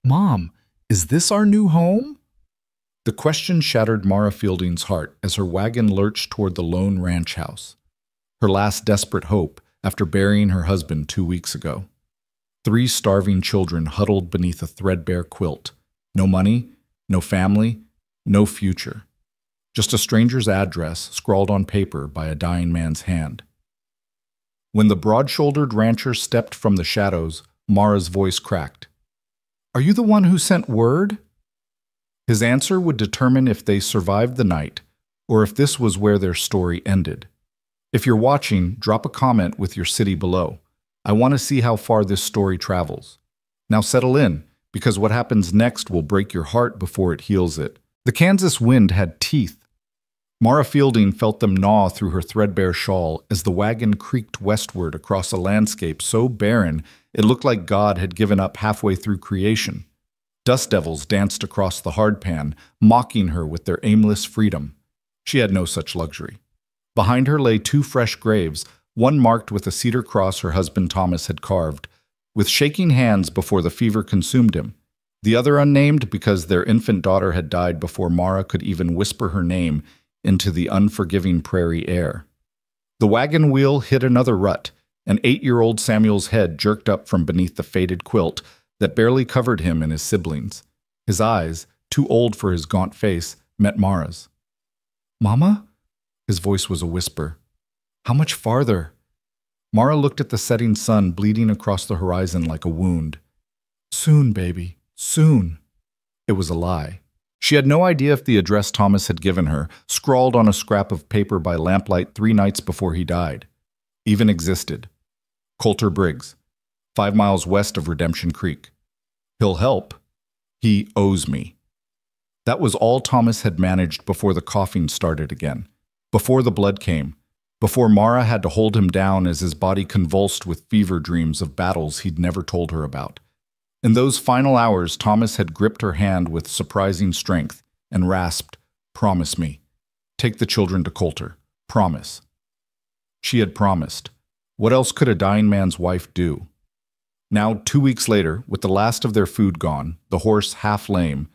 Mom, is this our new home? The question shattered Mara Fielding's heart as her wagon lurched toward the lone ranch house, her last desperate hope after burying her husband 2 weeks ago. 3 starving children huddled beneath a threadbare quilt. No money, no family, no future. Just a stranger's address scrawled on paper by a dying man's hand. When the broad-shouldered rancher stepped from the shadows, Mara's voice cracked. "Are you the one who sent word?" His answer would determine if they survived the night, or if this was where their story ended. If you're watching, drop a comment with your city below. I want to see how far this story travels. Now settle in, because what happens next will break your heart before it heals it. The Kansas wind had teeth. Mara Fielding felt them gnaw through her threadbare shawl as the wagon creaked westward across a landscape so barren it looked like God had given up halfway through creation. Dust devils danced across the hardpan, mocking her with their aimless freedom. She had no such luxury. Behind her lay 2 fresh graves, one marked with a cedar cross her husband Thomas had carved, with shaking hands before the fever consumed him. The other unnamed because their infant daughter had died before Mara could even whisper her name into the unforgiving prairie air. The wagon wheel hit another rut, and 8-year-old Samuel's head jerked up from beneath the faded quilt that barely covered him and his siblings. His eyes, too old for his gaunt face, met Mara's. "Mama?" His voice was a whisper. "How much farther?" Mara looked at the setting sun bleeding across the horizon like a wound. "Soon, baby, soon." It was a lie. She had no idea if the address Thomas had given her, scrawled on a scrap of paper by lamplight 3 nights before he died, even existed. Coulter Briggs, 5 miles west of Redemption Creek. He'll help. He owes me. That was all Thomas had managed before the coughing started again, before the blood came, before Mara had to hold him down as his body convulsed with fever dreams of battles he'd never told her about. In those final hours, Thomas had gripped her hand with surprising strength and rasped, "Promise me. Take the children to Coulter. Promise." She had promised. What else could a dying man's wife do? Now, 2 weeks later, with the last of their food gone, the horse half lame,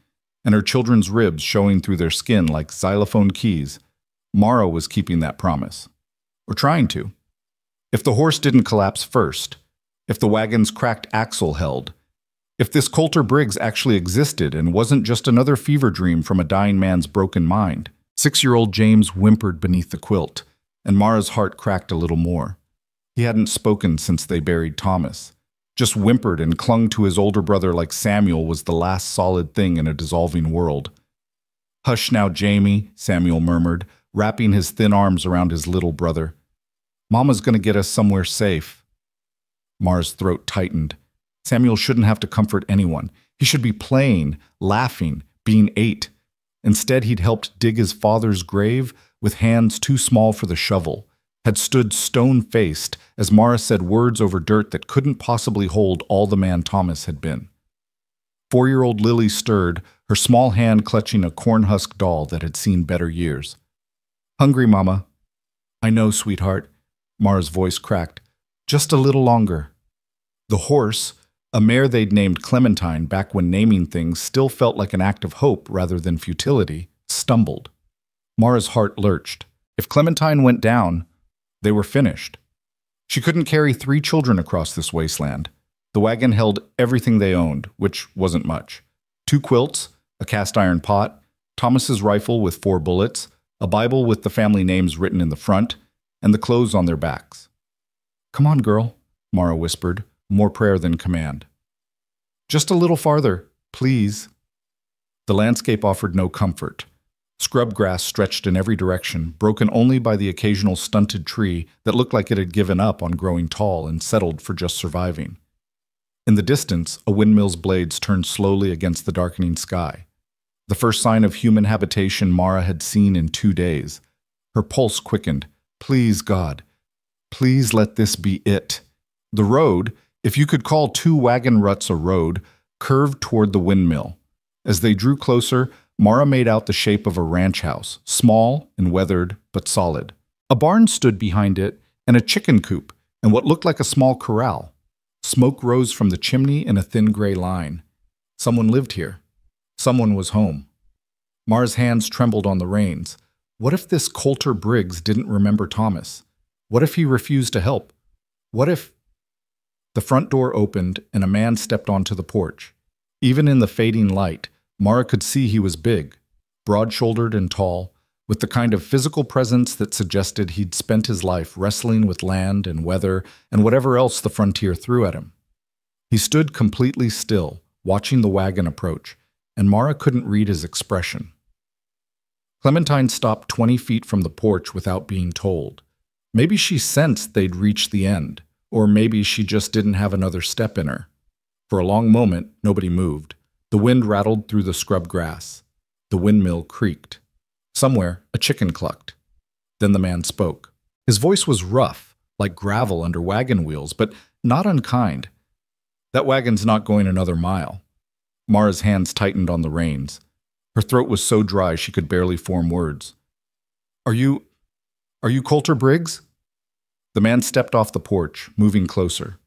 and her children's ribs showing through their skin like xylophone keys, Mara was keeping that promise. Or trying to. If the horse didn't collapse first, if the wagon's cracked axle held, if this Coulter Briggs actually existed and wasn't just another fever dream from a dying man's broken mind. 6-year-old James whimpered beneath the quilt, and Mara's heart cracked a little more. He hadn't spoken since they buried Thomas, just whimpered and clung to his older brother like Samuel was the last solid thing in a dissolving world. "Hush now, Jamie," Samuel murmured, wrapping his thin arms around his little brother. "Mama's going to get us somewhere safe." Mara's throat tightened. Samuel shouldn't have to comfort anyone. He should be playing, laughing, being 8. Instead, he'd helped dig his father's grave with hands too small for the shovel, had stood stone-faced as Mara said words over dirt that couldn't possibly hold all the man Thomas had been. 4-year-old Lily stirred, her small hand clutching a corn-husk doll that had seen better years. "Hungry, Mama?" "I know, sweetheart." Mara's voice cracked. "Just a little longer." The horse, a mare they'd named Clementine back when naming things still felt like an act of hope rather than futility, stumbled. Mara's heart lurched. If Clementine went down, they were finished. She couldn't carry 3 children across this wasteland. The wagon held everything they owned, which wasn't much. 2 quilts, a cast-iron pot, Thomas's rifle with 4 bullets, a Bible with the family names written in the front, and the clothes on their backs. "Come on, girl," Mara whispered, more prayer than command. "Just a little farther, please." The landscape offered no comfort. Scrub grass stretched in every direction, broken only by the occasional stunted tree that looked like it had given up on growing tall and settled for just surviving. In the distance, a windmill's blades turned slowly against the darkening sky. The first sign of human habitation Mara had seen in 2 days. Her pulse quickened. Please, God, please let this be it. The road, if you could call 2 wagon ruts a road, curved toward the windmill. As they drew closer, Mara made out the shape of a ranch house, small and weathered, but solid. A barn stood behind it, and a chicken coop, and what looked like a small corral. Smoke rose from the chimney in a thin gray line. Someone lived here. Someone was home. Mara's hands trembled on the reins. What if this Coulter Briggs didn't remember Thomas? What if he refused to help? What if... The front door opened and a man stepped onto the porch. Even in the fading light, Mara could see he was big, broad-shouldered and tall, with the kind of physical presence that suggested he'd spent his life wrestling with land and weather and whatever else the frontier threw at him. He stood completely still, watching the wagon approach, and Mara couldn't read his expression. Clementine stopped 20 feet from the porch without being told. Maybe she sensed they'd reached the end, or maybe she just didn't have another step in her. For a long moment, nobody moved. The wind rattled through the scrub grass. The windmill creaked. Somewhere, a chicken clucked. Then the man spoke. His voice was rough, like gravel under wagon wheels, but not unkind. That wagon's not going another mile. Mara's hands tightened on the reins. Her throat was so dry she could barely form words. Are you Coulter Briggs? The man stepped off the porch, moving closer.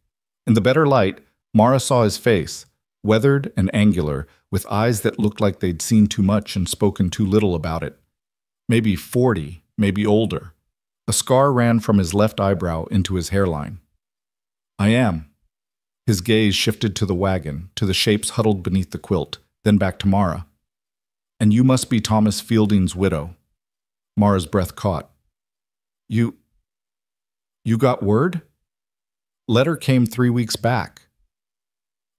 In the better light, Mara saw his face, weathered and angular, with eyes that looked like they'd seen too much and spoken too little about it. Maybe 40, maybe older. A scar ran from his left eyebrow into his hairline. I am. His gaze shifted to the wagon, to the shapes huddled beneath the quilt, then back to Mara. And you must be Thomas Fielding's widow. Mara's breath caught. You got word? Letter came 3 weeks back.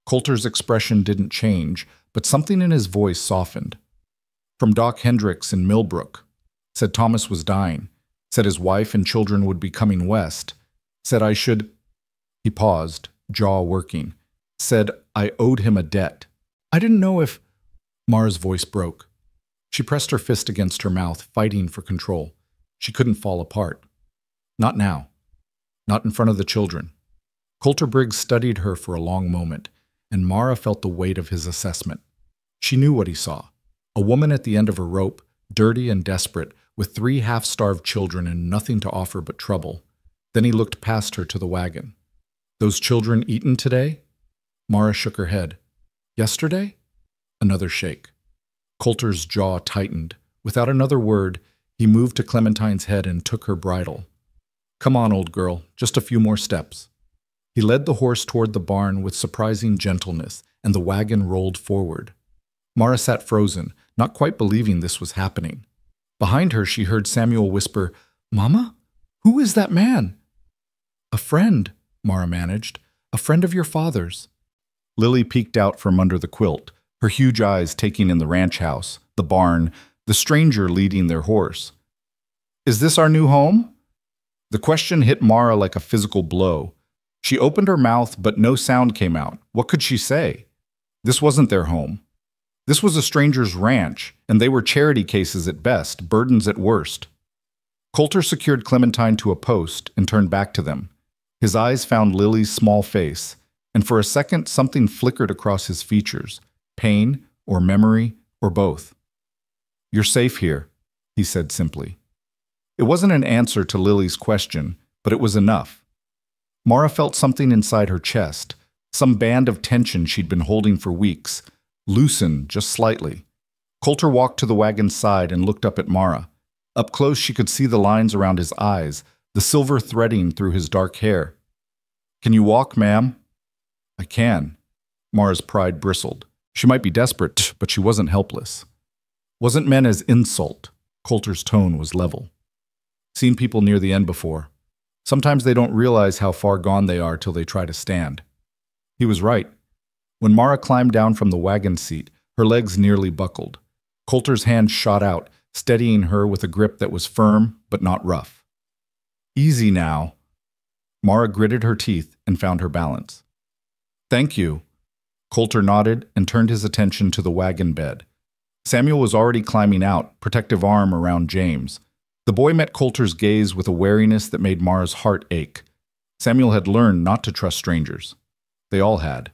Coulter's expression didn't change, but something in his voice softened. From Doc Hendricks in Millbrook. Said Thomas was dying. Said his wife and children would be coming west. Said I should... He paused, jaw working. Said I owed him a debt. I didn't know if... Mara's voice broke. She pressed her fist against her mouth, fighting for control. She couldn't fall apart. Not now. Not in front of the children. Coulter Briggs studied her for a long moment, and Mara felt the weight of his assessment. She knew what he saw. A woman at the end of a rope, dirty and desperate, with 3 half-starved children and nothing to offer but trouble. Then he looked past her to the wagon. Those children eaten today? Mara shook her head. Yesterday? Another shake. Coulter's jaw tightened. Without another word, he moved to Clementine's head and took her bridle. Come on, old girl, just a few more steps. He led the horse toward the barn with surprising gentleness, and the wagon rolled forward. Mara sat frozen, not quite believing this was happening. Behind her, she heard Samuel whisper, Mama? Who is that man? A friend, Mara managed. A friend of your father's. Lily peeked out from under the quilt, her huge eyes taking in the ranch house, the barn, the stranger leading their horse. Is this our new home? The question hit Mara like a physical blow. She opened her mouth, but no sound came out. What could she say? This wasn't their home. This was a stranger's ranch, and they were charity cases at best, burdens at worst. Coulter secured Clementine to a post and turned back to them. His eyes found Lily's small face, and for a second something flickered across his features, pain or memory or both. You're safe here, he said simply. It wasn't an answer to Lily's question, but it was enough. Mara felt something inside her chest, some band of tension she'd been holding for weeks, loosen just slightly. Coulter walked to the wagon's side and looked up at Mara. Up close she could see the lines around his eyes, the silver threading through his dark hair. Can you walk, ma'am? I can. Mara's pride bristled. She might be desperate, but she wasn't helpless. Wasn't meant as insult. Coulter's tone was level. Seen people near the end before. Sometimes they don't realize how far gone they are till they try to stand. He was right. When Mara climbed down from the wagon seat, her legs nearly buckled. Coulter's hand shot out, steadying her with a grip that was firm but not rough. Easy now. Mara gritted her teeth and found her balance. Thank you. Coulter nodded and turned his attention to the wagon bed. Samuel was already climbing out, protective arm around James. The boy met Coulter's gaze with a wariness that made Mara's heart ache. Samuel had learned not to trust strangers. They all had.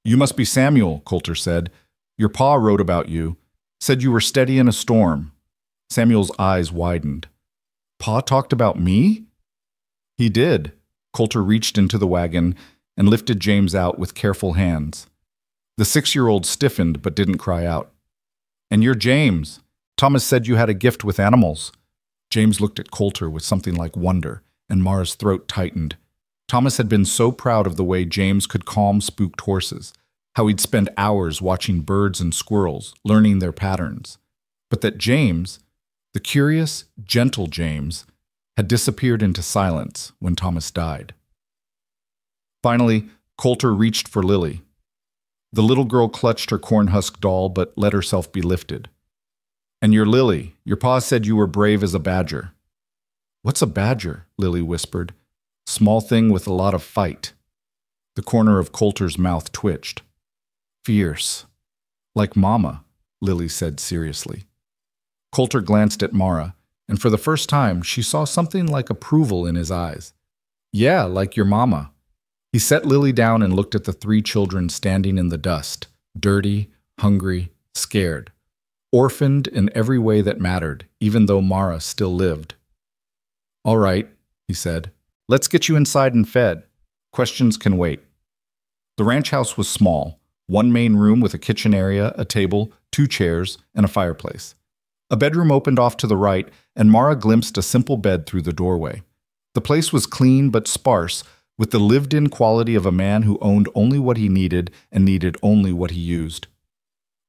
You must be Samuel, Coulter said. Your pa wrote about you. Said you were steady in a storm. Samuel's eyes widened. Pa talked about me? He did. Coulter reached into the wagon and lifted James out with careful hands. The 6-year-old stiffened but didn't cry out. "And you're James. Thomas said you had a gift with animals." James looked at Coulter with something like wonder, and Mara's throat tightened. Thomas had been so proud of the way James could calm spooked horses, how he'd spend hours watching birds and squirrels, learning their patterns. But that James, the curious, gentle James, had disappeared into silence when Thomas died. Finally, Coulter reached for Lily. The little girl clutched her corn-husk doll but let herself be lifted. "And you're Lily. Your pa said you were brave as a badger." "What's a badger?" Lily whispered. "Small thing with a lot of fight." The corner of Coulter's mouth twitched. "Fierce. Like Mama," Lily said seriously. Coulter glanced at Mara, and for the first time she saw something like approval in his eyes. "Yeah, like your mama." He set Lily down and looked at the 3 children standing in the dust, dirty, hungry, scared. Orphaned in every way that mattered, even though Mara still lived. "All right," he said. "Let's get you inside and fed. Questions can wait." The ranch house was small, one main room with a kitchen area, a table, 2 chairs, and a fireplace. A bedroom opened off to the right, and Mara glimpsed a simple bed through the doorway. The place was clean but sparse, with the lived-in quality of a man who owned only what he needed and needed only what he used.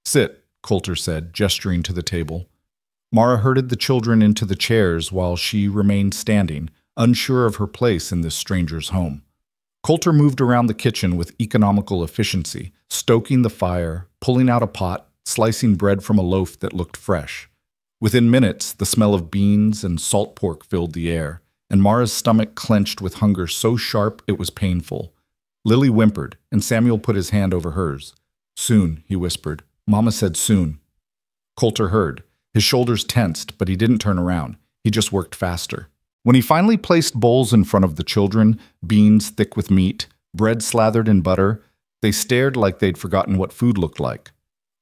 "Sit," Coulter said, gesturing to the table. Mara herded the children into the chairs while she remained standing, unsure of her place in this stranger's home. Coulter moved around the kitchen with economical efficiency, stoking the fire, pulling out a pot, slicing bread from a loaf that looked fresh. Within minutes, the smell of beans and salt pork filled the air, and Mara's stomach clenched with hunger so sharp it was painful. Lily whimpered, and Samuel put his hand over hers. "Soon," he whispered. "Mama said soon." Coulter heard. His shoulders tensed, but he didn't turn around. He just worked faster. When he finally placed bowls in front of the children, beans thick with meat, bread slathered in butter, they stared like they'd forgotten what food looked like.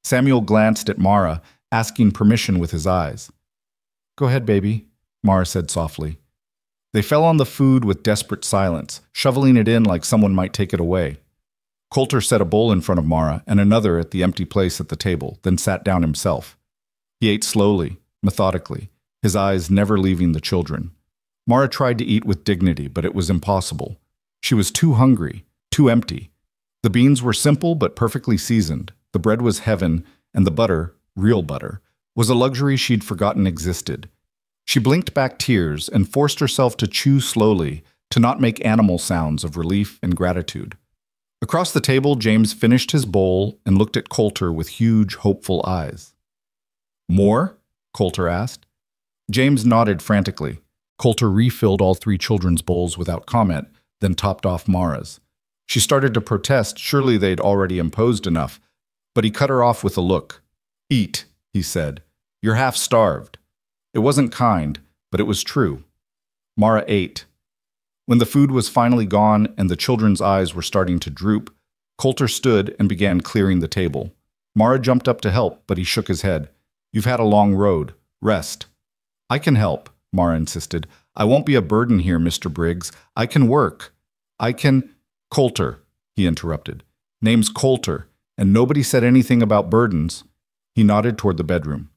Samuel glanced at Mara, asking permission with his eyes. "Go ahead, baby," Mara said softly. They fell on the food with desperate silence, shoveling it in like someone might take it away. Coulter set a bowl in front of Mara and another at the empty place at the table, then sat down himself. He ate slowly, methodically, his eyes never leaving the children. Mara tried to eat with dignity, but it was impossible. She was too hungry, too empty. The beans were simple but perfectly seasoned. The bread was heaven, and the butter, real butter, was a luxury she'd forgotten existed. She blinked back tears and forced herself to chew slowly, to not make animal sounds of relief and gratitude. Across the table, James finished his bowl and looked at Coulter with huge, hopeful eyes. "More?" Coulter asked. James nodded frantically. Coulter refilled all 3 children's bowls without comment, then topped off Mara's. She started to protest, surely they'd already imposed enough, but he cut her off with a look. "Eat," he said. "You're half-starved." It wasn't kind, but it was true. Mara ate. When the food was finally gone and the children's eyes were starting to droop, Coulter stood and began clearing the table. Mara jumped up to help, but he shook his head. "You've had a long road. Rest." "I can help," Mara insisted. "I won't be a burden here, Mr. Briggs. I can work. I can—" "Coulter," he interrupted. "Name's Coulter, and nobody said anything about burdens." He nodded toward the bedroom.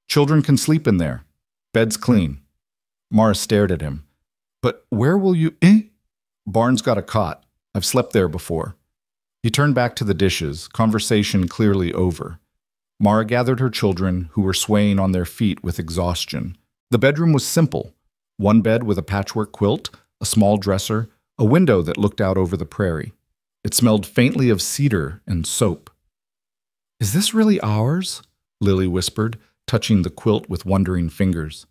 "Children can sleep in there. Bed's clean." Mara stared at him. "But where will you—" "Barn's got a cot. I've slept there before." He turned back to the dishes, conversation clearly over. Mara gathered her children, who were swaying on their feet with exhaustion. The bedroom was simple. One bed with a patchwork quilt, a small dresser, a window that looked out over the prairie. It smelled faintly of cedar and soap. "Is this really ours?" Lily whispered, touching the quilt with wondering fingers.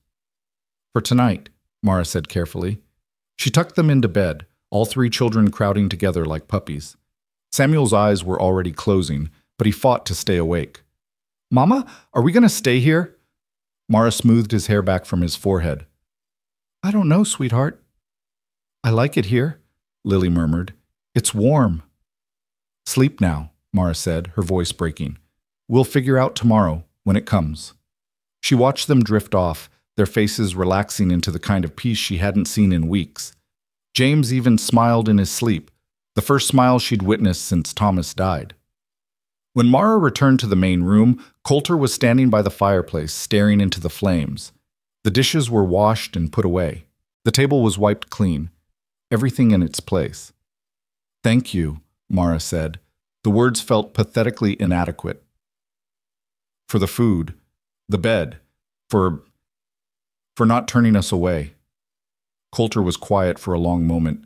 "For tonight," Mara said carefully. She tucked them into bed, all 3 children crowding together like puppies. Samuel's eyes were already closing, but he fought to stay awake. "Mama, are we going to stay here?" Mara smoothed his hair back from his forehead. "I don't know, sweetheart." "I like it here," Lily murmured. "It's warm." "Sleep now," Mara said, her voice breaking. "We'll figure out tomorrow, when it comes." She watched them drift off, their faces relaxing into the kind of peace she hadn't seen in weeks. James even smiled in his sleep, the first smile she'd witnessed since Thomas died. When Mara returned to the main room, Coulter was standing by the fireplace, staring into the flames. The dishes were washed and put away. The table was wiped clean, everything in its place. "Thank you," Mara said. The words felt pathetically inadequate. "For the food, the bed, for not turning us away." Coulter was quiet for a long moment.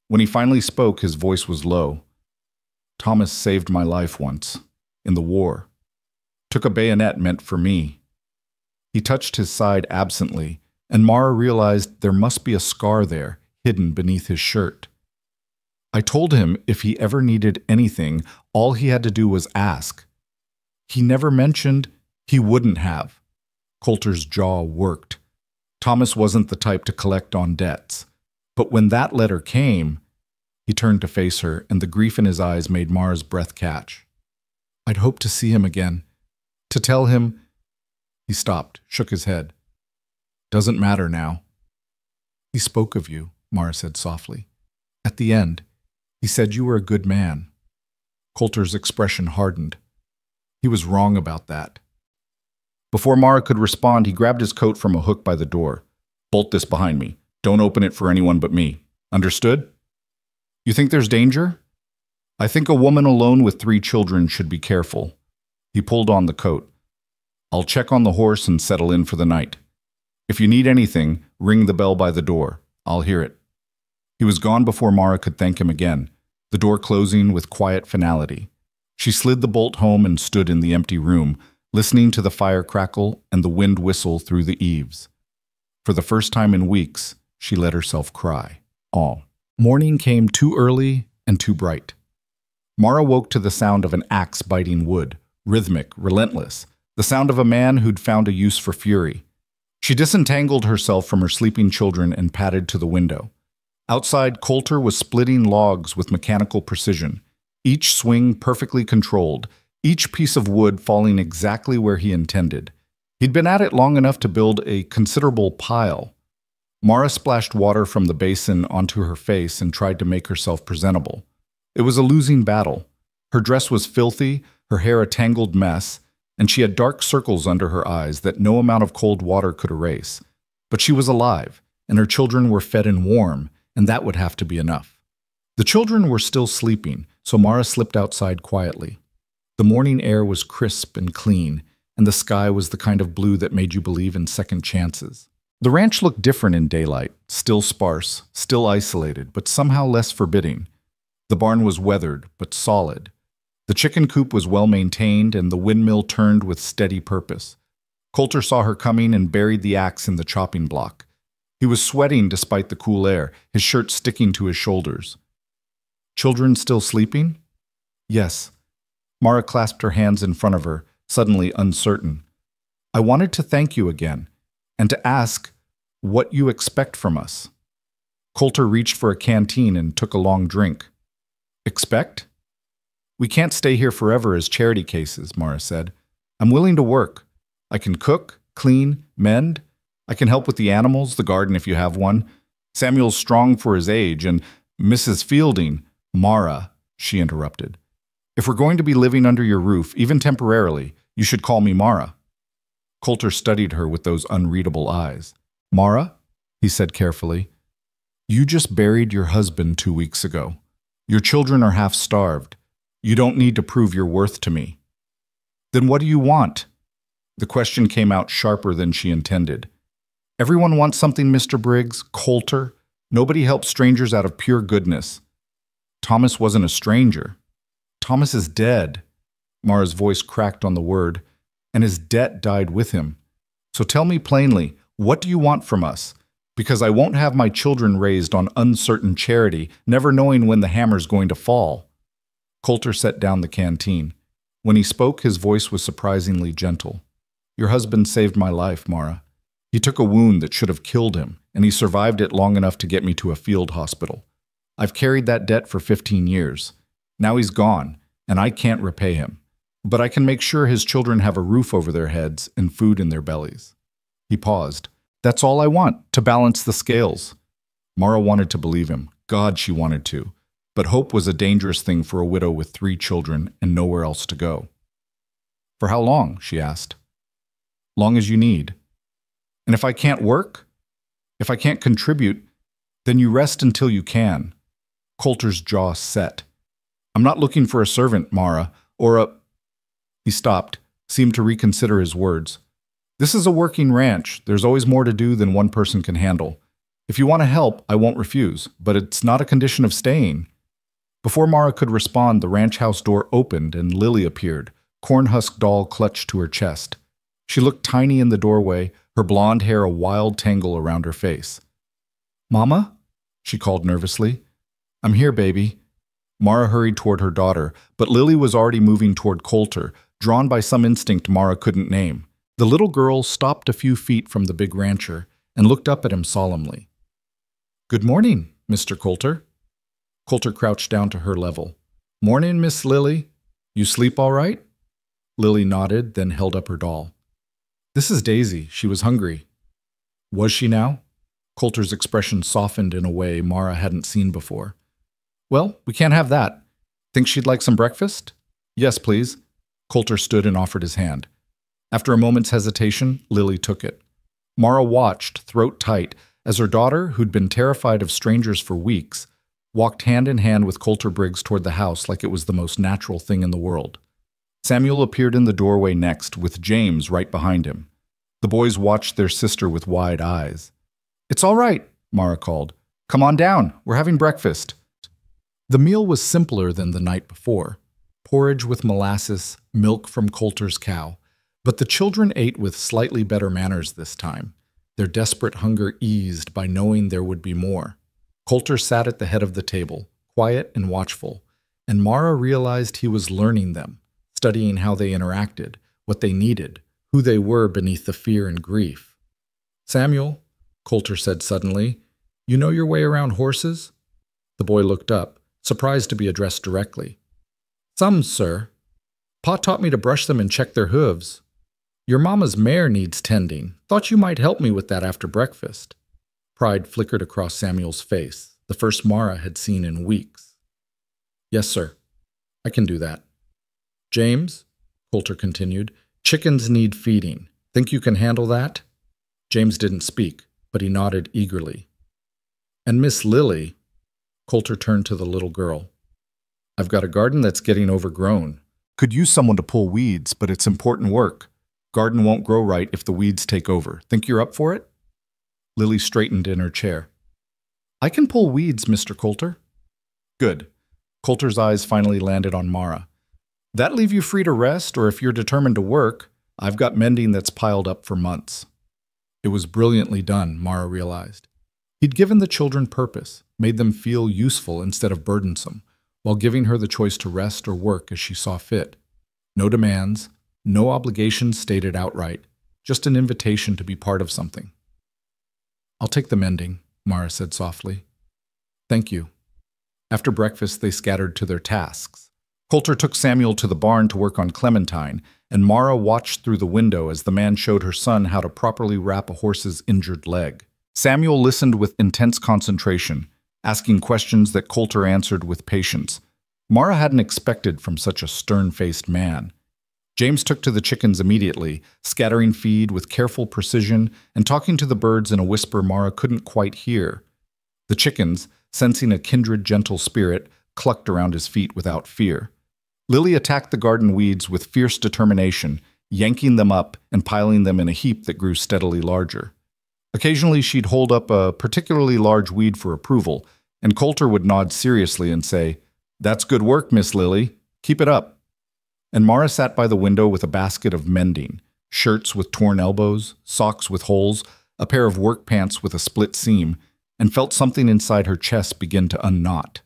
When he finally spoke, his voice was low. "Thomas saved my life once, in the war. Took a bayonet meant for me." He touched his side absently, and Mara realized there must be a scar there, hidden beneath his shirt. "I told him if he ever needed anything, all he had to do was ask. He never mentioned he wouldn't have." Coulter's jaw worked. Thomas wasn't the type to collect on debts. But when that letter came, he turned to face her, and the grief in his eyes made Mara's breath catch. "I'd hoped to see him again. To tell him—" He stopped, shook his head. "Doesn't matter now." "He spoke of you," Mara said softly. "At the end, he said you were a good man." Coulter's expression hardened. He was wrong about that. Before Mara could respond, he grabbed his coat from a hook by the door. "Bolt this behind me. Don't open it for anyone but me. Understood? You think there's danger?" "I think a woman alone with 3 children should be careful." He pulled on the coat. "I'll check on the horse and settle in for the night. If you need anything, ring the bell by the door. I'll hear it." He was gone before Mara could thank him again, the door closing with quiet finality. She slid the bolt home and stood in the empty room, listening to the fire crackle and the wind whistle through the eaves. For the first time in weeks, she let herself cry. All. Morning came too early and too bright. Mara woke to the sound of an axe biting wood, rhythmic, relentless, the sound of a man who'd found a use for fury. She disentangled herself from her sleeping children and padded to the window. Outside, Coulter was splitting logs with mechanical precision, each swing perfectly controlled, each piece of wood falling exactly where he intended. He'd been at it long enough to build a considerable pile. Mara splashed water from the basin onto her face and tried to make herself presentable. It was a losing battle. Her dress was filthy, her hair a tangled mess, and she had dark circles under her eyes that no amount of cold water could erase. But she was alive, and her children were fed and warm, and that would have to be enough. The children were still sleeping, so Mara slipped outside quietly. The morning air was crisp and clean, and the sky was the kind of blue that made you believe in second chances. The ranch looked different in daylight, still sparse, still isolated, but somehow less forbidding. The barn was weathered, but solid. The chicken coop was well maintained, and the windmill turned with steady purpose. Coulter saw her coming and buried the axe in the chopping block. He was sweating despite the cool air, his shirt sticking to his shoulders. "Children still sleeping?" "Yes." Mara clasped her hands in front of her, suddenly uncertain. "I wanted to thank you again, and to ask what you expect from us." Coulter reached for a canteen and took a long drink. "Expect?" "We can't stay here forever as charity cases," Mara said. "I'm willing to work. I can cook, clean, mend. I can help with the animals, the garden if you have one. Samuel's strong for his age, and Mrs. Fielding—" "Mara," she interrupted. "If we're going to be living under your roof, even temporarily, you should call me Mara." Coulter studied her with those unreadable eyes. "Mara," he said carefully, "you just buried your husband 2 weeks ago. Your children are half starved. You don't need to prove your worth to me." "Then what do you want?" The question came out sharper than she intended. "Everyone wants something, Mr. Briggs, Coulter. Nobody helps strangers out of pure goodness." "Thomas wasn't a stranger." "Thomas is dead." Mara's voice cracked on the word. "And his debt died with him. So tell me plainly, what do you want from us? Because I won't have my children raised on uncertain charity, never knowing when the hammer's going to fall." Coulter set down the canteen. When he spoke, his voice was surprisingly gentle. "Your husband saved my life, Mara. He took a wound that should have killed him, and he survived it long enough to get me to a field hospital. I've carried that debt for 15 years. Now he's gone, and I can't repay him. But I can make sure his children have a roof over their heads and food in their bellies." He paused. "That's all I want, to balance the scales." Mara wanted to believe him. God, she wanted to. But hope was a dangerous thing for a widow with 3 children and nowhere else to go. For how long? She asked. Long as you need. And if I can't work? If I can't contribute, then you rest until you can. Coulter's jaw set. I'm not looking for a servant, Mara, or a... He stopped, seemed to reconsider his words. This is a working ranch. There's always more to do than one person can handle. If you want to help, I won't refuse, but it's not a condition of staying. Before Mara could respond, the ranch house door opened and Lily appeared, corn-husk doll clutched to her chest. She looked tiny in the doorway, her blonde hair a wild tangle around her face. Mama? She called nervously. I'm here, baby. Mara hurried toward her daughter, but Lily was already moving toward Coulter, drawn by some instinct Mara couldn't name. The little girl stopped a few feet from the big rancher and looked up at him solemnly. Good morning, Mr. Coulter. Coulter crouched down to her level. Morning, Miss Lily. You sleep all right? Lily nodded, then held up her doll. This is Daisy. She was hungry. Was she now? Coulter's expression softened in a way Mara hadn't seen before. Well, we can't have that. Think she'd like some breakfast? Yes, please. Coulter stood and offered his hand. After a moment's hesitation, Lily took it. Mara watched, throat tight, as her daughter, who'd been terrified of strangers for weeks, walked hand in hand with Coulter Briggs toward the house like it was the most natural thing in the world. Samuel appeared in the doorway next, with James right behind him. The boys watched their sister with wide eyes. It's all right, Mara called. Come on down. We're having breakfast. The meal was simpler than the night before. Porridge with molasses, milk from Coulter's cow. But the children ate with slightly better manners this time, their desperate hunger eased by knowing there would be more. Coulter sat at the head of the table, quiet and watchful, and Mara realized he was learning them, studying how they interacted, what they needed, who they were beneath the fear and grief. Samuel, Coulter said suddenly, you know your way around horses? The boy looked up, surprised to be addressed directly. Some, sir. Pa taught me to brush them and check their hooves. Your mama's mare needs tending. Thought you might help me with that after breakfast. Pride flickered across Samuel's face, the first Mara had seen in weeks. Yes, sir. I can do that. James, Coulter continued, chickens need feeding. Think you can handle that? James didn't speak, but he nodded eagerly. And Miss Lily, Coulter turned to the little girl. I've got a garden that's getting overgrown. Could use someone to pull weeds, but it's important work. Garden won't grow right if the weeds take over. Think you're up for it? Lily straightened in her chair. I can pull weeds, Mr. Coulter. Good. Coulter's eyes finally landed on Mara. That leave you free to rest, or if you're determined to work, I've got mending that's piled up for months. It was brilliantly done, Mara realized. He'd given the children purpose, made them feel useful instead of burdensome, while giving her the choice to rest or work as she saw fit. No demands, no obligations stated outright, just an invitation to be part of something. I'll take the mending, Mara said softly. Thank you. After breakfast, they scattered to their tasks. Coulter took Samuel to the barn to work on Clementine, and Mara watched through the window as the man showed her son how to properly wrap a horse's injured leg. Samuel listened with intense concentration, asking questions that Coulter answered with patience. Mara hadn't expected from such a stern-faced man. James took to the chickens immediately, scattering feed with careful precision and talking to the birds in a whisper Mara couldn't quite hear. The chickens, sensing a kindred gentle spirit, clucked around his feet without fear. Lily attacked the garden weeds with fierce determination, yanking them up and piling them in a heap that grew steadily larger. Occasionally she'd hold up a particularly large weed for approval, and Coulter would nod seriously and say, "That's good work, Miss Lily. Keep it up." And Mara sat by the window with a basket of mending, shirts with torn elbows, socks with holes, a pair of work pants with a split seam, and felt something inside her chest begin to unknot.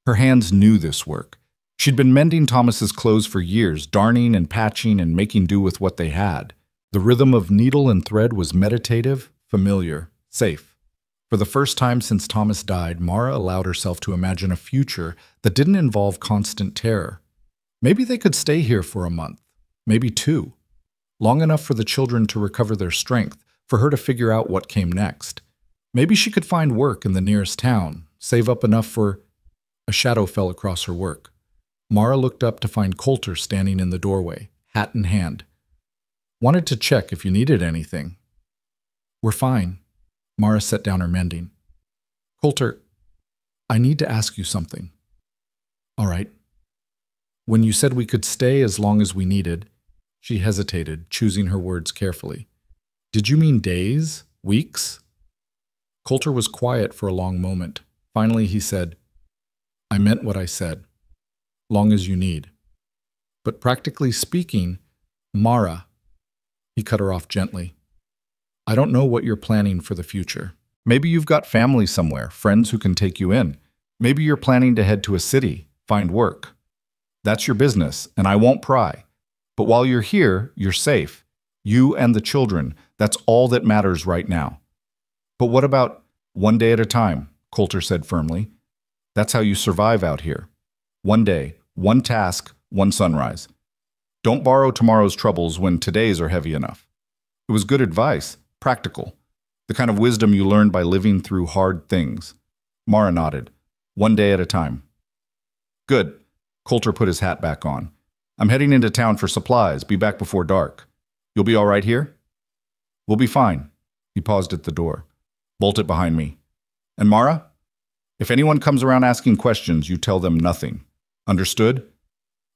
Her hands knew this work. She'd been mending Thomas's clothes for years, darning and patching and making do with what they had. The rhythm of needle and thread was meditative, familiar, safe. For the first time since Thomas died, Mara allowed herself to imagine a future that didn't involve constant terror. Maybe they could stay here for a month, maybe 2. Long enough for the children to recover their strength, for her to figure out what came next. Maybe she could find work in the nearest town, save up enough for... A shadow fell across her work. Mara looked up to find Coulter standing in the doorway, hat in hand. Wanted to check if you needed anything. We're fine. Mara set down her mending. Coulter, I need to ask you something. All right. When you said we could stay as long as we needed, she hesitated, choosing her words carefully. Did you mean days? Weeks? Coulter was quiet for a long moment. Finally, he said, I meant what I said. Long as you need. But practically speaking, Mara, he cut her off gently. I don't know what you're planning for the future. Maybe you've got family somewhere, friends who can take you in. Maybe you're planning to head to a city, find work. That's your business, and I won't pry. But while you're here, you're safe. You and the children, that's all that matters right now. But what about one day at a time, Coulter said firmly. That's how you survive out here. One day, one task, one sunrise. Don't borrow tomorrow's troubles when today's are heavy enough. It was good advice, practical, the kind of wisdom you learn by living through hard things. Mara nodded. One day at a time. Good. Coulter put his hat back on. I'm heading into town for supplies. Be back before dark. You'll be all right here? We'll be fine. He paused at the door. Bolt it behind me. And Mara? If anyone comes around asking questions, you tell them nothing. Understood?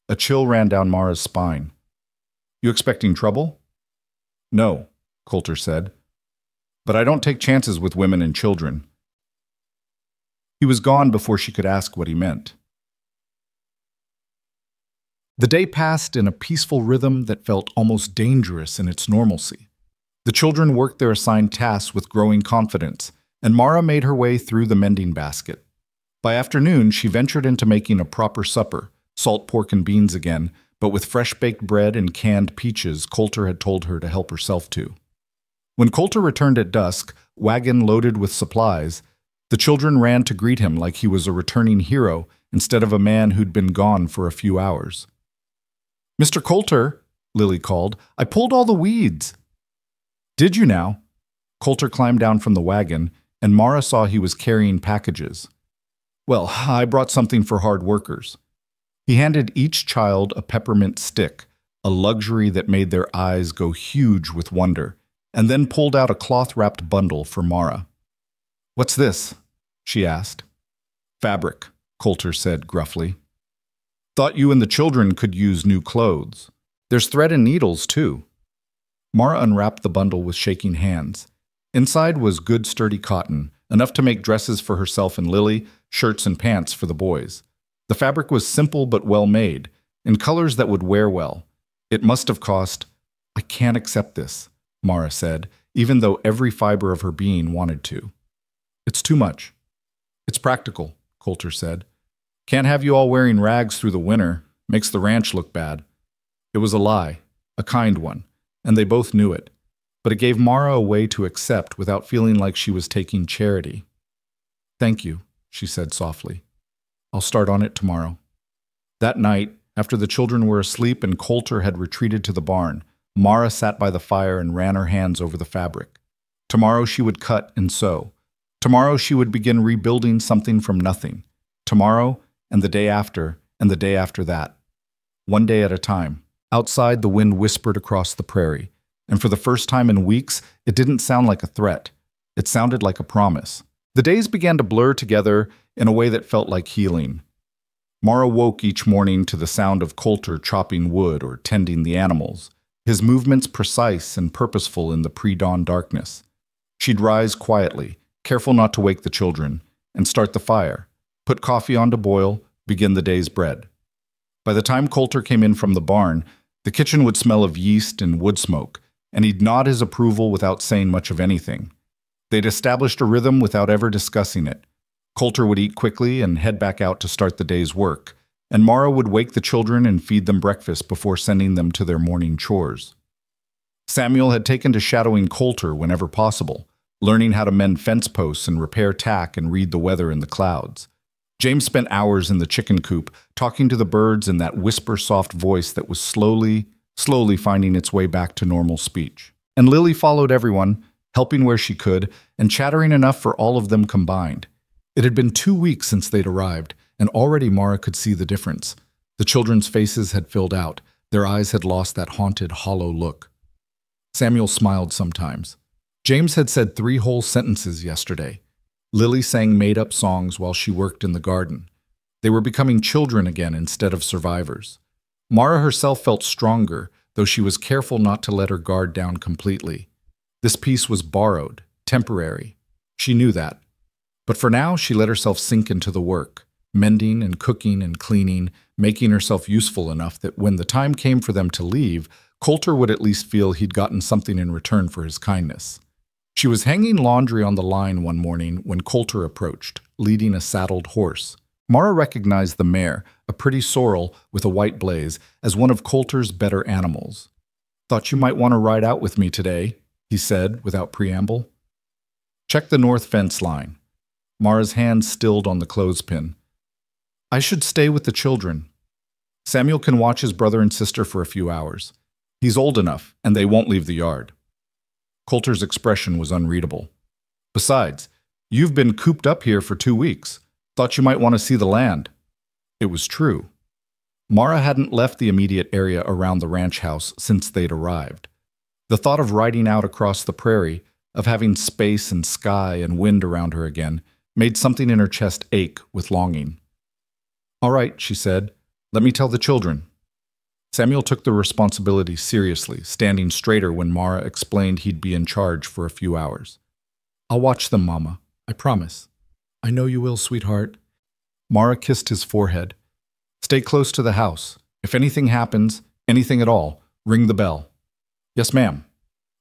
A chill ran down Mara's spine. You expecting trouble? No, Coulter said. But I don't take chances with women and children. He was gone before she could ask what he meant. The day passed in a peaceful rhythm that felt almost dangerous in its normalcy. The children worked their assigned tasks with growing confidence, and Mara made her way through the mending basket. By afternoon, she ventured into making a proper supper, salt pork and beans again, but with fresh-baked bread and canned peaches Coulter had told her to help herself to. When Coulter returned at dusk, wagon loaded with supplies, the children ran to greet him like he was a returning hero instead of a man who'd been gone for a few hours. Mr. Coulter, Lily called, I pulled all the weeds. Did you now? Coulter climbed down from the wagon, and Mara saw he was carrying packages. Well, I brought something for hard workers. He handed each child a peppermint stick, a luxury that made their eyes go huge with wonder, and then pulled out a cloth-wrapped bundle for Mara. What's this? She asked. Fabric, Coulter said gruffly. Thought you and the children could use new clothes. There's thread and needles, too. Mara unwrapped the bundle with shaking hands. Inside was good sturdy cotton, enough to make dresses for herself and Lily, shirts and pants for the boys. The fabric was simple but well made, in colors that would wear well. It must have cost— I can't accept this, Mara said, even though every fiber of her being wanted to. It's too much. It's practical, Coulter said. Can't have you all wearing rags through the winter. Makes the ranch look bad. It was a lie, a kind one, and they both knew it. But it gave Mara a way to accept without feeling like she was taking charity. Thank you, she said softly. I'll start on it tomorrow. That night, after the children were asleep and Coulter had retreated to the barn, Mara sat by the fire and ran her hands over the fabric. Tomorrow she would cut and sew. Tomorrow she would begin rebuilding something from nothing. Tomorrow, and the day after, and the day after that. One day at a time. Outside, the wind whispered across the prairie, and for the first time in weeks, it didn't sound like a threat. It sounded like a promise. The days began to blur together in a way that felt like healing. Mara woke each morning to the sound of Coulter chopping wood or tending the animals, his movements precise and purposeful in the pre-dawn darkness. She'd rise quietly, careful not to wake the children, and start the fire, put coffee on to boil, begin the day's bread. By the time Coulter came in from the barn, the kitchen would smell of yeast and wood smoke, and he'd nod his approval without saying much of anything. They'd established a rhythm without ever discussing it. Coulter would eat quickly and head back out to start the day's work, and Mara would wake the children and feed them breakfast before sending them to their morning chores. Samuel had taken to shadowing Coulter whenever possible, learning how to mend fence posts and repair tack and read the weather in the clouds. James spent hours in the chicken coop, talking to the birds in that whisper-soft voice that was slowly finding its way back to normal speech. And Lily followed everyone, helping where she could, and chattering enough for all of them combined. It had been 2 weeks since they'd arrived, and already Mara could see the difference. The children's faces had filled out. Their eyes had lost that haunted, hollow look. Samuel smiled sometimes. James had said 3 whole sentences yesterday. Lily sang made-up songs while she worked in the garden. They were becoming children again instead of survivors. Mara herself felt stronger, though she was careful not to let her guard down completely. This peace was borrowed, temporary. She knew that. But for now, she let herself sink into the work, mending and cooking and cleaning, making herself useful enough that when the time came for them to leave, Coulter would at least feel he'd gotten something in return for his kindness. She was hanging laundry on the line one morning when Coulter approached, leading a saddled horse. Mara recognized the mare, a pretty sorrel with a white blaze, as one of Coulter's better animals. "Thought you might want to ride out with me today," he said without preamble. "Check the north fence line." Mara's hand stilled on the clothespin. "I should stay with the children. Samuel can watch his brother and sister for a few hours. He's old enough, and they won't leave the yard." Coulter's expression was unreadable. "Besides, you've been cooped up here for 2 weeks. Thought you might want to see the land." It was true. Mara hadn't left the immediate area around the ranch house since they'd arrived. The thought of riding out across the prairie, of having space and sky and wind around her again, made something in her chest ache with longing. "All right," she said. "Let me tell the children." Samuel took the responsibility seriously, standing straighter when Mara explained he'd be in charge for a few hours. "I'll watch them, Mama. I promise." "I know you will, sweetheart." Mara kissed his forehead. "Stay close to the house. If anything happens, anything at all, ring the bell." "Yes, ma'am."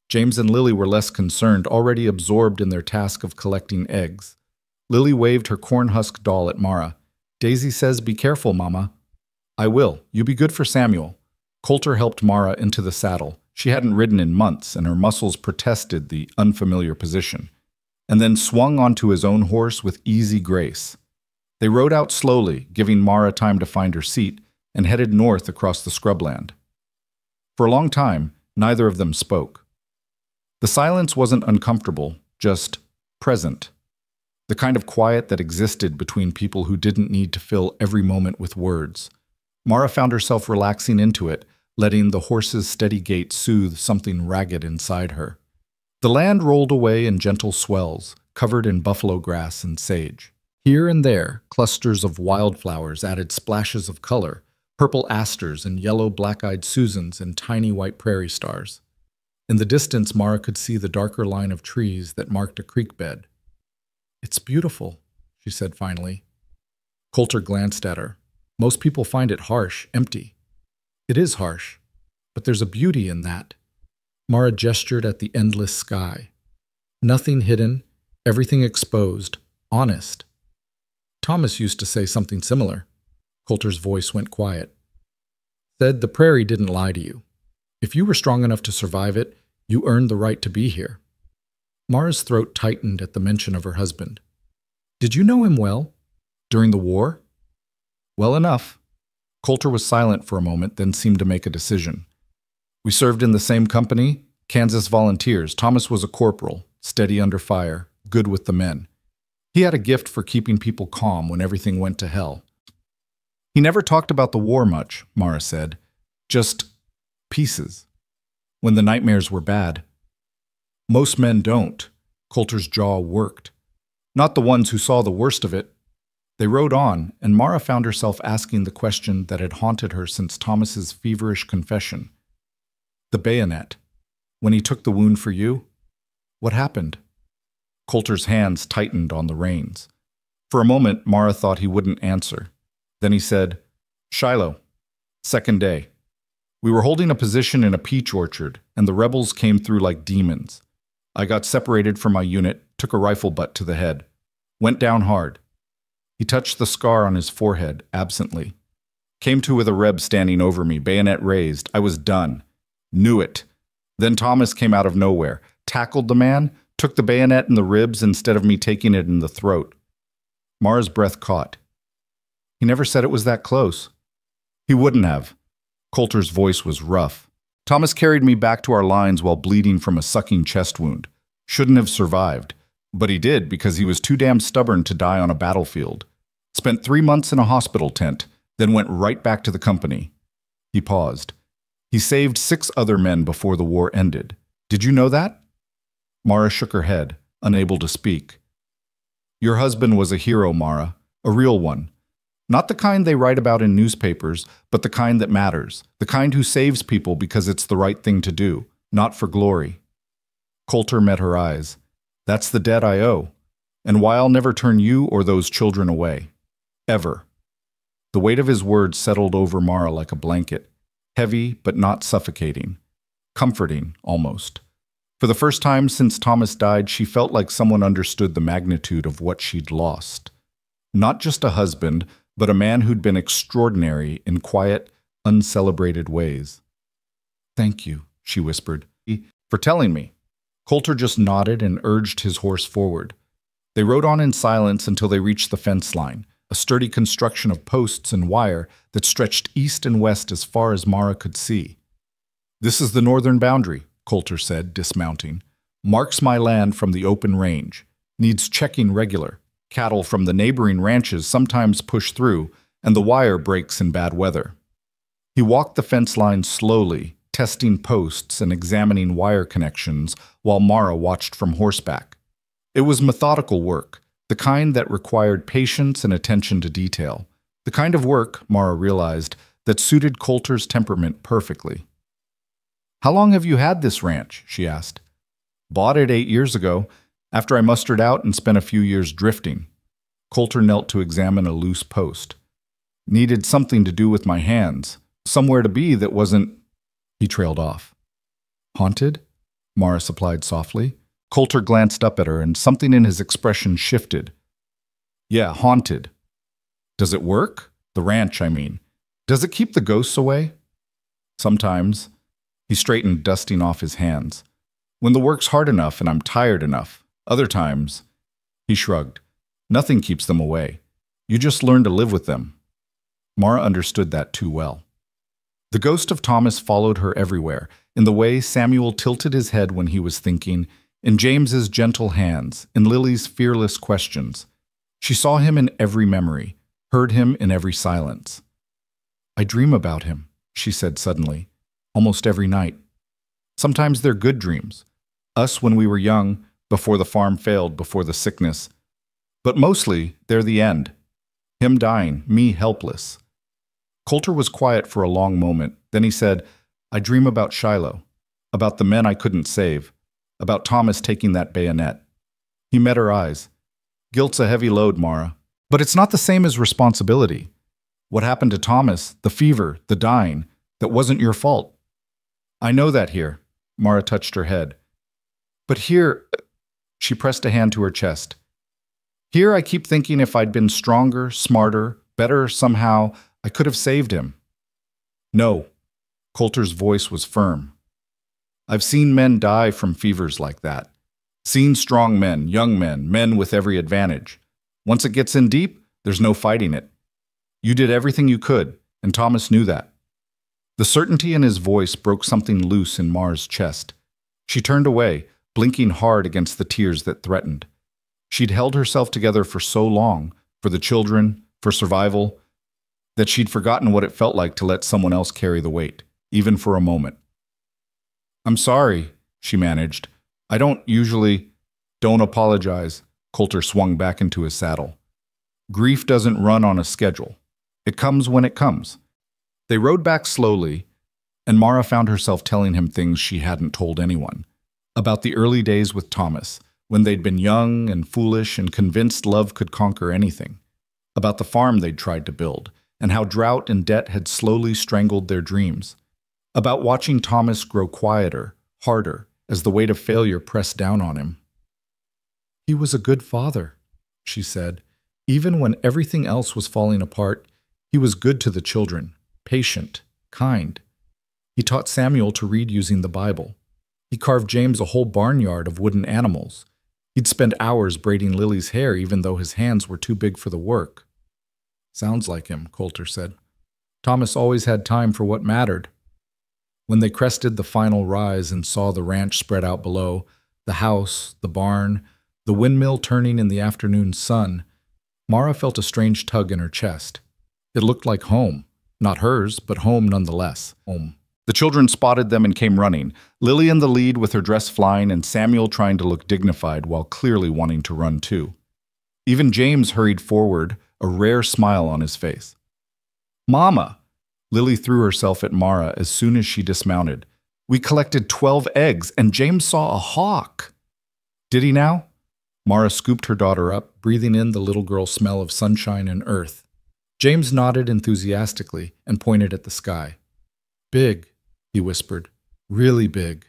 James and Lily were less concerned, already absorbed in their task of collecting eggs. Lily waved her corn-husk doll at Mara. "Daisy says be careful, Mama." "I will. You be good for Samuel." Coulter helped Mara into the saddle. She hadn't ridden in months, and her muscles protested the unfamiliar position, and then swung onto his own horse with easy grace. They rode out slowly, giving Mara time to find her seat, and headed north across the scrubland. For a long time, neither of them spoke. The silence wasn't uncomfortable, just present. The kind of quiet that existed between people who didn't need to fill every moment with words. Mara found herself relaxing into it, letting the horse's steady gait soothe something ragged inside her. The land rolled away in gentle swells, covered in buffalo grass and sage. Here and there, clusters of wildflowers added splashes of color, purple asters and yellow black-eyed Susans and tiny white prairie stars. In the distance, Mara could see the darker line of trees that marked a creek bed. "It's beautiful," she said finally. Coulter glanced at her. "Most people find it harsh, empty." "It is harsh, but there's a beauty in that." Mara gestured at the endless sky. "Nothing hidden, everything exposed, honest." "Thomas used to say something similar." Coulter's voice went quiet. "Said the prairie didn't lie to you. If you were strong enough to survive it, you earned the right to be here." Mara's throat tightened at the mention of her husband. "Did you know him well? During the war?" "Well enough." Coulter was silent for a moment, then seemed to make a decision. "We served in the same company, Kansas Volunteers. Thomas was a corporal, steady under fire, good with the men. He had a gift for keeping people calm when everything went to hell. He never talked about the war much," Mara said. "Just pieces. When the nightmares were bad." "Most men don't." Coulter's jaw worked. "Not the ones who saw the worst of it." They rode on, and Mara found herself asking the question that had haunted her since Thomas's feverish confession. "The bayonet. When he took the wound for you? What happened?" Coulter's hands tightened on the reins. For a moment, Mara thought he wouldn't answer. Then he said, "Shiloh. Second day. We were holding a position in a peach orchard, and the rebels came through like demons. I got separated from my unit, took a rifle butt to the head. Went down hard." He touched the scar on his forehead, absently. "Came to with a reb standing over me, bayonet raised. I was done. Knew it. Then Thomas came out of nowhere, tackled the man, took the bayonet in the ribs instead of me taking it in the throat." Mara's breath caught. "He never said it was that close." "He wouldn't have." Coulter's voice was rough. "Thomas carried me back to our lines while bleeding from a sucking chest wound. Shouldn't have survived. But he did because he was too damn stubborn to die on a battlefield. Spent 3 months in a hospital tent, then went right back to the company." He paused. He saved 6 other men before the war ended. Did you know that? Mara shook her head, unable to speak. Your husband was a hero, Mara, a real one. Not the kind they write about in newspapers, but the kind that matters, the kind who saves people because it's the right thing to do, not for glory. Coulter met her eyes. That's the debt I owe, and why I'll never turn you or those children away. Ever. The weight of his words settled over Mara like a blanket, heavy but not suffocating, comforting almost. For the first time since Thomas died, she felt like someone understood the magnitude of what she'd lost. Not just a husband, but a man who'd been extraordinary in quiet, uncelebrated ways. Thank you, she whispered, for telling me. Coulter just nodded and urged his horse forward. They rode on in silence until they reached the fence line, a sturdy construction of posts and wire that stretched east and west as far as Mara could see. This is the northern boundary, Coulter said, dismounting. Marks my land from the open range. Needs checking regular. Cattle from the neighboring ranches sometimes push through, and the wire breaks in bad weather. He walked the fence line slowly, testing posts and examining wire connections while Mara watched from horseback. It was methodical work, the kind that required patience and attention to detail. The kind of work, Mara realized, that suited Coulter's temperament perfectly. How long have you had this ranch? She asked. Bought it 8 years ago, after I mustered out and spent a few years drifting. Coulter knelt to examine a loose post. Needed something to do with my hands, somewhere to be that wasn't... He trailed off. Haunted? Mara supplied softly. Coulter glanced up at her, and something in his expression shifted. Yeah, haunted. Does it work? The ranch, I mean. Does it keep the ghosts away? Sometimes. He straightened, dusting off his hands. When the work's hard enough and I'm tired enough. Other times. He shrugged. Nothing keeps them away. You just learn to live with them. Mara understood that too well. The ghost of Thomas followed her everywhere, in the way Samuel tilted his head when he was thinking, in James's gentle hands, in Lily's fearless questions. She saw him in every memory, heard him in every silence. I dream about him, she said suddenly, almost every night. Sometimes they're good dreams. Us when we were young, before the farm failed, before the sickness. But mostly, they're the end. Him dying, me helpless. Coulter was quiet for a long moment. Then he said, I dream about Shiloh, about the men I couldn't save, about Thomas taking that bayonet. He met her eyes. Guilt's a heavy load, Mara. But it's not the same as responsibility. What happened to Thomas, the fever, the dying, that wasn't your fault. I know that here. Mara touched her head. But here, she pressed a hand to her chest. Here I keep thinking if I'd been stronger, smarter, better somehow, I could have saved him. No. Coulter's voice was firm. I've seen men die from fevers like that. Seen strong men, young men, men with every advantage. Once it gets in deep, there's no fighting it. You did everything you could, and Thomas knew that. The certainty in his voice broke something loose in Mara's chest. She turned away, blinking hard against the tears that threatened. She'd held herself together for so long, for the children, for survival, that she'd forgotten what it felt like to let someone else carry the weight, even for a moment. I'm sorry, she managed. I don't usually... Don't apologize. Coulter swung back into his saddle. Grief doesn't run on a schedule. It comes when it comes. They rode back slowly, and Mara found herself telling him things she hadn't told anyone. About the early days with Thomas, when they'd been young and foolish and convinced love could conquer anything. About the farm they'd tried to build, and how drought and debt had slowly strangled their dreams. About watching Thomas grow quieter, harder, as the weight of failure pressed down on him. He was a good father, she said. Even when everything else was falling apart, he was good to the children, patient, kind. He taught Samuel to read using the Bible. He carved James a whole barnyard of wooden animals. He'd spend hours braiding Lily's hair even though his hands were too big for the work. Sounds like him, Coulter said. Thomas always had time for what mattered. When they crested the final rise and saw the ranch spread out below, the house, the barn, the windmill turning in the afternoon sun, Mara felt a strange tug in her chest. It looked like home. Not hers, but home nonetheless. Home. The children spotted them and came running, Lily in the lead with her dress flying and Samuel trying to look dignified while clearly wanting to run too. Even James hurried forward, a rare smile on his face. "Mama!" Lily threw herself at Mara as soon as she dismounted. "We collected 12 eggs, and James saw a hawk." "Did he now?" Mara scooped her daughter up, breathing in the little girl's smell of sunshine and earth. James nodded enthusiastically and pointed at the sky. "Big," he whispered. "Really big."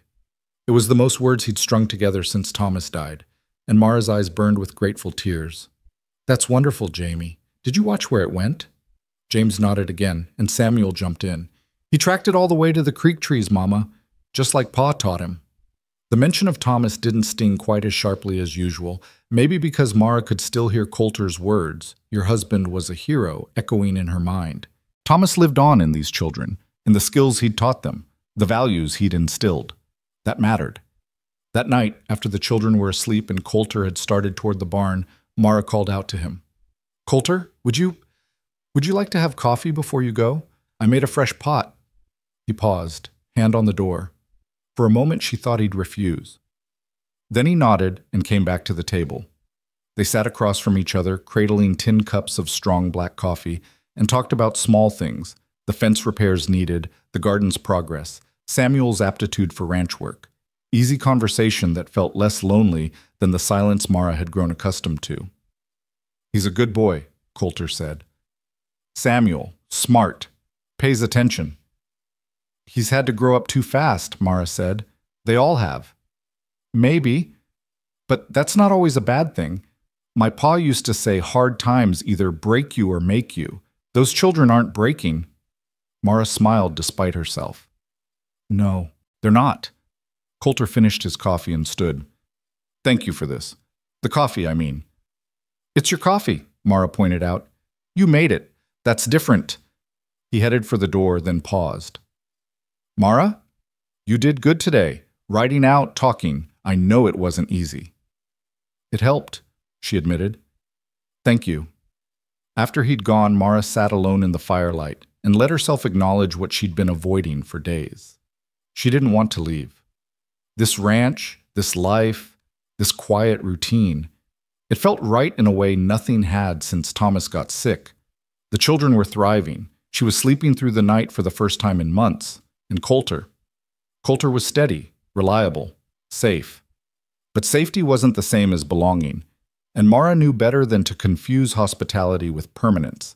It was the most words he'd strung together since Thomas died, and Mara's eyes burned with grateful tears. "That's wonderful, Jamie. Did you watch where it went?" James nodded again, and Samuel jumped in. "He tracked it all the way to the creek trees, Mama, just like Pa taught him." The mention of Thomas didn't sting quite as sharply as usual, maybe because Mara could still hear Coulter's words, "Your husband was a hero," echoing in her mind. Thomas lived on in these children, in the skills he'd taught them, the values he'd instilled. That mattered. That night, after the children were asleep and Coulter had started toward the barn, Mara called out to him. "Coulter, would you like to have coffee before you go? I made a fresh pot." He paused, hand on the door. For a moment she thought he'd refuse. Then he nodded and came back to the table. They sat across from each other, cradling tin cups of strong black coffee, and talked about small things, the fence repairs needed, the garden's progress, Samuel's aptitude for ranch work. Easy conversation that felt less lonely than the silence Mara had grown accustomed to. "He's a good boy," Coulter said. "Samuel, smart, pays attention." "He's had to grow up too fast," Mara said. "They all have." "Maybe, but that's not always a bad thing. My pa used to say hard times either break you or make you. Those children aren't breaking." Mara smiled despite herself. "No, they're not." Coulter finished his coffee and stood. "Thank you for this. The coffee, I mean." "It's your coffee," Mara pointed out. "You made it. That's different." He headed for the door, then paused. "Mara, you did good today. Writing out, talking. I know it wasn't easy." "It helped," she admitted. "Thank you." After he'd gone, Mara sat alone in the firelight and let herself acknowledge what she'd been avoiding for days. She didn't want to leave. This ranch, this life, this quiet routine, it felt right in a way nothing had since Thomas got sick. The children were thriving. She was sleeping through the night for the first time in months. And Coulter was steady, reliable, safe. But safety wasn't the same as belonging, and Mara knew better than to confuse hospitality with permanence.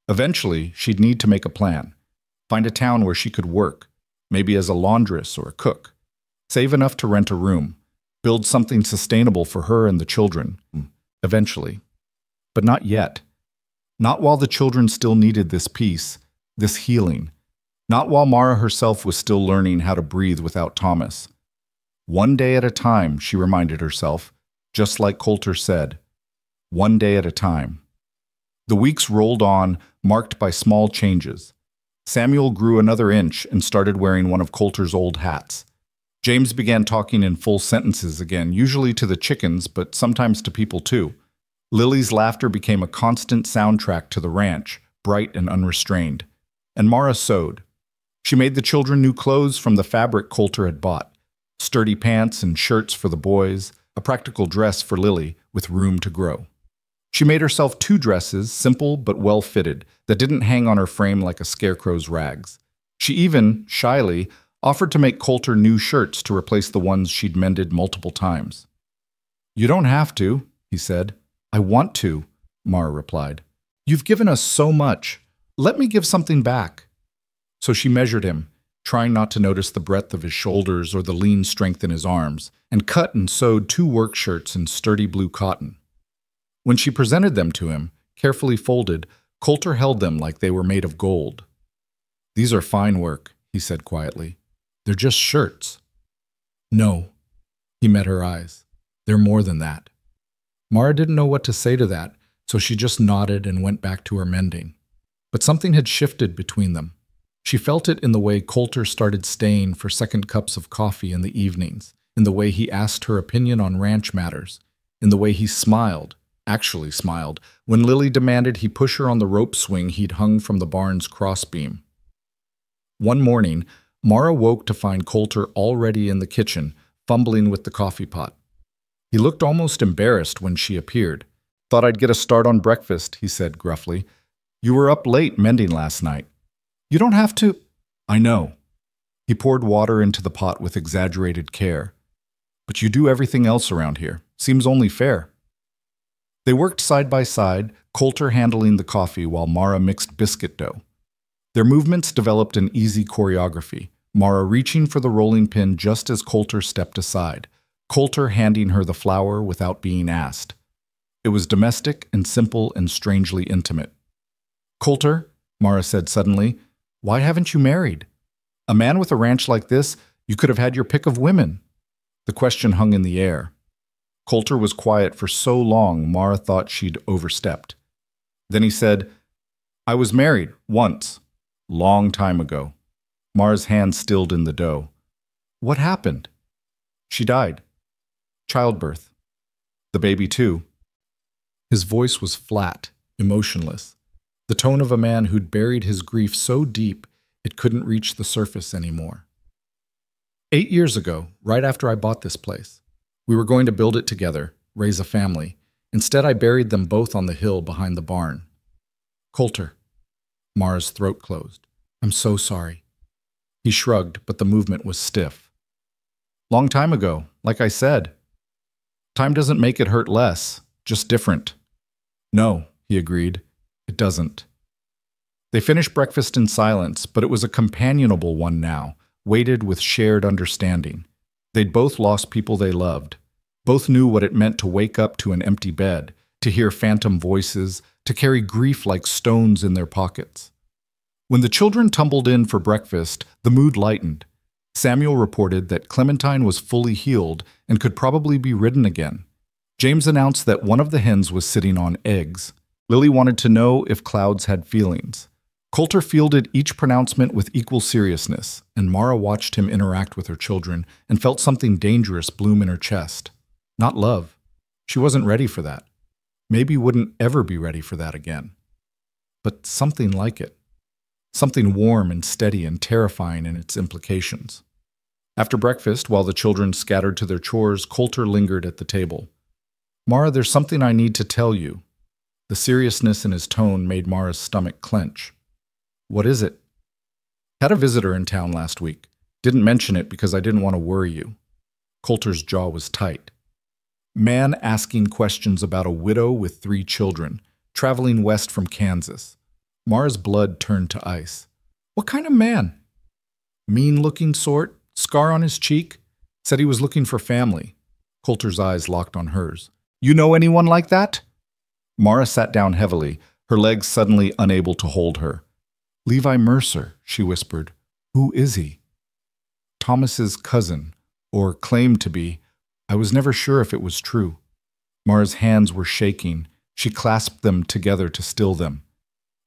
Eventually, she'd need to make a plan, find a town where she could work, maybe as a laundress or a cook, save enough to rent a room, build something sustainable for her and the children, eventually. But not yet. Not while the children still needed this peace, this healing. Not while Mara herself was still learning how to breathe without Thomas. One day at a time, she reminded herself, just like Coulter said. One day at a time. The weeks rolled on, marked by small changes. Samuel grew another inch and started wearing one of Coulter's old hats. James began talking in full sentences again, usually to the chickens, but sometimes to people too. Lily's laughter became a constant soundtrack to the ranch, bright and unrestrained. And Mara sewed. She made the children new clothes from the fabric Coulter had bought. Sturdy pants and shirts for the boys, a practical dress for Lily with room to grow. She made herself 2 dresses, simple but well-fitted, that didn't hang on her frame like a scarecrow's rags. She even, shyly, offered to make Coulter new shirts to replace the ones she'd mended multiple times. "You don't have to," he said. "I want to," Mara replied. "You've given us so much. Let me give something back." So she measured him, trying not to notice the breadth of his shoulders or the lean strength in his arms, and cut and sewed 2 work shirts in sturdy blue cotton. When she presented them to him, carefully folded, Coulter held them like they were made of gold. "These are fine work," he said quietly. "They're just shirts." "No," he met her eyes. "They're more than that." Mara didn't know what to say to that, so she just nodded and went back to her mending. But something had shifted between them. She felt it in the way Coulter started staying for second cups of coffee in the evenings, in the way he asked her opinion on ranch matters, in the way he smiled, actually smiled, when Lily demanded he push her on the rope swing he'd hung from the barn's crossbeam. One morning, Mara woke to find Coulter already in the kitchen, fumbling with the coffee pot. He looked almost embarrassed when she appeared. "Thought I'd get a start on breakfast," he said gruffly. "You were up late mending last night." "You don't have to—" "I know." He poured water into the pot with exaggerated care. "But you do everything else around here. Seems only fair." They worked side by side, Coulter handling the coffee while Mara mixed biscuit dough. Their movements developed an easy choreography, Mara reaching for the rolling pin just as Coulter stepped aside, Coulter handing her the flour without being asked. It was domestic and simple and strangely intimate. "Coulter," Mara said suddenly, "why haven't you married? A man with a ranch like this, you could have had your pick of women." The question hung in the air. Coulter was quiet for so long Mara thought she'd overstepped. Then he said, "I was married, once. Long time ago." Mara's hand stilled in the dough. "What happened?" "She died. Childbirth. The baby too." His voice was flat, emotionless, the tone of a man who'd buried his grief so deep it couldn't reach the surface anymore. 8 years ago, right after I bought this place, we were going to build it together, raise a family. Instead, I buried them both on the hill behind the barn. "Coulter." Mara's throat closed. "I'm so sorry." He shrugged, but the movement was stiff. "Long time ago, like I said. Time doesn't make it hurt less, just different." "No," he agreed, "it doesn't." They finished breakfast in silence, but it was a companionable one now, weighted with shared understanding. They'd both lost people they loved. Both knew what it meant to wake up to an empty bed, to hear phantom voices, to carry grief like stones in their pockets. When the children tumbled in for breakfast, the mood lightened. Samuel reported that Clementine was fully healed and could probably be ridden again. James announced that one of the hens was sitting on eggs. Lily wanted to know if clouds had feelings. Coulter fielded each pronouncement with equal seriousness, and Mara watched him interact with her children and felt something dangerous bloom in her chest. Not love. She wasn't ready for that. Maybe wouldn't ever be ready for that again. But something like it. Something warm and steady and terrifying in its implications. After breakfast, while the children scattered to their chores, Coulter lingered at the table. "Mara, there's something I need to tell you." The seriousness in his tone made Mara's stomach clench. "What is it?" "Had a visitor in town last week. Didn't mention it because I didn't want to worry you." Coulter's jaw was tight. Man asking questions about a widow with 3 children, traveling west from Kansas. Mara's blood turned to ice. "What kind of man?" "Mean-looking sort, scar on his cheek. Said he was looking for family." Coulter's eyes locked on hers. "You know anyone like that?" Mara sat down heavily, her legs suddenly unable to hold her. "Levi Mercer," she whispered. "Who is he?" "Thomas's cousin, or claimed to be. I was never sure if it was true." Mara's hands were shaking. She clasped them together to still them.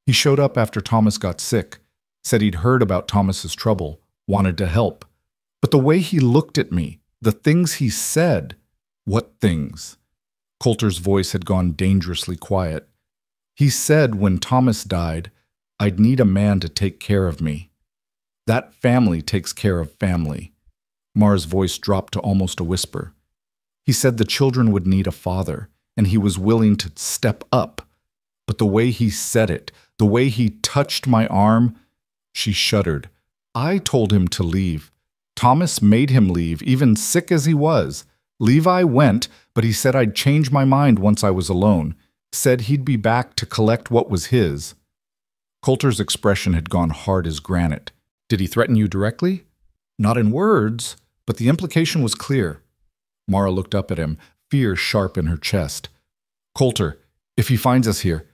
"He showed up after Thomas got sick, said he'd heard about Thomas's trouble, wanted to help. But the way he looked at me, the things he said—" "What things?" Coulter's voice had gone dangerously quiet. "He said when Thomas died, I'd need a man to take care of me. That family takes care of family." Mara's voice dropped to almost a whisper. "He said the children would need a father, and he was willing to step up. But the way he said it, the way he touched my arm—" She shuddered. "I told him to leave. Thomas made him leave, even sick as he was. Levi went, but he said I'd change my mind once I was alone. Said he'd be back to collect what was his." Coulter's expression had gone hard as granite. "Did he threaten you directly?" "Not in words, but the implication was clear." Mara looked up at him, fear sharp in her chest. "Coulter, if he finds us here—"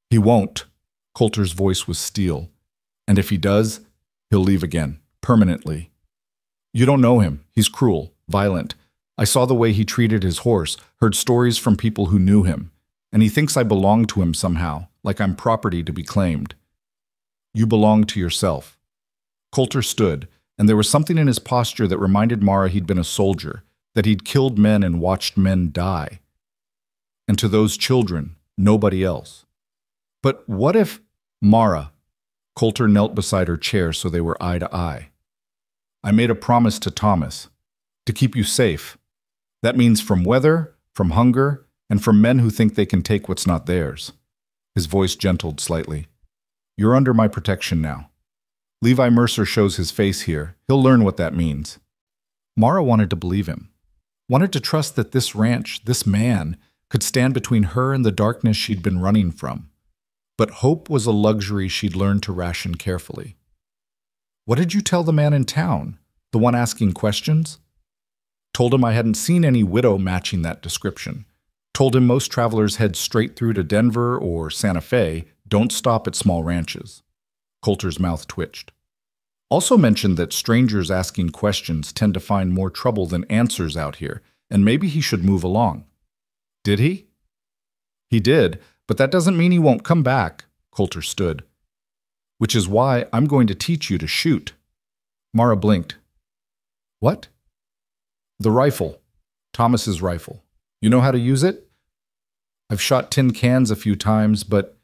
"He won't." Coulter's voice was steel. "And if he does, he'll leave again, permanently. You don't know him. He's cruel, violent. I saw the way he treated his horse, heard stories from people who knew him. And he thinks I belong to him somehow, like I'm property to be claimed." "You belong to yourself." Coulter stood, and there was something in his posture that reminded Mara he'd been a soldier, that he'd killed men and watched men die. And to those children, nobody else. But what if— "Mara." Coulter knelt beside her chair so they were eye to eye. I made a promise to Thomas to keep you safe. That means from weather, from hunger, and from men who think they can take what's not theirs." His voice gentled slightly. "You're under my protection now. Levi Mercer shows his face here. He'll learn what that means." Mara wanted to believe him, wanted to trust that this ranch, this man, could stand between her and the darkness she'd been running from. But hope was a luxury she'd learned to ration carefully. "What did you tell the man in town, the one asking questions?" "Told him I hadn't seen any widow matching that description. Told him most travelers head straight through to Denver or Santa Fe, don't stop at small ranches." Coulter's mouth twitched. "Also mentioned that strangers asking questions tend to find more trouble than answers out here, and maybe he should move along." "Did he?" "He did, but that doesn't mean he won't come back." Coulter stood. "Which is why I'm going to teach you to shoot." Mara blinked. "What?" "The rifle. Thomas's rifle. You know how to use it?" "I've shot tin cans a few times, but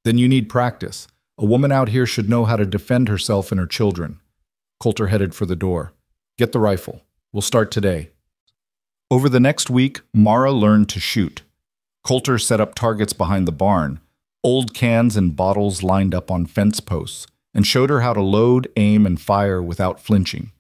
then you need practice. A woman out here should know how to defend herself and her children." Coulter headed for the door. "Get the rifle. We'll start today." Over the next week, Mara learned to shoot. Coulter set up targets behind the barn, old cans and bottles lined up on fence posts, and showed her how to load, aim, and fire without flinching.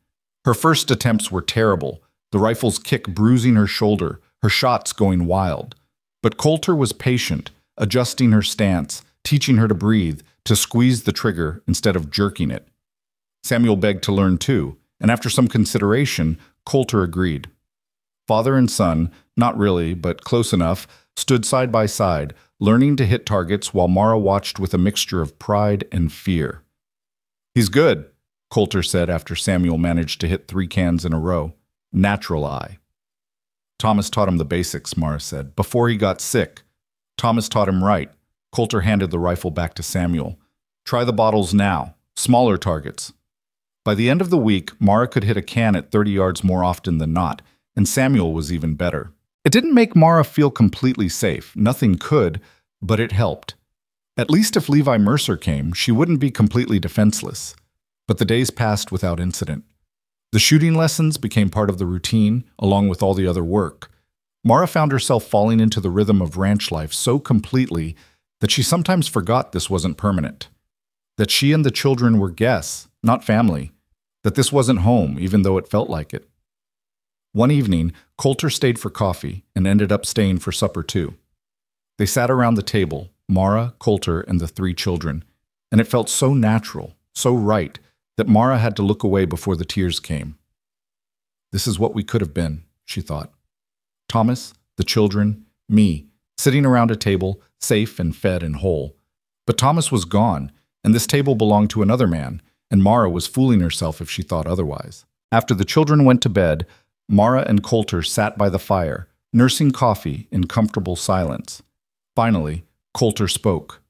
Her first attempts were terrible, the rifle's kick bruising her shoulder, her shots going wild. But Coulter was patient, adjusting her stance, teaching her to breathe, to squeeze the trigger instead of jerking it. Samuel begged to learn too, and after some consideration, Coulter agreed. Father and son, not really, but close enough, stood side by side, learning to hit targets while Mara watched with a mixture of pride and fear. "He's good," Coulter said after Samuel managed to hit 3 cans in a row. "Natural eye." "Thomas taught him the basics," Mara said, "before he got sick. Thomas taught him right." Coulter handed the rifle back to Samuel. "Try the bottles now. Smaller targets." By the end of the week, Mara could hit a can at 30 yards more often than not, and Samuel was even better. It didn't make Mara feel completely safe. Nothing could, but it helped. At least if Levi Mercer came, she wouldn't be completely defenseless. But the days passed without incident. The shooting lessons became part of the routine, along with all the other work. Mara found herself falling into the rhythm of ranch life so completely that she sometimes forgot this wasn't permanent. That she and the children were guests, not family. That this wasn't home, even though it felt like it. One evening, Coulter stayed for coffee and ended up staying for supper too. They sat around the table, Mara, Coulter, and the 3 children, and it felt so natural, so right, that Mara had to look away before the tears came. This is what we could have been, she thought. Thomas, the children, me, sitting around a table, safe and fed and whole. But Thomas was gone, and this table belonged to another man, and Mara was fooling herself if she thought otherwise. After the children went to bed, Mara and Coulter sat by the fire, nursing coffee in comfortable silence. Finally, Coulter spoke.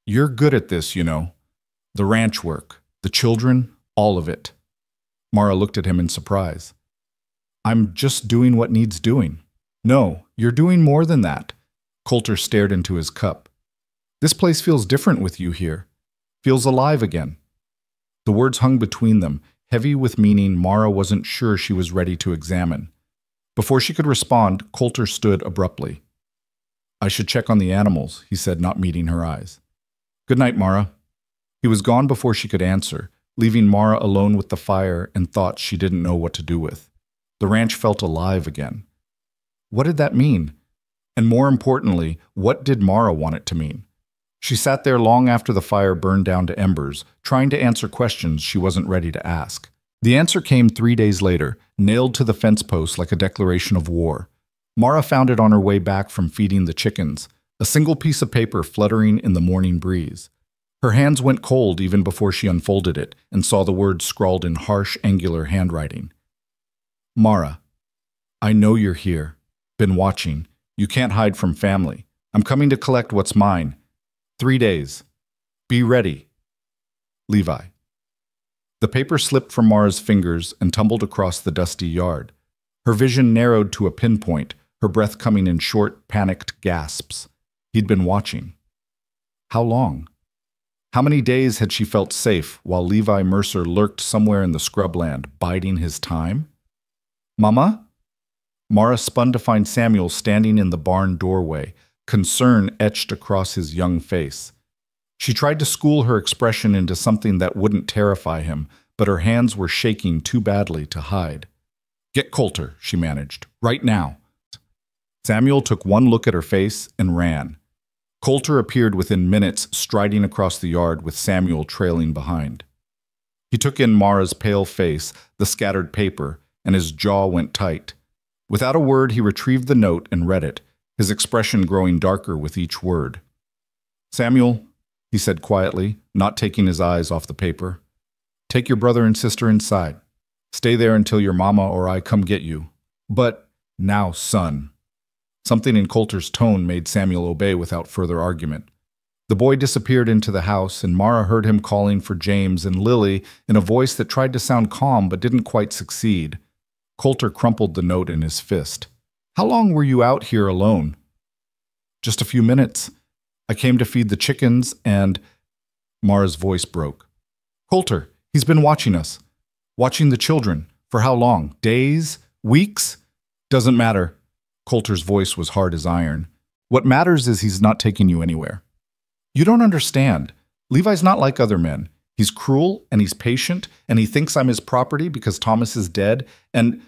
"You're good at this, you know. The ranch work, the children, all of it." Mara looked at him in surprise. "I'm just doing what needs doing." "No, you're doing more than that." Coulter stared into his cup. "This place feels different with you here. Feels alive again." The words hung between them, heavy with meaning Mara wasn't sure she was ready to examine. Before she could respond, Coulter stood abruptly. "I should check on the animals," he said, not meeting her eyes. "Good night, Mara." He was gone before she could answer, leaving Mara alone with the fire and thoughts she didn't know what to do with. The ranch felt alive again. What did that mean? And more importantly, what did Mara want it to mean? She sat there long after the fire burned down to embers, trying to answer questions she wasn't ready to ask. The answer came 3 days later, nailed to the fence post like a declaration of war. Mara found it on her way back from feeding the chickens, a single piece of paper fluttering in the morning breeze. Her hands went cold even before she unfolded it and saw the words scrawled in harsh, angular handwriting. "Mara, I know you're here. Been watching. You can't hide from family. I'm coming to collect what's mine. 3 days. Be ready. Levi." The paper slipped from Mara's fingers and tumbled across the dusty yard. Her vision narrowed to a pinpoint, her breath coming in short, panicked gasps. He'd been watching. How long? How many days had she felt safe while Levi Mercer lurked somewhere in the scrubland, biding his time? Mama? Mara spun to find Samuel standing in the barn doorway, concern etched across his young face. She tried to school her expression into something that wouldn't terrify him, but her hands were shaking too badly to hide. Get Coulter, she managed, right now. Samuel took one look at her face and ran. Coulter appeared within minutes, striding across the yard with Samuel trailing behind. He took in Mara's pale face, the scattered paper, and his jaw went tight. Without a word, he retrieved the note and read it, his expression growing darker with each word. Samuel, he said quietly, not taking his eyes off the paper, take your brother and sister inside. Stay there until your mama or I come get you. But now, son. Something in Coulter's tone made Samuel obey without further argument. The boy disappeared into the house, and Mara heard him calling for James and Lily in a voice that tried to sound calm but didn't quite succeed. Coulter crumpled the note in his fist. How long were you out here alone? Just a few minutes. I came to feed the chickens and... Mara's voice broke. Coulter, he's been watching us. Watching the children. For how long? Days? Weeks? Doesn't matter. Coulter's voice was hard as iron. What matters is he's not taking you anywhere. You don't understand. Levi's not like other men. He's cruel, and he's patient, and he thinks I'm his property because Thomas is dead, and...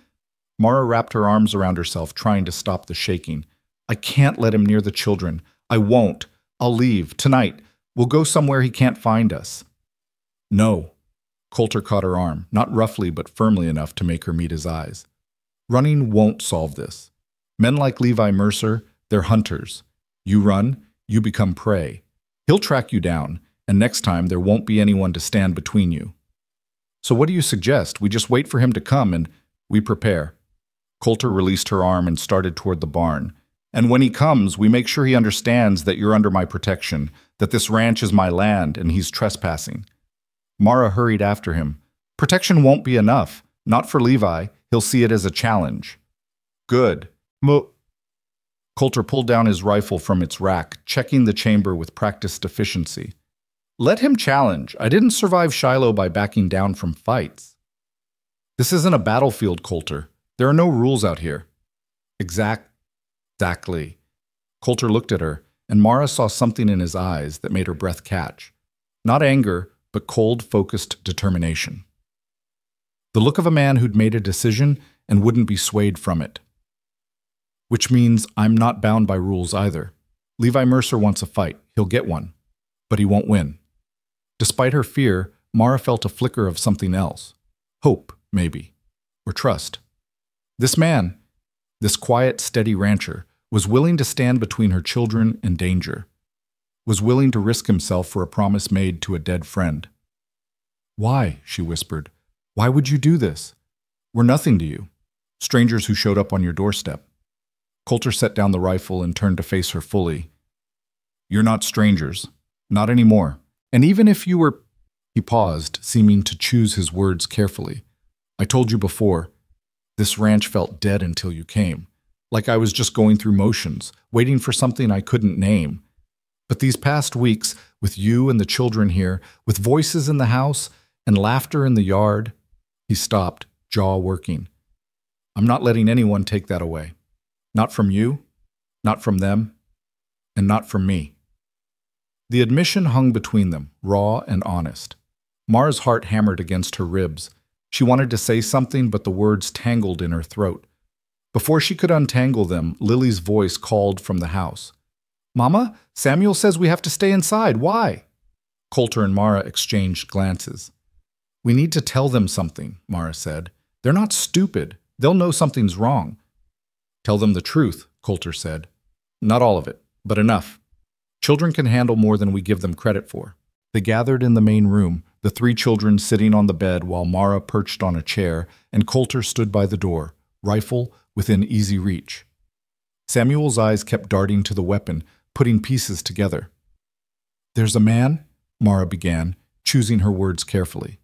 Mara wrapped her arms around herself, trying to stop the shaking. I can't let him near the children. I won't. I'll leave. Tonight. We'll go somewhere he can't find us. No. Coulter caught her arm, not roughly but firmly enough to make her meet his eyes. Running won't solve this. Men like Levi Mercer, they're hunters. You run, you become prey. He'll track you down, and next time there won't be anyone to stand between you. So what do you suggest? We just wait for him to come and we prepare. Coulter released her arm and started toward the barn. And when he comes, we make sure he understands that you're under my protection, that this ranch is my land and he's trespassing. Mara hurried after him. Protection won't be enough. Not for Levi. He'll see it as a challenge. Good. Coulter pulled down his rifle from its rack, checking the chamber with practiced efficiency. Let him challenge. I didn't survive Shiloh by backing down from fights. This isn't a battlefield, Coulter. There are no rules out here. Exactly. Coulter looked at her, and Mara saw something in his eyes that made her breath catch. Not anger, but cold, focused determination. The look of a man who'd made a decision and wouldn't be swayed from it. Which means I'm not bound by rules either. Levi Mercer wants a fight. He'll get one. But he won't win. Despite her fear, Mara felt a flicker of something else. Hope, maybe. Or trust. This man, this quiet, steady rancher, was willing to stand between her children and danger. Was willing to risk himself for a promise made to a dead friend. Why, she whispered. Why would you do this? We're nothing to you. Strangers who showed up on your doorstep. Coulter set down the rifle and turned to face her fully. You're not strangers. Not anymore. And even if you were... He paused, seeming to choose his words carefully. I told you before, this ranch felt dead until you came. Like I was just going through motions, waiting for something I couldn't name. But these past weeks, with you and the children here, with voices in the house and laughter in the yard... He stopped, jaw working. I'm not letting anyone take that away. Not from you, not from them, and not from me. The admission hung between them, raw and honest. Mara's heart hammered against her ribs. She wanted to say something, but the words tangled in her throat. Before she could untangle them, Lily's voice called from the house. Mama, Samuel says we have to stay inside. Why? Coulter and Mara exchanged glances. We need to tell them something, Mara said. They're not stupid. They'll know something's wrong. Tell them the truth, Coulter said. Not all of it, but enough. Children can handle more than we give them credit for. They gathered in the main room, the three children sitting on the bed while Mara perched on a chair and Coulter stood by the door, rifle within easy reach. Samuel's eyes kept darting to the weapon, putting pieces together. There's a man, Mara began, choosing her words carefully.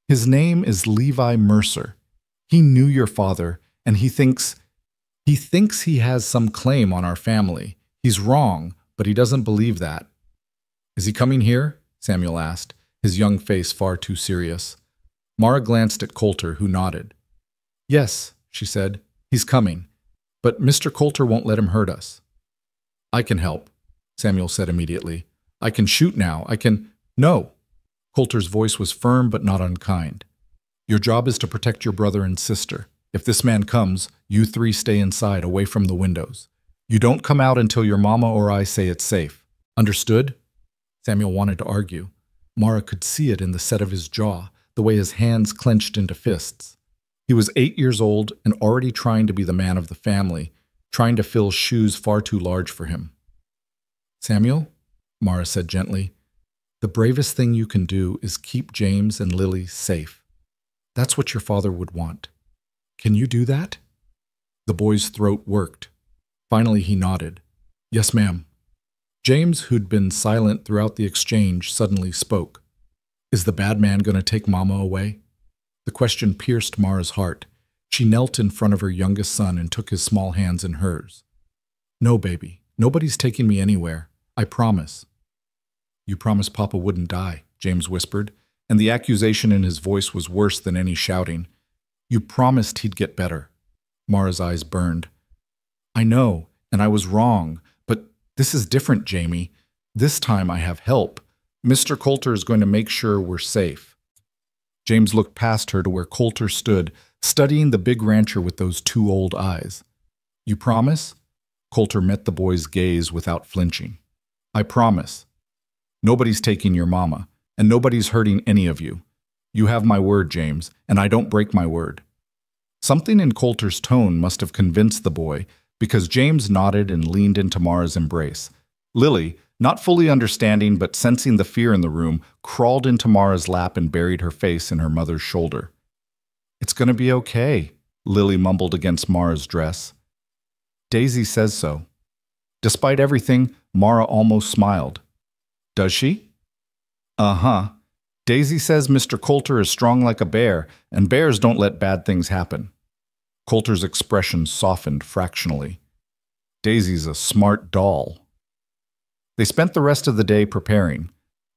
His name is Levi Mercer. He knew your father, and he thinks he has some claim on our family. He's wrong, but he doesn't believe that. Is he coming here? Samuel asked, his young face far too serious. Mara glanced at Coulter, who nodded. Yes, she said, he's coming, but Mr. Coulter won't let him hurt us. I can help, Samuel said immediately. I can shoot now, No! Coulter's voice was firm but not unkind. Your job is to protect your brother and sister. If this man comes, you three stay inside, away from the windows. You don't come out until your mama or I say it's safe. Understood? Samuel wanted to argue. Mara could see it in the set of his jaw, the way his hands clenched into fists. He was 8 years old and already trying to be the man of the family, trying to fill shoes far too large for him. Samuel, Mara said gently, the bravest thing you can do is keep James and Lily safe. That's what your father would want. Can you do that? The boy's throat worked. Finally, he nodded. Yes, ma'am. James, who'd been silent throughout the exchange, suddenly spoke. Is the bad man going to take Mama away? The question pierced Mara's heart. She knelt in front of her youngest son and took his small hands in hers. No, baby. Nobody's taking me anywhere. I promise. You promised Papa wouldn't die, James whispered, and the accusation in his voice was worse than any shouting. You promised he'd get better. Mara's eyes burned. I know, and I was wrong, but this is different, Jamie. This time I have help. Mr. Coulter is going to make sure we're safe. James looked past her to where Coulter stood, studying the big rancher with those two old eyes. You promise? Coulter met the boy's gaze without flinching. I promise. Nobody's taking your mama, and nobody's hurting any of you. You have my word, James, and I don't break my word. Something in Coulter's tone must have convinced the boy, because James nodded and leaned into Mara's embrace. Lily, not fully understanding but sensing the fear in the room, crawled into Mara's lap and buried her face in her mother's shoulder. It's going to be okay, Lily mumbled against Mara's dress. Daisy says so. Despite everything, Mara almost smiled. Does she? Uh-huh. Daisy says Mr. Coulter is strong like a bear, and bears don't let bad things happen. Coulter's expression softened fractionally. Daisy's a smart doll. They spent the rest of the day preparing.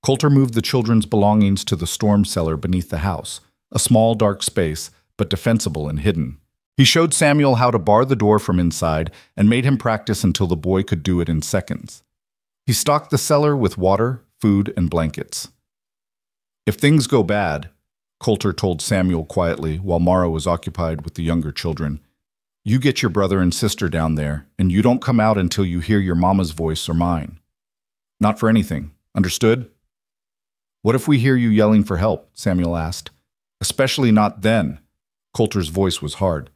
Coulter moved the children's belongings to the storm cellar beneath the house, a small dark space, but defensible and hidden. He showed Samuel how to bar the door from inside and made him practice until the boy could do it in seconds. He stocked the cellar with water, food, and blankets. If things go bad, Coulter told Samuel quietly while Mara was occupied with the younger children, you get your brother and sister down there, and you don't come out until you hear your mama's voice or mine. Not for anything. Understood? What if we hear you yelling for help? Samuel asked. Especially not then. Coulter's voice was hard.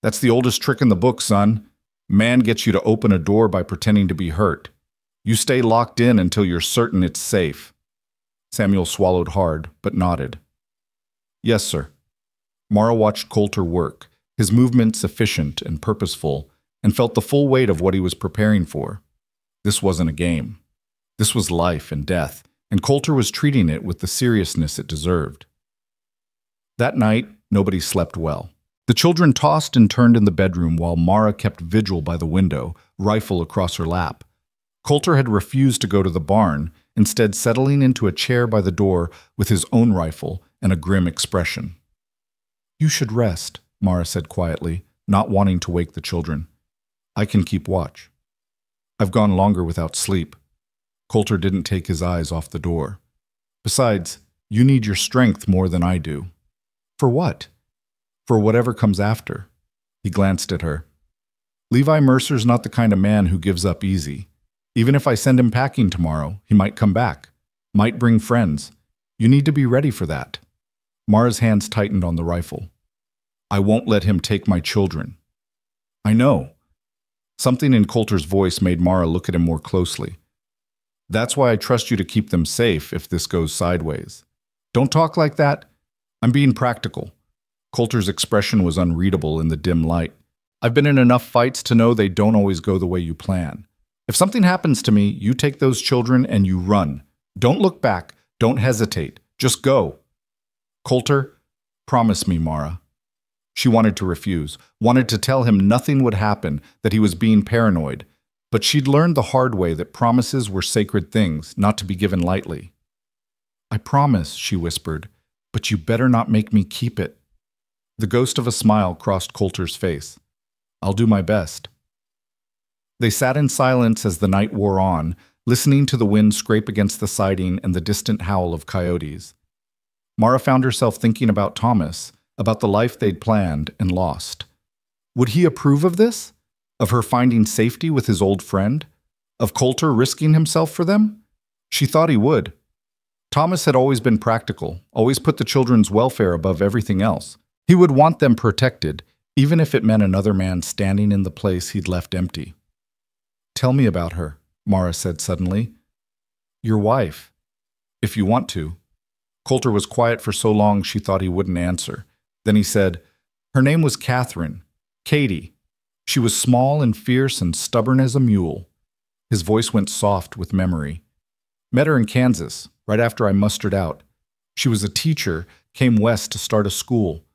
That's the oldest trick in the book, son. Man gets you to open a door by pretending to be hurt. You stay locked in until you're certain it's safe. Samuel swallowed hard, but nodded. Yes, sir. Mara watched Coulter work, his movements efficient and purposeful, and felt the full weight of what he was preparing for. This wasn't a game. This was life and death, and Coulter was treating it with the seriousness it deserved. That night, nobody slept well. The children tossed and turned in the bedroom while Mara kept vigil by the window, rifle across her lap. Coulter had refused to go to the barn, instead settling into a chair by the door with his own rifle and a grim expression. You should rest, Mara said quietly, not wanting to wake the children. I can keep watch. I've gone longer without sleep. Coulter didn't take his eyes off the door. Besides, you need your strength more than I do. For what? For whatever comes after. He glanced at her. Levi Mercer's not the kind of man who gives up easy. Even if I send him packing tomorrow, he might come back. Might bring friends. You need to be ready for that. Mara's hands tightened on the rifle. I won't let him take my children. I know. Something in Coulter's voice made Mara look at him more closely. That's why I trust you to keep them safe if this goes sideways. Don't talk like that. I'm being practical. Coulter's expression was unreadable in the dim light. I've been in enough fights to know they don't always go the way you plan. If something happens to me, you take those children and you run. Don't look back. Don't hesitate. Just go. Coulter, promise me, Mara. She wanted to refuse, wanted to tell him nothing would happen, that he was being paranoid. But she'd learned the hard way that promises were sacred things, not to be given lightly. I promise, she whispered, but you better not make me keep it. The ghost of a smile crossed Coulter's face. I'll do my best. They sat in silence as the night wore on, listening to the wind scrape against the siding and the distant howl of coyotes. Mara found herself thinking about Thomas, about the life they'd planned and lost. Would he approve of this? Of her finding safety with his old friend? Of Coulter risking himself for them? She thought he would. Thomas had always been practical, always put the children's welfare above everything else. He would want them protected, even if it meant another man standing in the place he'd left empty. Tell me about her, Mara said suddenly. Your wife, if you want to. Coulter was quiet for so long she thought he wouldn't answer. Then he said, her name was Catherine, Katie. She was small and fierce and stubborn as a mule. His voice went soft with memory. Met her in Kansas, right after I mustered out. She was a teacher, came west to start a school.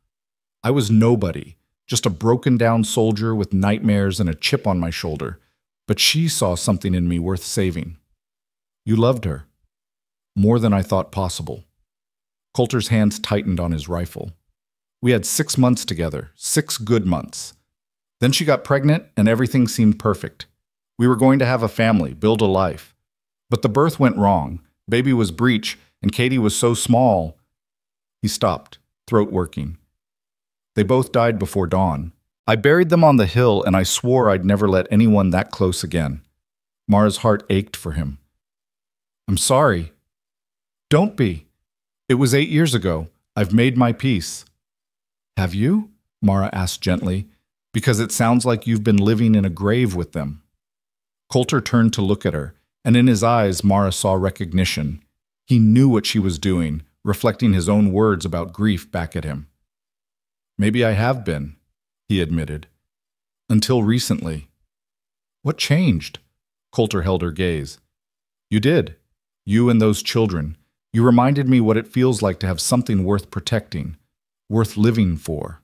I was nobody, just a broken-down soldier with nightmares and a chip on my shoulder. But she saw something in me worth saving. You loved her. More than I thought possible. Coulter's hands tightened on his rifle. We had 6 months together, 6 good months. Then she got pregnant and everything seemed perfect. We were going to have a family, build a life. But the birth went wrong. Baby was breech, and Katie was so small. He stopped, throat working. They both died before dawn. I buried them on the hill, and I swore I'd never let anyone that close again. Mara's heart ached for him. I'm sorry. Don't be. It was 8 years ago. I've made my peace. Have you? Mara asked gently, because it sounds like you've been living in a grave with them. Coulter turned to look at her, and in his eyes Mara saw recognition. He knew what she was doing, reflecting his own words about grief back at him. Maybe I have been, he admitted. Until recently. What changed? Coulter held her gaze. You did. You and those children. You reminded me what it feels like to have something worth protecting, worth living for.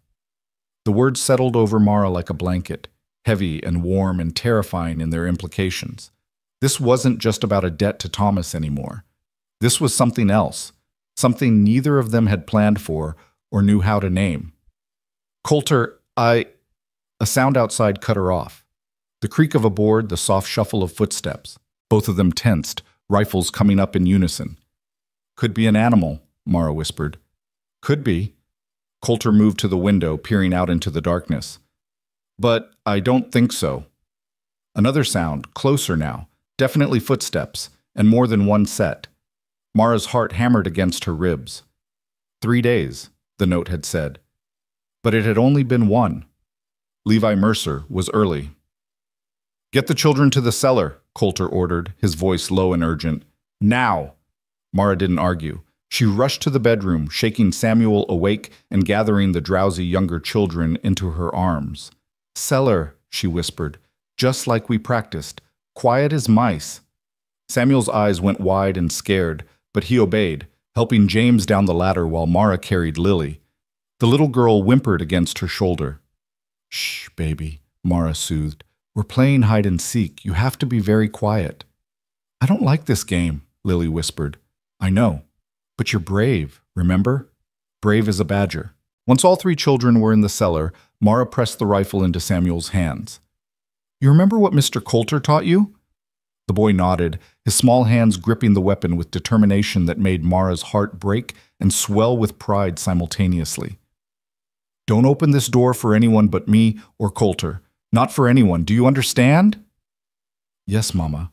The words settled over Mara like a blanket, heavy and warm and terrifying in their implications. This wasn't just about a debt to Thomas anymore. This was something else, something neither of them had planned for or knew how to name. Coulter, A sound outside cut her off. The creak of a board, the soft shuffle of footsteps. Both of them tensed, rifles coming up in unison. Could be an animal, Mara whispered. Could be. Coulter moved to the window, peering out into the darkness. But I don't think so. Another sound, closer now, definitely footsteps, and more than one set. Mara's heart hammered against her ribs. 3 days, the note had said. But it had only been 1. Levi Mercer was early. Get the children to the cellar, Coulter ordered, his voice low and urgent. Now! Mara didn't argue. She rushed to the bedroom, shaking Samuel awake and gathering the drowsy younger children into her arms. Cellar, she whispered, just like we practiced, quiet as mice. Samuel's eyes went wide and scared, but he obeyed, helping James down the ladder while Mara carried Lily. The little girl whimpered against her shoulder. Shh, baby, Mara soothed. We're playing hide and seek. You have to be very quiet. I don't like this game, Lily whispered. I know. But you're brave, remember? Brave as a badger. Once all 3 children were in the cellar, Mara pressed the rifle into Samuel's hands. You remember what Mr. Coulter taught you? The boy nodded, his small hands gripping the weapon with determination that made Mara's heart break and swell with pride simultaneously. Don't open this door for anyone but me or Coulter. Not for anyone. Do you understand? Yes, Mama.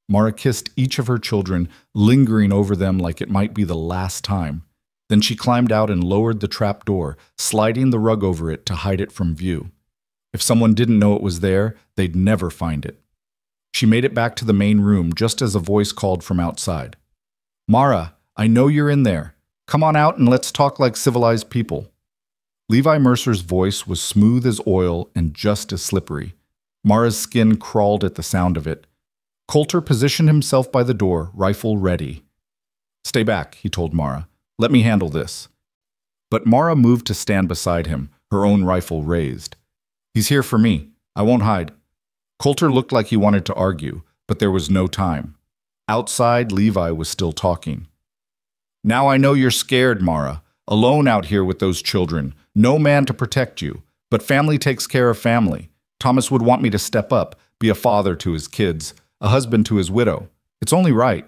Mara kissed each of her children, lingering over them like it might be the last time. Then she climbed out and lowered the trap door, sliding the rug over it to hide it from view. If someone didn't know it was there, they'd never find it. She made it back to the main room just as a voice called from outside. Mara, I know you're in there. Come on out and let's talk like civilized people. Levi Mercer's voice was smooth as oil and just as slippery. Mara's skin crawled at the sound of it. Coulter positioned himself by the door, rifle ready. Stay back, he told Mara. Let me handle this. But Mara moved to stand beside him, her own rifle raised. He's here for me. I won't hide. Coulter looked like he wanted to argue, but there was no time. Outside, Levi was still talking. Now I know you're scared, Mara. Alone out here with those children. No man to protect you. But family takes care of family. Thomas would want me to step up, be a father to his kids, a husband to his widow. It's only right.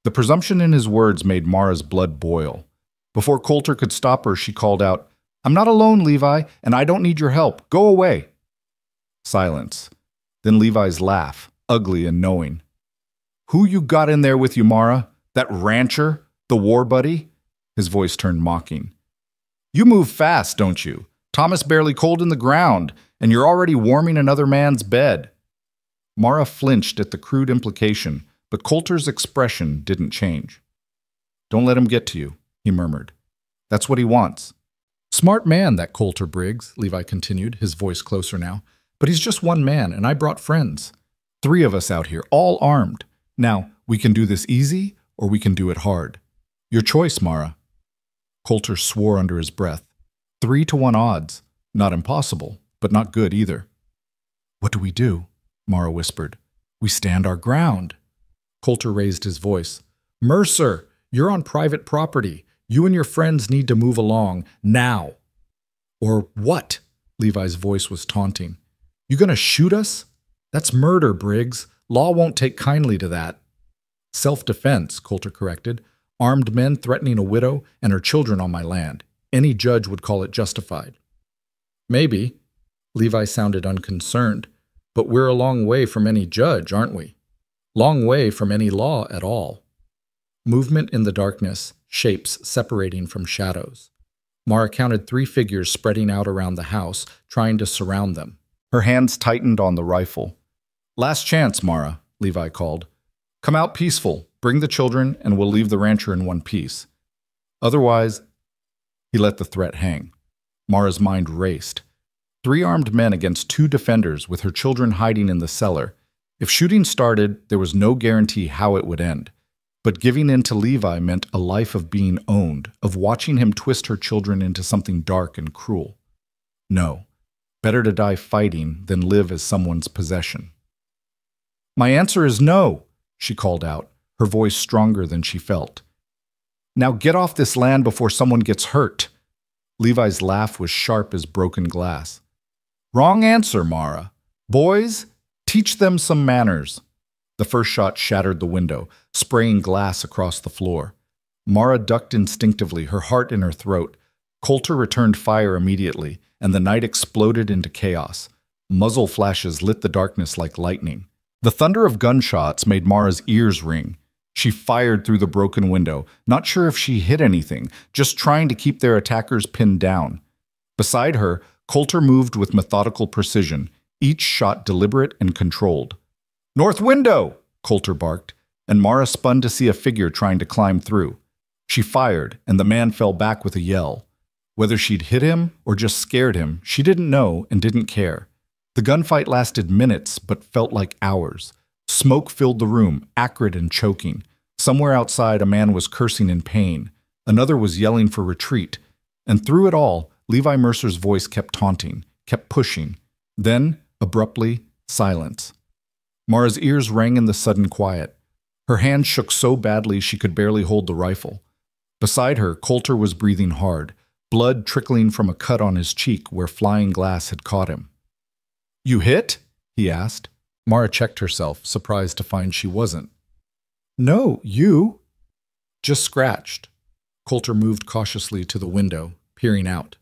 The presumption in his words made Mara's blood boil. Before Coulter could stop her, she called out, "I'm not alone, Levi, and I don't need your help. Go away." Silence. Then Levi's laugh, ugly and knowing. "Who you got in there with you, Mara? That rancher? The war buddy?" His voice turned mocking. "You move fast, don't you? Thomas barely cold in the ground, and you're already warming another man's bed." Mara flinched at the crude implication, but Coulter's expression didn't change. "Don't let him get to you," he murmured. "That's what he wants." "Smart man, that Coulter Briggs," Levi continued, his voice closer now. "But he's just one man, and I brought friends. 3 of us out here, all armed. Now, we can do this easy, or we can do it hard. Your choice, Mara." Coulter swore under his breath. 3-to-1 odds. Not impossible, but not good either. "What do we do?" Mara whispered. "We stand our ground." Coulter raised his voice. "Mercer, you're on private property. You and your friends need to move along, now." "Or what?" Levi's voice was taunting. "You gonna shoot us? That's murder, Briggs. Law won't take kindly to that." "Self-defense," Coulter corrected. "Armed men threatening a widow and her children on my land. Any judge would call it justified." "Maybe." Levi sounded unconcerned. "But we're a long way from any judge, aren't we? Long way from any law at all." Movement in the darkness, shapes separating from shadows. Mara counted 3 figures spreading out around the house, trying to surround them. Her hands tightened on the rifle. "Last chance, Mara," Levi called. "Come out peaceful, bring the children, and we'll leave the rancher in one piece. Otherwise—" He let the threat hang. Mara's mind raced. 3 armed men against 2 defenders with her children hiding in the cellar. If shooting started, there was no guarantee how it would end. But giving in to Levi meant a life of being owned, of watching him twist her children into something dark and cruel. No, better to die fighting than live as someone's possession. "My answer is no," she called out, her voice stronger than she felt. "Now get off this land before someone gets hurt." Levi's laugh was sharp as broken glass. "Wrong answer, Mara. Boys, teach them some manners." The first shot shattered the window, spraying glass across the floor. Mara ducked instinctively, her heart in her throat. Coulter returned fire immediately, and the night exploded into chaos. Muzzle flashes lit the darkness like lightning. The thunder of gunshots made Mara's ears ring. She fired through the broken window, not sure if she hit anything, just trying to keep their attackers pinned down. Beside her, Coulter moved with methodical precision, each shot deliberate and controlled. "North window!" Coulter barked, and Mara spun to see a figure trying to climb through. She fired, and the man fell back with a yell. Whether she'd hit him or just scared him, she didn't know and didn't care. The gunfight lasted minutes, but felt like hours. Smoke filled the room, acrid and choking. Somewhere outside, a man was cursing in pain. Another was yelling for retreat. And through it all, Levi Mercer's voice kept taunting, kept pushing. Then, abruptly, silence. Mara's ears rang in the sudden quiet. Her hand shook so badly she could barely hold the rifle. Beside her, Coulter was breathing hard, blood trickling from a cut on his cheek where flying glass had caught him. "You hit?" he asked. Mara checked herself, surprised to find she wasn't. "No, you." "Just scratched." Coulter moved cautiously to the window, peering out.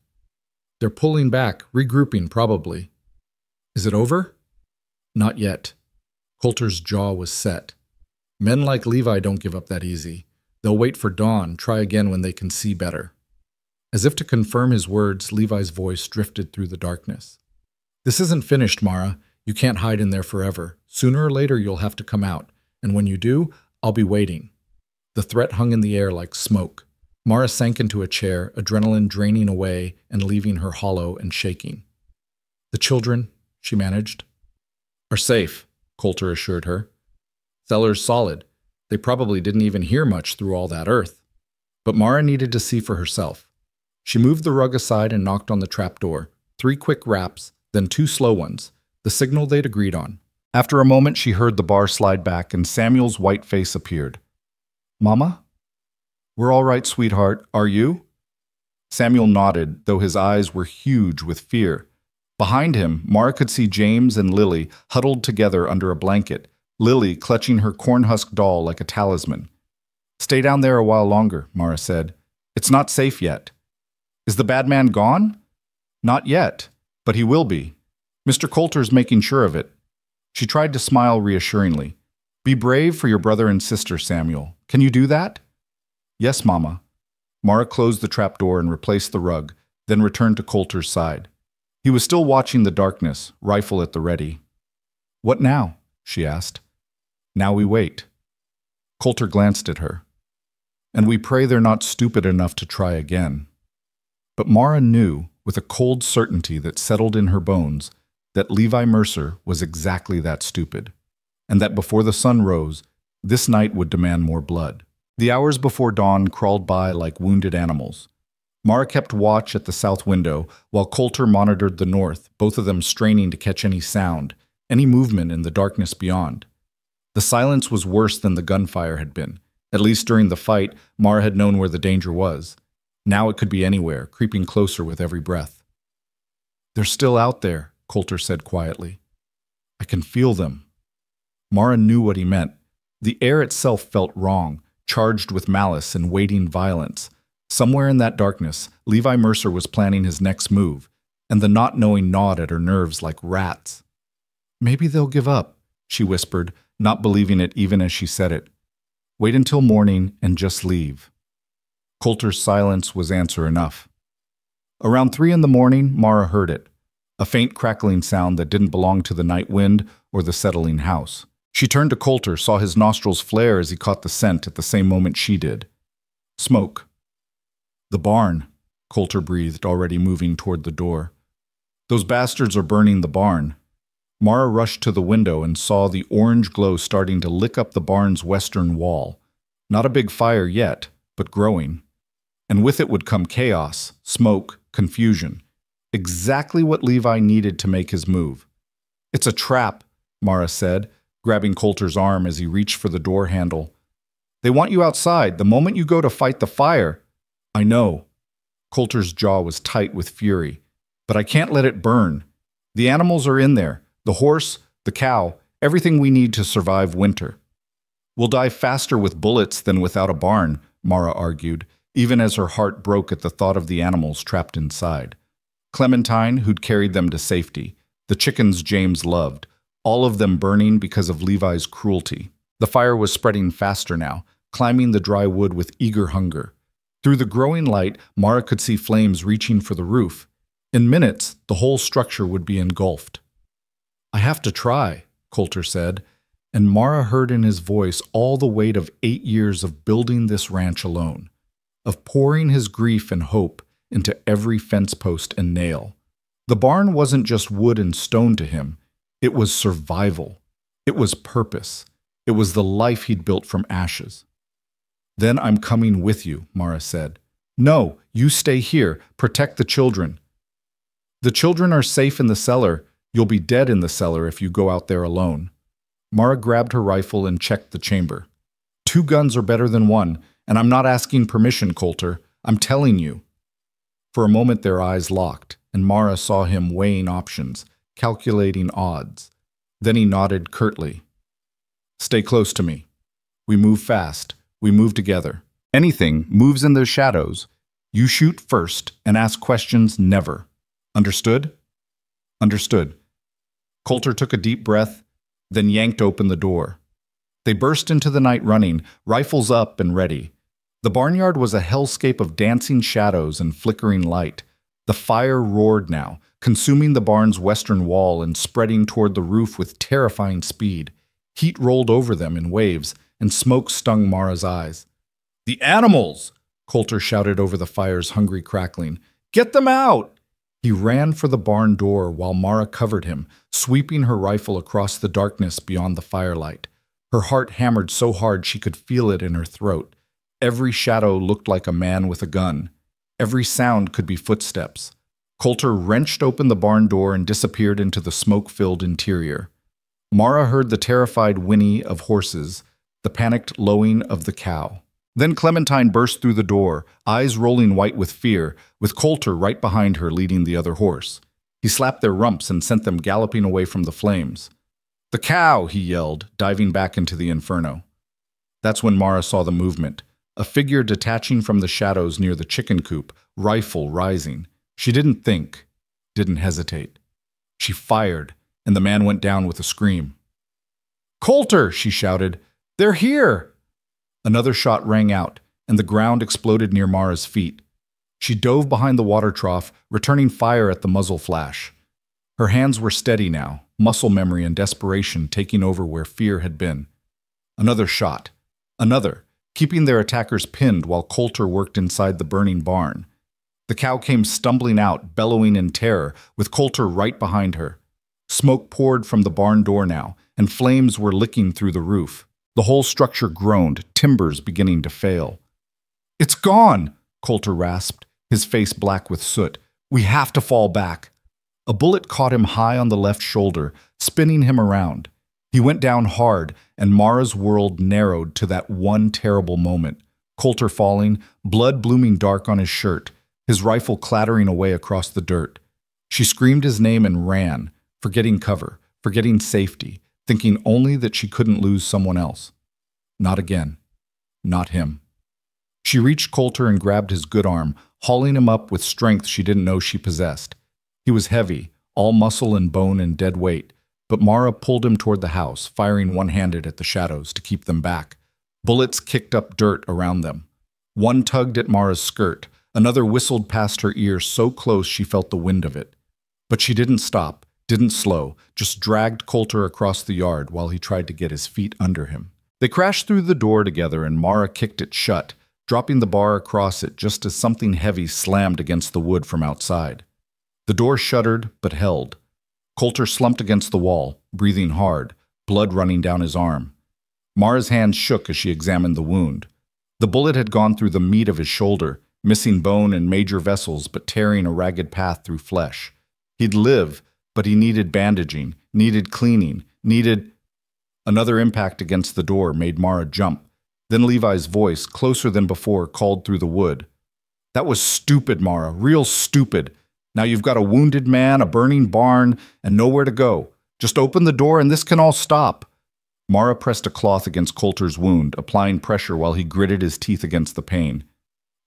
"They're pulling back, regrouping probably." "Is it over?" "Not yet." Coulter's jaw was set. "Men like Levi don't give up that easy. They'll wait for dawn, try again when they can see better." As if to confirm his words, Levi's voice drifted through the darkness. "This isn't finished, Mara. You can't hide in there forever. Sooner or later you'll have to come out, and when you do, I'll be waiting." The threat hung in the air like smoke. Mara sank into a chair, adrenaline draining away and leaving her hollow and shaking. "The children," she managed. "Are safe," Coulter assured her. "Cellar's solid. They probably didn't even hear much through all that earth." But Mara needed to see for herself. She moved the rug aside and knocked on the trapdoor. 3 quick raps, then 2 slow ones, the signal they'd agreed on. After a moment, she heard the bar slide back and Samuel's white face appeared. "Mama?" We're all right, sweetheart. Are you? Samuel nodded, though his eyes were huge with fear. Behind him, Mara could see James and Lily huddled together under a blanket, Lily clutching her cornhusk doll like a talisman. Stay down there a while longer, Mara said. It's not safe yet. Is the bad man gone? Not yet, but he will be. Mr. Coulter's making sure of it. She tried to smile reassuringly. Be brave for your brother and sister, Samuel. Can you do that? Yes, Mama. Mara closed the trapdoor and replaced the rug, then returned to Coulter's side. He was still watching the darkness, rifle at the ready. What now? She asked. Now we wait. Coulter glanced at her. And we pray they're not stupid enough to try again. But Mara knew, with a cold certainty that settled in her bones, that Levi Mercer was exactly that stupid, and that before the sun rose, this night would demand more blood. The hours before dawn crawled by like wounded animals. Mara kept watch at the south window, while Coulter monitored the north, both of them straining to catch any sound, any movement in the darkness beyond. The silence was worse than the gunfire had been. At least during the fight, Mara had known where the danger was. Now it could be anywhere, creeping closer with every breath. They're still out there, Coulter said quietly. I can feel them. Mara knew what he meant. The air itself felt wrong, charged with malice and waiting violence. Somewhere in that darkness, Levi Mercer was planning his next move, and the not knowing gnawed at her nerves like rats. Maybe they'll give up, she whispered, not believing it even as she said it. Wait until morning and just leave. Coulter's silence was answer enough. Around 3 a.m, Mara heard it, a faint crackling sound that didn't belong to the night wind or the settling house. She turned to Coulter, saw his nostrils flare as he caught the scent at the same moment she did. Smoke. The barn, Coulter breathed, already moving toward the door. Those bastards are burning the barn. Mara rushed to the window and saw the orange glow starting to lick up the barn's western wall. Not a big fire yet, but growing. And with it would come chaos, smoke, confusion. Exactly what Levi needed to make his move. It's a trap, Mara said, grabbing Coulter's arm as he reached for the door handle. They want you outside the moment you go to fight the fire. I know. Coulter's jaw was tight with fury. But I can't let it burn. The animals are in there. The horse, the cow, everything we need to survive winter. We'll die faster with bullets than without a barn, Mara argued, even as her heart broke at the thought of the animals trapped inside. Clementine, who'd carried them to safety, the chickens James loved, all of them burning because of Levi's cruelty. The fire was spreading faster now, climbing the dry wood with eager hunger. Through the growing light, Mara could see flames reaching for the roof. In minutes, the whole structure would be engulfed. I have to try, Coulter said, and Mara heard in his voice all the weight of 8 years of building this ranch alone, of pouring his grief and hope into every fence post and nail. The barn wasn't just wood and stone to him. It was survival. It was purpose. It was the life he'd built from ashes. Then I'm coming with you, Mara said. No, you stay here. Protect the children. The children are safe in the cellar. You'll be dead in the cellar if you go out there alone. Mara grabbed her rifle and checked the chamber. 2 guns are better than 1, and I'm not asking permission, Coulter. I'm telling you. For a moment their eyes locked, and Mara saw him weighing options, calculating odds. Then he nodded curtly. Stay close to me. We move fast. We move together. Anything moves in the shadows. You shoot first and ask questions never. Understood? Understood. Coulter took a deep breath, then yanked open the door. They burst into the night running, rifles up and ready. The barnyard was a hellscape of dancing shadows and flickering light. The fire roared now, consuming the barn's western wall and spreading toward the roof with terrifying speed. Heat rolled over them in waves, and smoke stung Mara's eyes. The animals! Coulter shouted over the fire's hungry crackling. Get them out! He ran for the barn door while Mara covered him, sweeping her rifle across the darkness beyond the firelight. Her heart hammered so hard she could feel it in her throat. Every shadow looked like a man with a gun. Every sound could be footsteps. Coulter wrenched open the barn door and disappeared into the smoke-filled interior. Mara heard the terrified whinny of horses, the panicked lowing of the cow. Then Clementine burst through the door, eyes rolling white with fear, with Coulter right behind her leading the other horse. He slapped their rumps and sent them galloping away from the flames. "The cow!" he yelled, diving back into the inferno. That's when Mara saw the movement, a figure detaching from the shadows near the chicken coop, rifle rising. She didn't think, didn't hesitate. She fired, and the man went down with a scream. "Coulter!" she shouted. "They're here!" Another shot rang out, and the ground exploded near Mara's feet. She dove behind the water trough, returning fire at the muzzle flash. Her hands were steady now, muscle memory and desperation taking over where fear had been. Another shot. Another, keeping their attackers pinned while Coulter worked inside the burning barn. The cow came stumbling out, bellowing in terror, with Coulter right behind her. Smoke poured from the barn door now, and flames were licking through the roof. The whole structure groaned, timbers beginning to fail. "It's gone!" Coulter rasped, his face black with soot. "We have to fall back." A bullet caught him high on the left shoulder, spinning him around. He went down hard, and Mara's world narrowed to that one terrible moment. Coulter falling, blood blooming dark on his shirt, his rifle clattering away across the dirt. She screamed his name and ran, forgetting cover, forgetting safety, thinking only that she couldn't lose someone else. Not again. Not him. She reached Coulter and grabbed his good arm, hauling him up with strength she didn't know she possessed. He was heavy, all muscle and bone and dead weight, but Mara pulled him toward the house, firing one-handed at the shadows to keep them back. Bullets kicked up dirt around them. One tugged at Mara's skirt, another whistled past her ear so close she felt the wind of it. But she didn't stop, didn't slow, just dragged Coulter across the yard while he tried to get his feet under him. They crashed through the door together and Mara kicked it shut, dropping the bar across it just as something heavy slammed against the wood from outside. The door shuddered, but held. Coulter slumped against the wall, breathing hard, blood running down his arm. Mara's hands shook as she examined the wound. The bullet had gone through the meat of his shoulder, missing bone and major vessels but tearing a ragged path through flesh. He'd live, but he needed bandaging, needed cleaning, needed... Another impact against the door made Mara jump. Then Levi's voice, closer than before, called through the wood. "That was stupid, Mara, real stupid. Now you've got a wounded man, a burning barn, and nowhere to go. Just open the door and this can all stop." Mara pressed a cloth against Coulter's wound, applying pressure while he gritted his teeth against the pain.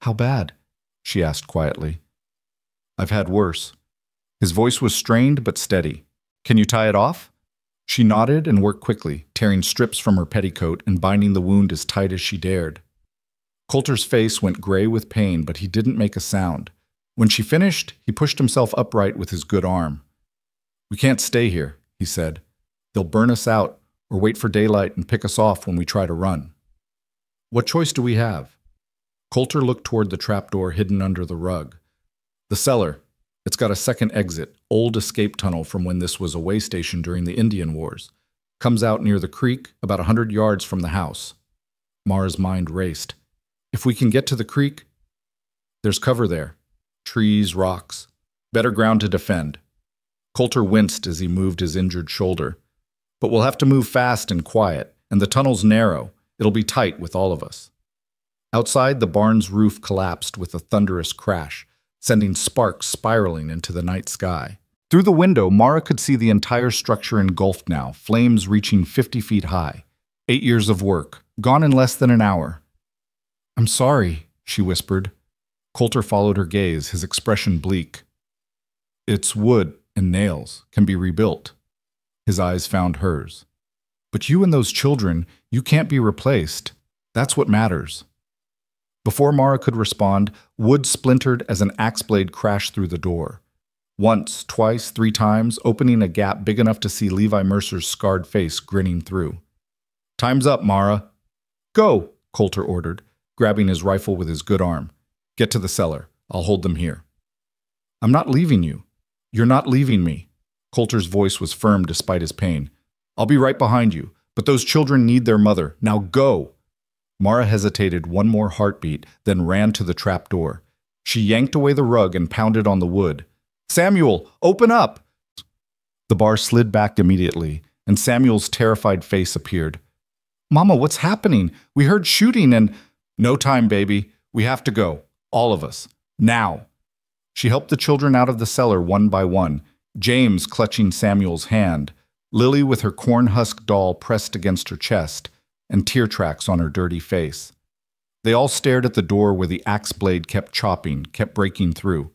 "How bad?" she asked quietly. "I've had worse." His voice was strained but steady. "Can you tie it off?" She nodded and worked quickly, tearing strips from her petticoat and binding the wound as tight as she dared. Coulter's face went gray with pain, but he didn't make a sound. When she finished, he pushed himself upright with his good arm. "We can't stay here," he said. "They'll burn us out, or wait for daylight and pick us off when we try to run. What choice do we have?" Coulter looked toward the trapdoor hidden under the rug. "The cellar. It's got a second exit, old escape tunnel from when this was a way station during the Indian Wars. Comes out near the creek, about 100 yards from the house." Mara's mind raced. "If we can get to the creek, there's cover there. Trees, rocks. Better ground to defend." Coulter winced as he moved his injured shoulder. "But we'll have to move fast and quiet, and the tunnel's narrow. It'll be tight with all of us." Outside, the barn's roof collapsed with a thunderous crash, sending sparks spiraling into the night sky. Through the window, Mara could see the entire structure engulfed now, flames reaching 50 feet high. 8 years of work, gone in less than an hour. "I'm sorry," she whispered. Coulter followed her gaze, his expression bleak. "It's wood and nails, can be rebuilt." His eyes found hers. "But you and those children, you can't be replaced. That's what matters." Before Mara could respond, wood splintered as an axe blade crashed through the door. Once, twice, 3 times, opening a gap big enough to see Levi Mercer's scarred face grinning through. "Time's up, Mara." "Go," Coulter ordered, grabbing his rifle with his good arm. "Get to the cellar. I'll hold them here." "I'm not leaving you. You're not leaving me." Coulter's voice was firm despite his pain. "I'll be right behind you, but those children need their mother. Now go." Mara hesitated one more heartbeat, then ran to the trap door. She yanked away the rug and pounded on the wood. "Samuel, open up!" The bar slid back immediately, and Samuel's terrified face appeared. "Mama, what's happening? We heard shooting and..." No time, baby. We have to go. All of us. Now. She helped the children out of the cellar one by one, James clutching Samuel's hand, Lily with her corn-husk doll pressed against her chest, and tear tracks on her dirty face. They all stared at the door where the axe blade kept chopping, kept breaking through.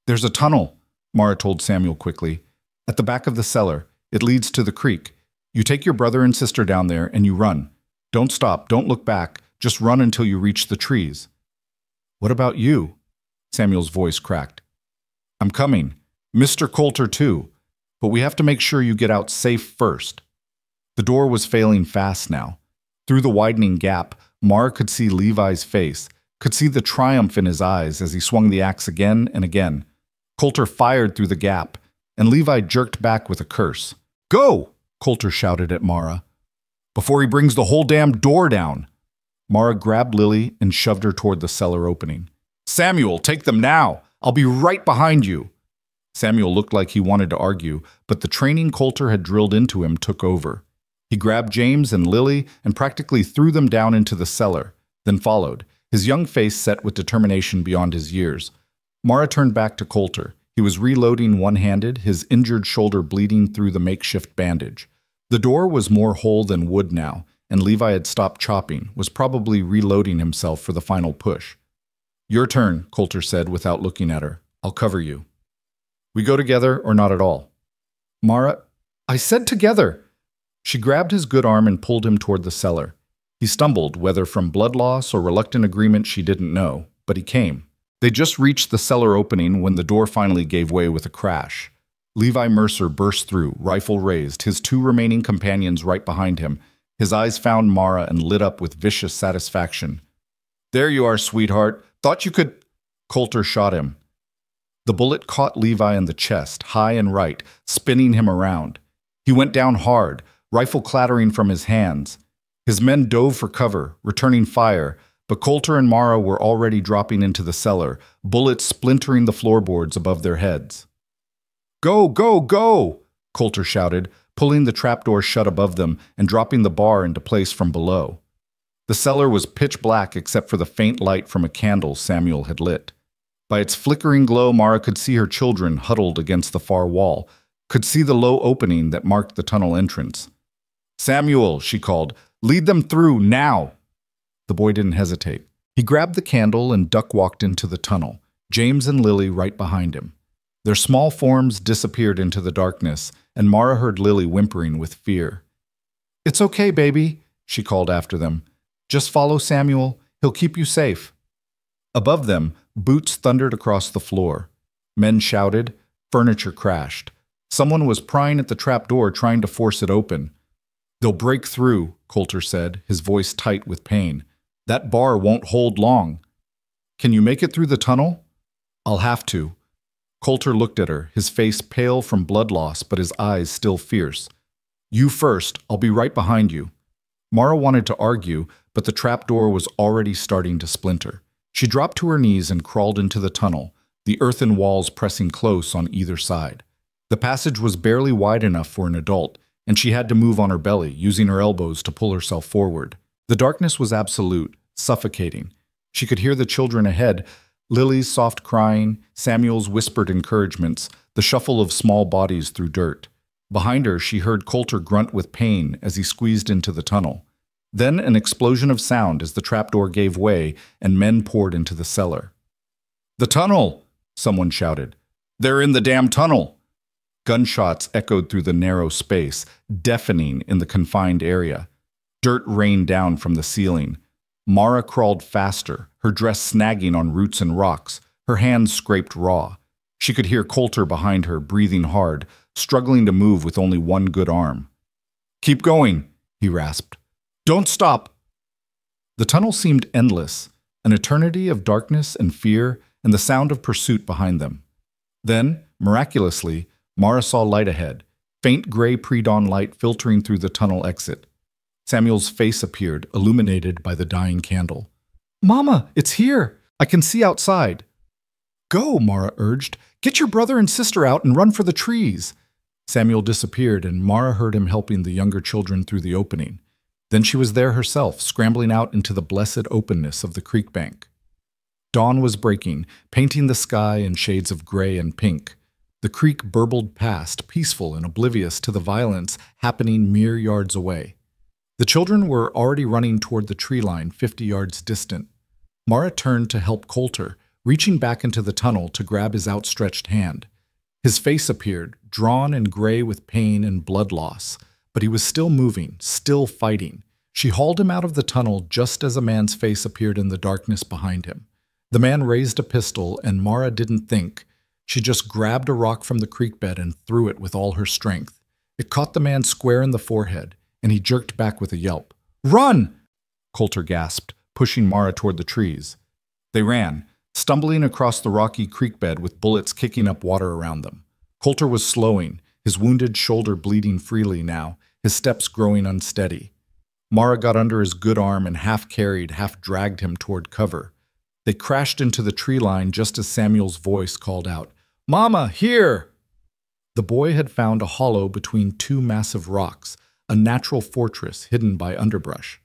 There's a tunnel, Mara told Samuel quickly. At the back of the cellar. It leads to the creek. You take your brother and sister down there and you run. Don't stop, don't look back. Just run until you reach the trees. What about you? Samuel's voice cracked. I'm coming. Mr. Coulter too. But we have to make sure you get out safe first. The door was failing fast now. Through the widening gap, Mara could see Levi's face, could see the triumph in his eyes as he swung the axe again and again. Coulter fired through the gap, and Levi jerked back with a curse. Go! Coulter shouted at Mara. Before he brings the whole damn door down. Mara grabbed Lily and shoved her toward the cellar opening. Samuel, take them now! I'll be right behind you! Samuel looked like he wanted to argue, but the training Coulter had drilled into him took over. He grabbed James and Lily and practically threw them down into the cellar, then followed, his young face set with determination beyond his years. Mara turned back to Coulter. He was reloading one-handed, his injured shoulder bleeding through the makeshift bandage. The door was more whole than wood now, and Levi had stopped chopping, was probably reloading himself for the final push. Your turn, Coulter said without looking at her. I'll cover you. We go together or not at all? Mara, I said together. She grabbed his good arm and pulled him toward the cellar. He stumbled, whether from blood loss or reluctant agreement she didn't know, but he came. They just reached the cellar opening when the door finally gave way with a crash. Levi Mercer burst through, rifle raised, his two remaining companions right behind him. His eyes found Mara and lit up with vicious satisfaction. There you are, sweetheart. Thought you could... Coulter shot him. The bullet caught Levi in the chest, high and right, spinning him around. He went down hard, rifle clattering from his hands. His men dove for cover, returning fire, but Coulter and Mara were already dropping into the cellar, bullets splintering the floorboards above their heads. Go, go, go! Coulter shouted, pulling the trapdoor shut above them and dropping the bar into place from below. The cellar was pitch black except for the faint light from a candle Samuel had lit. By its flickering glow, Mara could see her children huddled against the far wall, could see the low opening that marked the tunnel entrance. Samuel, she called, lead them through, now! The boy didn't hesitate. He grabbed the candle and duck-walked into the tunnel, James and Lily right behind him. Their small forms disappeared into the darkness, and Mara heard Lily whimpering with fear. It's okay, baby, she called after them. Just follow Samuel. He'll keep you safe. Above them, boots thundered across the floor. Men shouted. Furniture crashed. Someone was prying at the trapdoor, trying to force it open. They'll break through, Coulter said, his voice tight with pain. That bar won't hold long. Can you make it through the tunnel? I'll have to. Coulter looked at her, his face pale from blood loss, but his eyes still fierce. You first. I'll be right behind you. Mara wanted to argue, but the trapdoor was already starting to splinter. She dropped to her knees and crawled into the tunnel, the earthen walls pressing close on either side. The passage was barely wide enough for an adult, and she had to move on her belly, using her elbows to pull herself forward. The darkness was absolute, suffocating. She could hear the children ahead, Lily's soft crying, Samuel's whispered encouragements, the shuffle of small bodies through dirt. Behind her, she heard Coulter grunt with pain as he squeezed into the tunnel. Then an explosion of sound as the trapdoor gave way and men poured into the cellar. The tunnel! Someone shouted. They're in the damn tunnel! Gunshots echoed through the narrow space, deafening in the confined area. Dirt rained down from the ceiling. Mara crawled faster, her dress snagging on roots and rocks, her hands scraped raw. She could hear Coulter behind her, breathing hard, struggling to move with only one good arm. Keep going, he rasped. Don't stop! The tunnel seemed endless, an eternity of darkness and fear and the sound of pursuit behind them. Then, miraculously, Mara saw light ahead, faint gray pre-dawn light filtering through the tunnel exit. Samuel's face appeared, illuminated by the dying candle. Mama, it's here! I can see outside. Go, Mara urged. Get your brother and sister out and run for the trees. Samuel disappeared, and Mara heard him helping the younger children through the opening. Then she was there herself, scrambling out into the blessed openness of the creek bank. Dawn was breaking, painting the sky in shades of gray and pink. The creek burbled past, peaceful and oblivious to the violence happening mere yards away. The children were already running toward the tree line 50 yards distant. Mara turned to help Coulter, reaching back into the tunnel to grab his outstretched hand. His face appeared, drawn and gray with pain and blood loss, but he was still moving, still fighting. She hauled him out of the tunnel just as a man's face appeared in the darkness behind him. The man raised a pistol, and Mara didn't think. She just grabbed a rock from the creek bed and threw it with all her strength. It caught the man square in the forehead, and he jerked back with a yelp. "Run!" Coulter gasped, pushing Mara toward the trees. They ran, stumbling across the rocky creek bed with bullets kicking up water around them. Coulter was slowing, his wounded shoulder bleeding freely now, his steps growing unsteady. Mara got under his good arm and half carried, half dragged him toward cover. They crashed into the tree line just as Samuel's voice called out, "Mama, here!" The boy had found a hollow between two massive rocks, a natural fortress hidden by underbrush.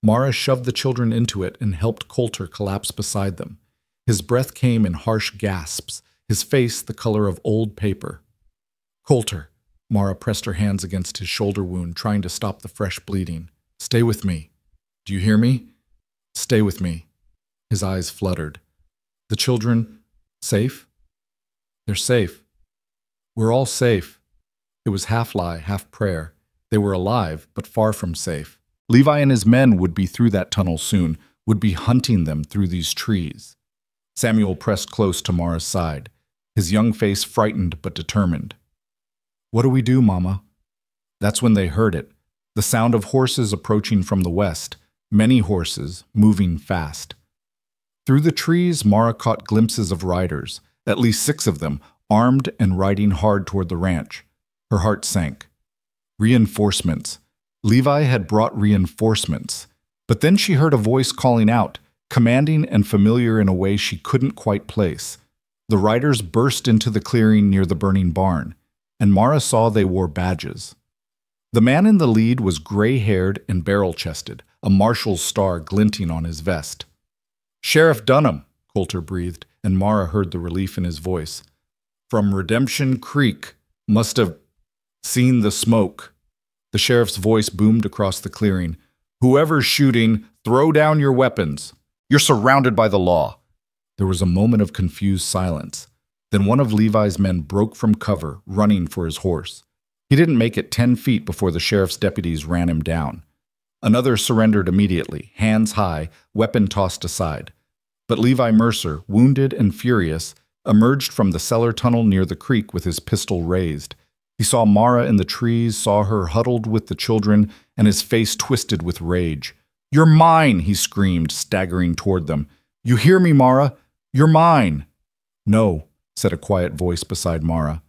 Mara shoved the children into it and helped Coulter collapse beside them. His breath came in harsh gasps, his face the color of old paper. "Coulter," Mara pressed her hands against his shoulder wound, trying to stop the fresh bleeding. "Stay with me. Do you hear me? Stay with me." His eyes fluttered. "The children, safe?" "They're safe. We're all safe." It was half lie, half prayer. They were alive, but far from safe. Levi and his men would be through that tunnel soon, would be hunting them through these trees. Samuel pressed close to Mara's side, his young face frightened but determined. "What do we do, Mama?" That's when they heard it, the sound of horses approaching from the west, many horses, moving fast. Through the trees, Mara caught glimpses of riders, at least 6 of them, armed and riding hard toward the ranch. Her heart sank. Reinforcements. Levi had brought reinforcements. But then she heard a voice calling out, commanding and familiar in a way she couldn't quite place. The riders burst into the clearing near the burning barn, and Mara saw they wore badges. The man in the lead was gray-haired and barrel-chested, a marshal's star glinting on his vest. "Sheriff Dunham," Coulter breathed, and Mara heard the relief in his voice. "From Redemption Creek. Must have seen the smoke." The sheriff's voice boomed across the clearing. "Whoever's shooting, throw down your weapons. You're surrounded by the law." There was a moment of confused silence. Then one of Levi's men broke from cover, running for his horse. He didn't make it 10 feet before the sheriff's deputies ran him down. Another surrendered immediately, hands high, weapon tossed aside. But Levi Mercer, wounded and furious, emerged from the cellar tunnel near the creek with his pistol raised. He saw Mara in the trees, saw her huddled with the children, and his face twisted with rage. "You're mine!" he screamed, staggering toward them. "You hear me, Mara? You're mine!" "No," said a quiet voice beside Mara.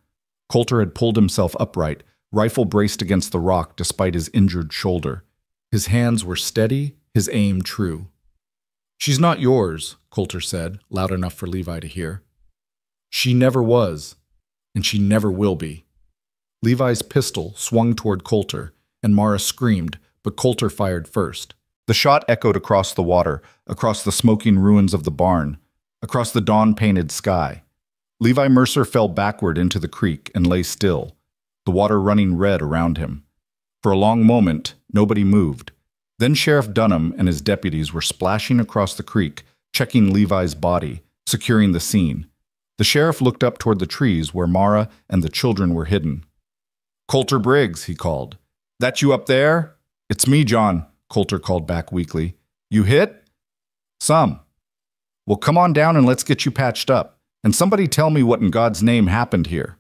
Coulter had pulled himself upright, rifle braced against the rock despite his injured shoulder. His hands were steady, his aim true. "She's not yours," Coulter said, loud enough for Levi to hear. "She never was, and she never will be." Levi's pistol swung toward Coulter, and Mara screamed, but Coulter fired first. The shot echoed across the water, across the smoking ruins of the barn, across the dawn-painted sky. Levi Mercer fell backward into the creek and lay still, the water running red around him. For a long moment, nobody moved. Then Sheriff Dunham and his deputies were splashing across the creek, checking Levi's body, securing the scene. The sheriff looked up toward the trees where Mara and the children were hidden. "Coulter Briggs," he called. "That you up there?" "It's me, John," Coulter called back weakly. "You hit?" "Some." "Well, come on down and let's get you patched up. And somebody tell me what in God's name happened here."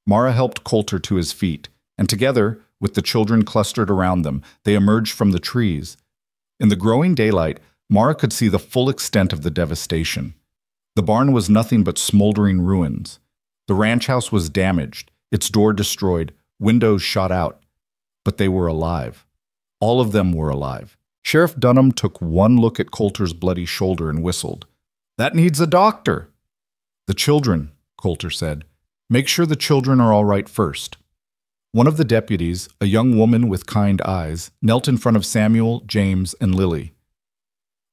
Mara helped Coulter to his feet, and together, with the children clustered around them, they emerged from the trees. In the growing daylight, Mara could see the full extent of the devastation. The barn was nothing but smoldering ruins. The ranch house was damaged, its door destroyed, windows shot out. But they were alive. All of them were alive. Sheriff Dunham took one look at Coulter's bloody shoulder and whistled. "That needs a doctor." "The children," Coulter said. "Make sure the children are all right first." One of the deputies, a young woman with kind eyes, knelt in front of Samuel, James, and Lily.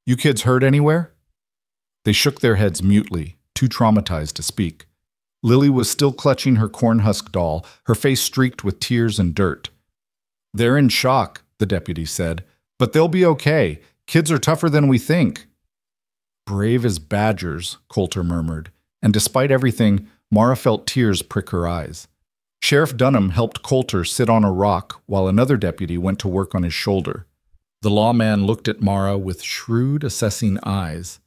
"You kids hurt anywhere?" They shook their heads mutely, too traumatized to speak. Lily was still clutching her cornhusk doll, her face streaked with tears and dirt. "They're in shock," the deputy said, "but they'll be okay. Kids are tougher than we think." "Brave as badgers," Coulter murmured, and despite everything, Mara felt tears prick her eyes. Sheriff Dunham helped Coulter sit on a rock while another deputy went to work on his shoulder. The lawman looked at Mara with shrewd, assessing eyes.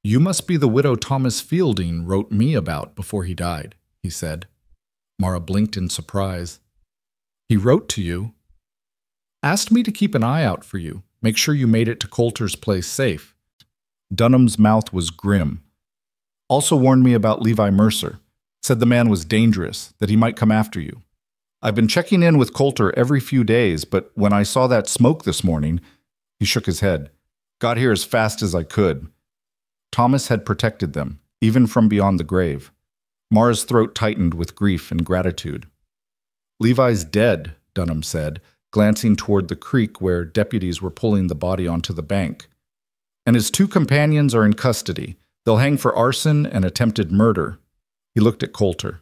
"You must be the widow Thomas Fielding wrote me about before he died," he said. Mara blinked in surprise. "He wrote to you?" "Asked me to keep an eye out for you, make sure you made it to Coulter's place safe." Dunham's mouth was grim. "Also warned me about Levi Mercer. Said the man was dangerous, that he might come after you. I've been checking in with Coulter every few days, but when I saw that smoke this morning," he shook his head, "got here as fast as I could." Thomas had protected them, even from beyond the grave. Mara's throat tightened with grief and gratitude. "Levi's dead," Dunham said, glancing toward the creek where deputies were pulling the body onto the bank. "And his 2 companions are in custody. They'll hang for arson and attempted murder." He looked at Coulter.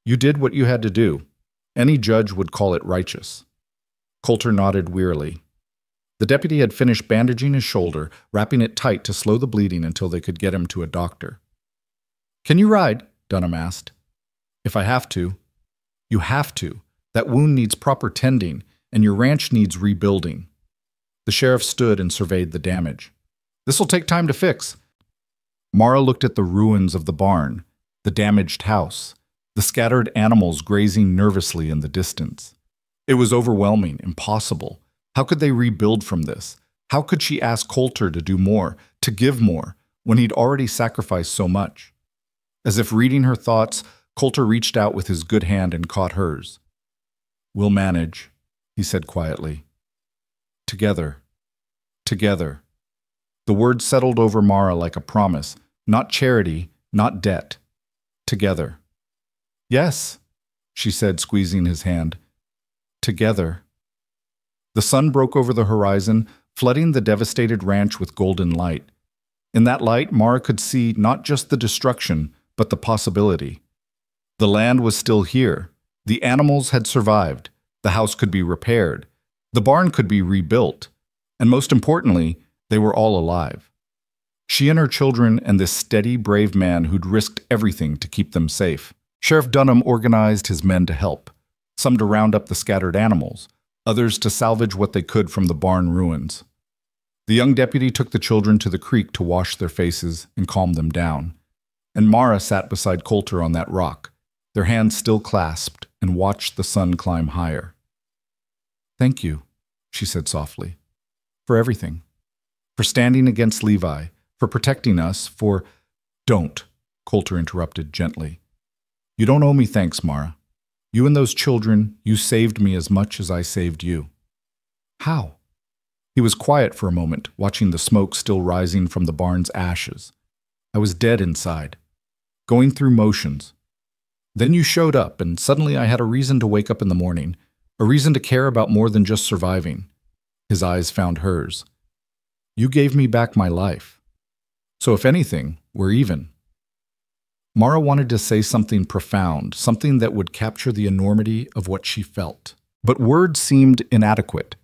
"You did what you had to do. Any judge would call it righteous." Coulter nodded wearily. The deputy had finished bandaging his shoulder, wrapping it tight to slow the bleeding until they could get him to a doctor. "Can you ride?" Dunham asked. "If I have to." "You have to. That wound needs proper tending, and your ranch needs rebuilding." The sheriff stood and surveyed the damage. "This'll take time to fix." Mara looked at the ruins of the barn, the damaged house, the scattered animals grazing nervously in the distance. It was overwhelming, impossible. How could they rebuild from this? How could she ask Coulter to do more, to give more, when he'd already sacrificed so much? As if reading her thoughts, Coulter reached out with his good hand and caught hers. "We'll manage," he said quietly. "Together. Together." The words settled over Mara like a promise, not charity, not debt. Together. "Yes," she said, squeezing his hand. "Together." The sun broke over the horizon, flooding the devastated ranch with golden light. In that light, Mara could see not just the destruction, but the possibility. The land was still here. The animals had survived. The house could be repaired. The barn could be rebuilt. And most importantly, they were all alive. She and her children and this steady, brave man who'd risked everything to keep them safe. Sheriff Dunham organized his men to help, some to round up the scattered animals, others to salvage what they could from the barn ruins. The young deputy took the children to the creek to wash their faces and calm them down. And Mara sat beside Coulter on that rock, their hands still clasped, and watched the sun climb higher. "Thank you," she said softly, "for everything. For standing against Levi, for protecting us, for—" "Don't," Coulter interrupted gently. "You don't owe me thanks, Mara. You and those children, you saved me as much as I saved you." "How?" He was quiet for a moment, watching the smoke still rising from the barn's ashes. "I was dead inside, going through motions. Then you showed up, and suddenly I had a reason to wake up in the morning, a reason to care about more than just surviving." His eyes found hers. "You gave me back my life. So if anything, we're even." Mara wanted to say something profound, something that would capture the enormity of what she felt. But words seemed inadequate.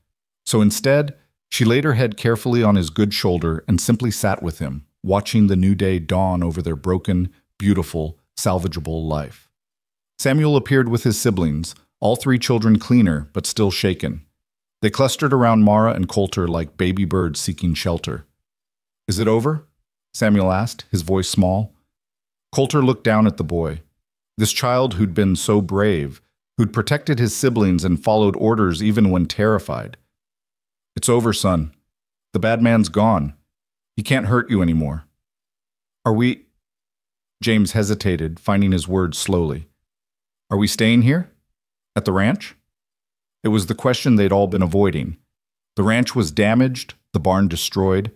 So instead, she laid her head carefully on his good shoulder and simply sat with him, watching the new day dawn over their broken, beautiful, salvageable life. Samuel appeared with his siblings, all 3 children cleaner but still shaken. They clustered around Mara and Coulter like baby birds seeking shelter. "Is it over?" Samuel asked, his voice small. Coulter looked down at the boy. This child who'd been so brave, who'd protected his siblings and followed orders even when terrified. "It's over, son. The bad man's gone. He can't hurt you anymore." "Are we—" James hesitated, finding his words slowly. "Are we staying here? At the ranch?" It was the question they'd all been avoiding. The ranch was damaged, the barn destroyed.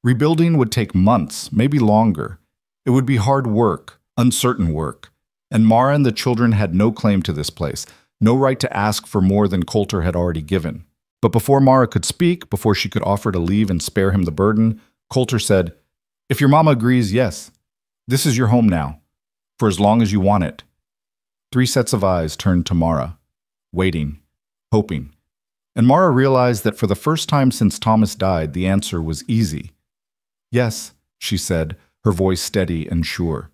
Rebuilding would take months, maybe longer. It would be hard work, uncertain work. And Mara and the children had no claim to this place, No right to ask for more than Coulter had already given. But before Mara could speak, before she could offer to leave and spare him the burden, Coulter said, "If your mama agrees, yes. This is your home now, for as long as you want it." 3 sets of eyes turned to Mara, waiting, hoping. And Mara realized that for the first time since Thomas died, the answer was easy. "Yes," she said, her voice steady and sure.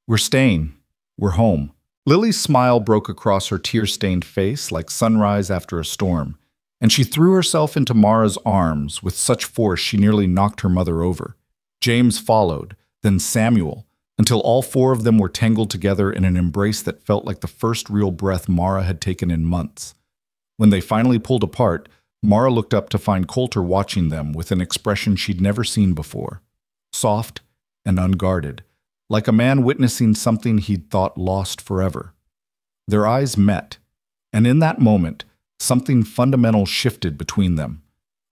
"We're staying. We're home." Lily's smile broke across her tear-stained face like sunrise after a storm, and she threw herself into Mara's arms with such force she nearly knocked her mother over. James followed, then Samuel, until all 4 of them were tangled together in an embrace that felt like the first real breath Mara had taken in months. When they finally pulled apart, Mara looked up to find Coulter watching them with an expression she'd never seen before. Soft and unguarded, like a man witnessing something he'd thought lost forever. Their eyes met, and in that moment, something fundamental shifted between them.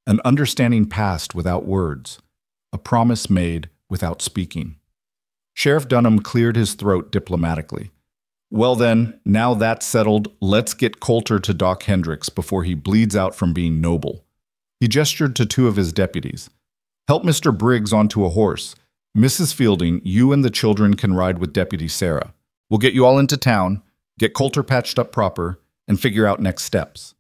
An understanding passed without words, a promise made without speaking. Sheriff Dunham cleared his throat diplomatically. "Well then, now that's settled, let's get Coulter to Doc Hendricks before he bleeds out from being noble." He gestured to 2 of his deputies. "Help Mr. Briggs onto a horse. Mrs. Fielding, you and the children can ride with Deputy Sarah. We'll get you all into town, get Coulter patched up proper, and figure out next steps."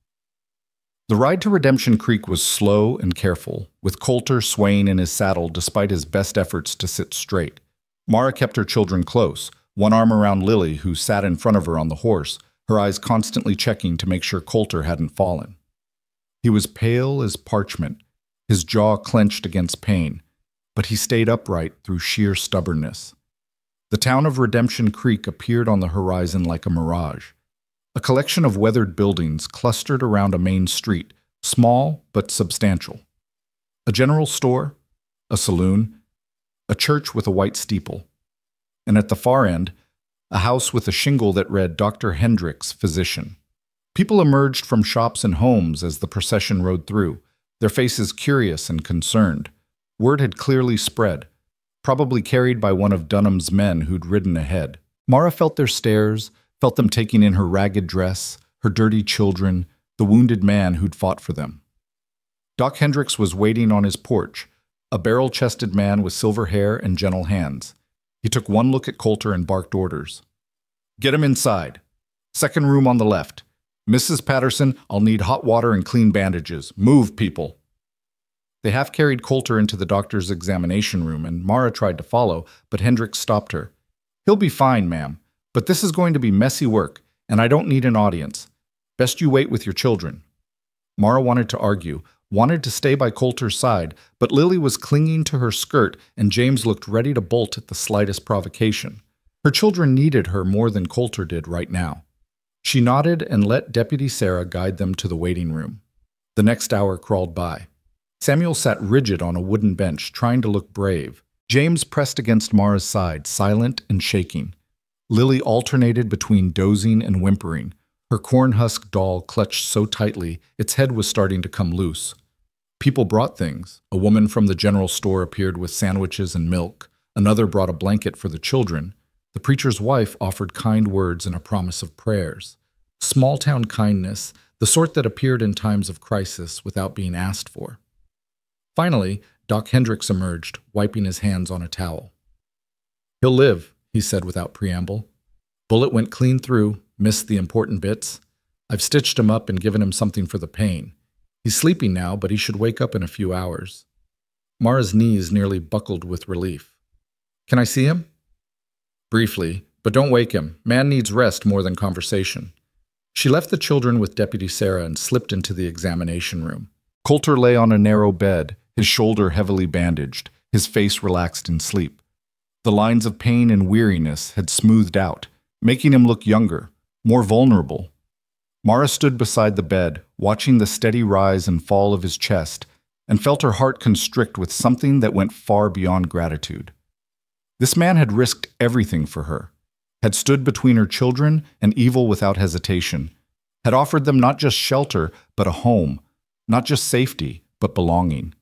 The ride to Redemption Creek was slow and careful, with Coulter swaying in his saddle despite his best efforts to sit straight. Mara kept her children close, one arm around Lily, who sat in front of her on the horse, her eyes constantly checking to make sure Coulter hadn't fallen. He was pale as parchment, his jaw clenched against pain, but he stayed upright through sheer stubbornness. The town of Redemption Creek appeared on the horizon like a mirage. A collection of weathered buildings clustered around a main street, small but substantial. A general store, a saloon, a church with a white steeple, and at the far end, a house with a shingle that read Dr. Hendricks, Physician. People emerged from shops and homes as the procession rode through, their faces curious and concerned. Word had clearly spread, probably carried by one of Dunham's men who'd ridden ahead. Mara felt their stares, felt them taking in her ragged dress, her dirty children, the wounded man who'd fought for them. Doc Hendricks was waiting on his porch, a barrel-chested man with silver hair and gentle hands. He took one look at Coulter and barked orders. "Get him inside. Second room on the left. Mrs. Patterson, I'll need hot water and clean bandages. Move, people." They half-carried Coulter into the doctor's examination room, and Mara tried to follow, but Hendricks stopped her. "He'll be fine, ma'am, but this is going to be messy work, and I don't need an audience. Best you wait with your children." Mara wanted to argue, wanted to stay by Coulter's side, but Lily was clinging to her skirt, and James looked ready to bolt at the slightest provocation. Her children needed her more than Coulter did right now. She nodded and let Deputy Sarah guide them to the waiting room. The next hour crawled by. Samuel sat rigid on a wooden bench, trying to look brave. James pressed against Mara's side, silent and shaking. Lily alternated between dozing and whimpering, her corn-husk doll clutched so tightly its head was starting to come loose. People brought things. A woman from the general store appeared with sandwiches and milk. Another brought a blanket for the children. The preacher's wife offered kind words and a promise of prayers. Small-town kindness, the sort that appeared in times of crisis without being asked for. Finally, Doc Hendricks emerged, wiping his hands on a towel. "He'll live," he said without preamble. "Bullet went clean through, missed the important bits. I've stitched him up and given him something for the pain. He's sleeping now, but he should wake up in a few hours." Mara's knees nearly buckled with relief. "Can I see him?" "Briefly, but don't wake him. Man needs rest more than conversation." She left the children with Deputy Sarah and slipped into the examination room. Coulter lay on a narrow bed, his shoulder heavily bandaged, his face relaxed in sleep. The lines of pain and weariness had smoothed out, making him look younger, more vulnerable. Mara stood beside the bed, watching the steady rise and fall of his chest, and felt her heart constrict with something that went far beyond gratitude. This man had risked everything for her, had stood between her children and evil without hesitation, had offered them not just shelter, but a home, not just safety, but belonging.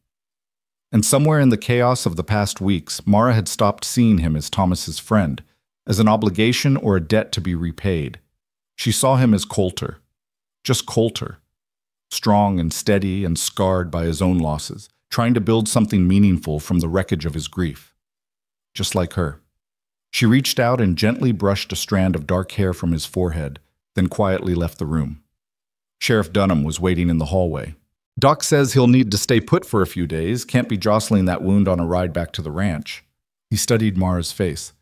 And somewhere in the chaos of the past weeks, Mara had stopped seeing him as Thomas's friend, as an obligation or a debt to be repaid. She saw him as Coulter, just Coulter, strong and steady and scarred by his own losses, trying to build something meaningful from the wreckage of his grief. Just like her. She reached out and gently brushed a strand of dark hair from his forehead, then quietly left the room. Sheriff Dunham was waiting in the hallway. Doc says he'll need to stay put for a few days, can't be jostling that wound on a ride back to the ranch. He studied Mara's face.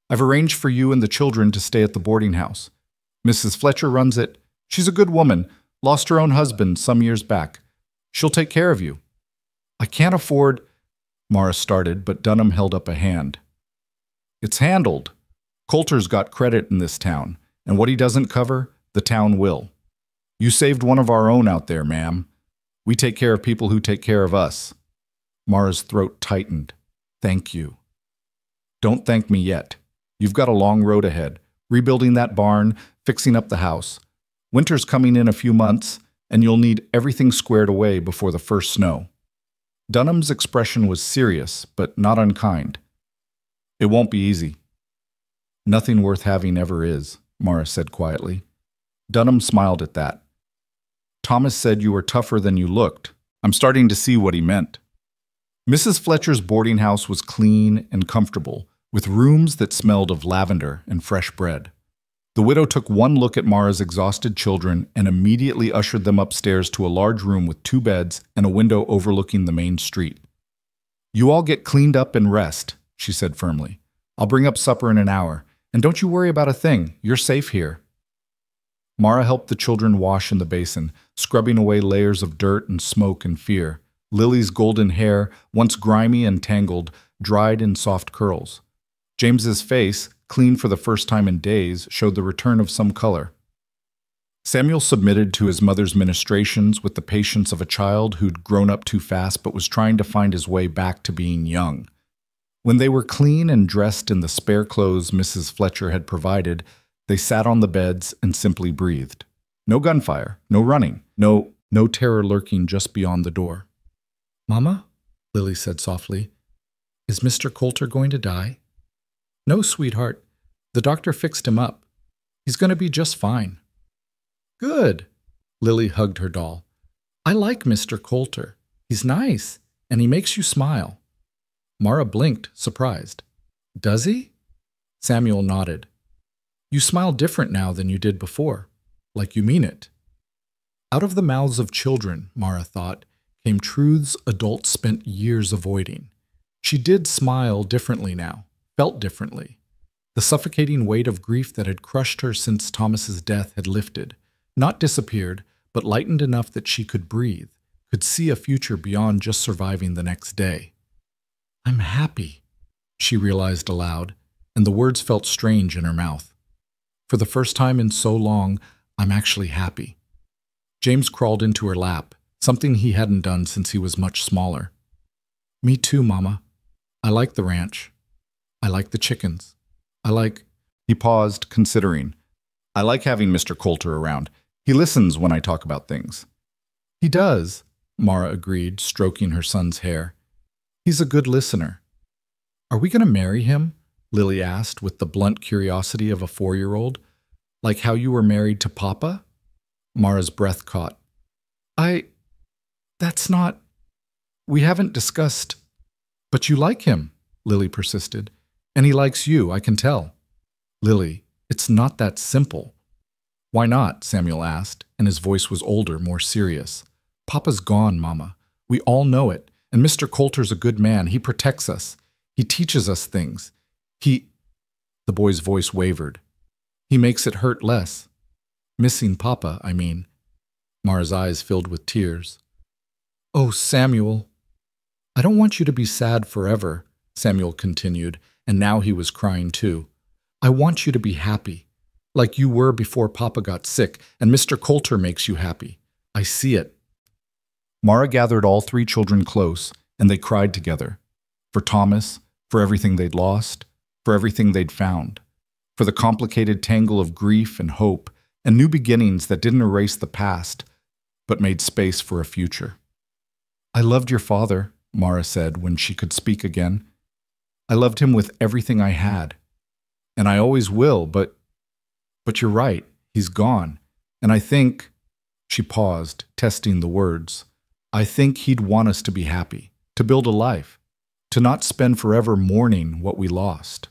I've arranged for you and the children to stay at the boarding house. Mrs. Fletcher runs it. She's a good woman, lost her own husband some years back. She'll take care of you. I can't afford, Mara started, but Dunham held up a hand. It's handled. Coulter's got credit in this town, and what he doesn't cover, the town will. You saved one of our own out there, ma'am. We take care of people who take care of us. Mara's throat tightened. Thank you. Don't thank me yet. You've got a long road ahead, rebuilding that barn, fixing up the house. Winter's coming in a few months, and you'll need everything squared away before the first snow. Dunham's expression was serious, but not unkind. It won't be easy. Nothing worth having ever is, Mara said quietly. Dunham smiled at that. Thomas said you were tougher than you looked. I'm starting to see what he meant. Mrs. Fletcher's boarding house was clean and comfortable, with rooms that smelled of lavender and fresh bread. The widow took one look at Mara's exhausted children and immediately ushered them upstairs to a large room with 2 beds and a window overlooking the main street. You all get cleaned up and rest, she said firmly. I'll bring up supper in an hour, and don't you worry about a thing. You're safe here. Mara helped the children wash in the basin, scrubbing away layers of dirt and smoke and fear. Lily's golden hair, once grimy and tangled, dried in soft curls. James's face, clean for the first time in days, showed the return of some color. Samuel submitted to his mother's ministrations with the patience of a child who'd grown up too fast but was trying to find his way back to being young. When they were clean and dressed in the spare clothes Mrs. Fletcher had provided, they sat on the beds and simply breathed. No gunfire, no running, no terror lurking just beyond the door. Mama, Lily said softly, is Mr. Coulter going to die? No, sweetheart. The doctor fixed him up. He's going to be just fine. Good. Lily hugged her doll. I like Mr. Coulter. He's nice, and he makes you smile. Mara blinked, surprised. Does he? Samuel nodded. You smile different now than you did before, like you mean it. Out of the mouths of children, Mara thought, came truths adults spent years avoiding. She did smile differently now, felt differently. The suffocating weight of grief that had crushed her since Thomas's death had lifted, not disappeared, but lightened enough that she could breathe, could see a future beyond just surviving the next day. I'm happy, she realized aloud, and the words felt strange in her mouth. For the first time in so long, I'm actually happy. James crawled into her lap, something he hadn't done since he was much smaller. Me too, Mama. I like the ranch. I like the chickens. He paused, considering. I like having Mr. Coulter around. He listens when I talk about things. He does, Mara agreed, stroking her son's hair. He's a good listener. Are we going to marry him? Lily asked with the blunt curiosity of a 4-year-old. Like how you were married to Papa? Mara's breath caught. That's not... We haven't discussed... But you like him, Lily persisted. And he likes you, I can tell. Lily, it's not that simple. Why not? Samuel asked, and his voice was older, more serious. Papa's gone, Mama. We all know it. And Mr. Coulter's a good man. He protects us. He teaches us things. The boy's voice wavered. He makes it hurt less. Missing Papa, I mean. Mara's eyes filled with tears. Oh, Samuel. I don't want you to be sad forever, Samuel continued, and now he was crying too. I want you to be happy, like you were before Papa got sick, and Mr. Coulter makes you happy. I see it. Mara gathered all 3 children close, and they cried together. For Thomas, for everything they'd lost, for everything they'd found, for the complicated tangle of grief and hope and new beginnings that didn't erase the past, but made space for a future. I loved your father, Mara said when she could speak again. I loved him with everything I had. And I always will, but you're right, He's gone. And I think, she paused, testing the words, I think he'd want us to be happy, to build a life, to not spend forever mourning what we lost.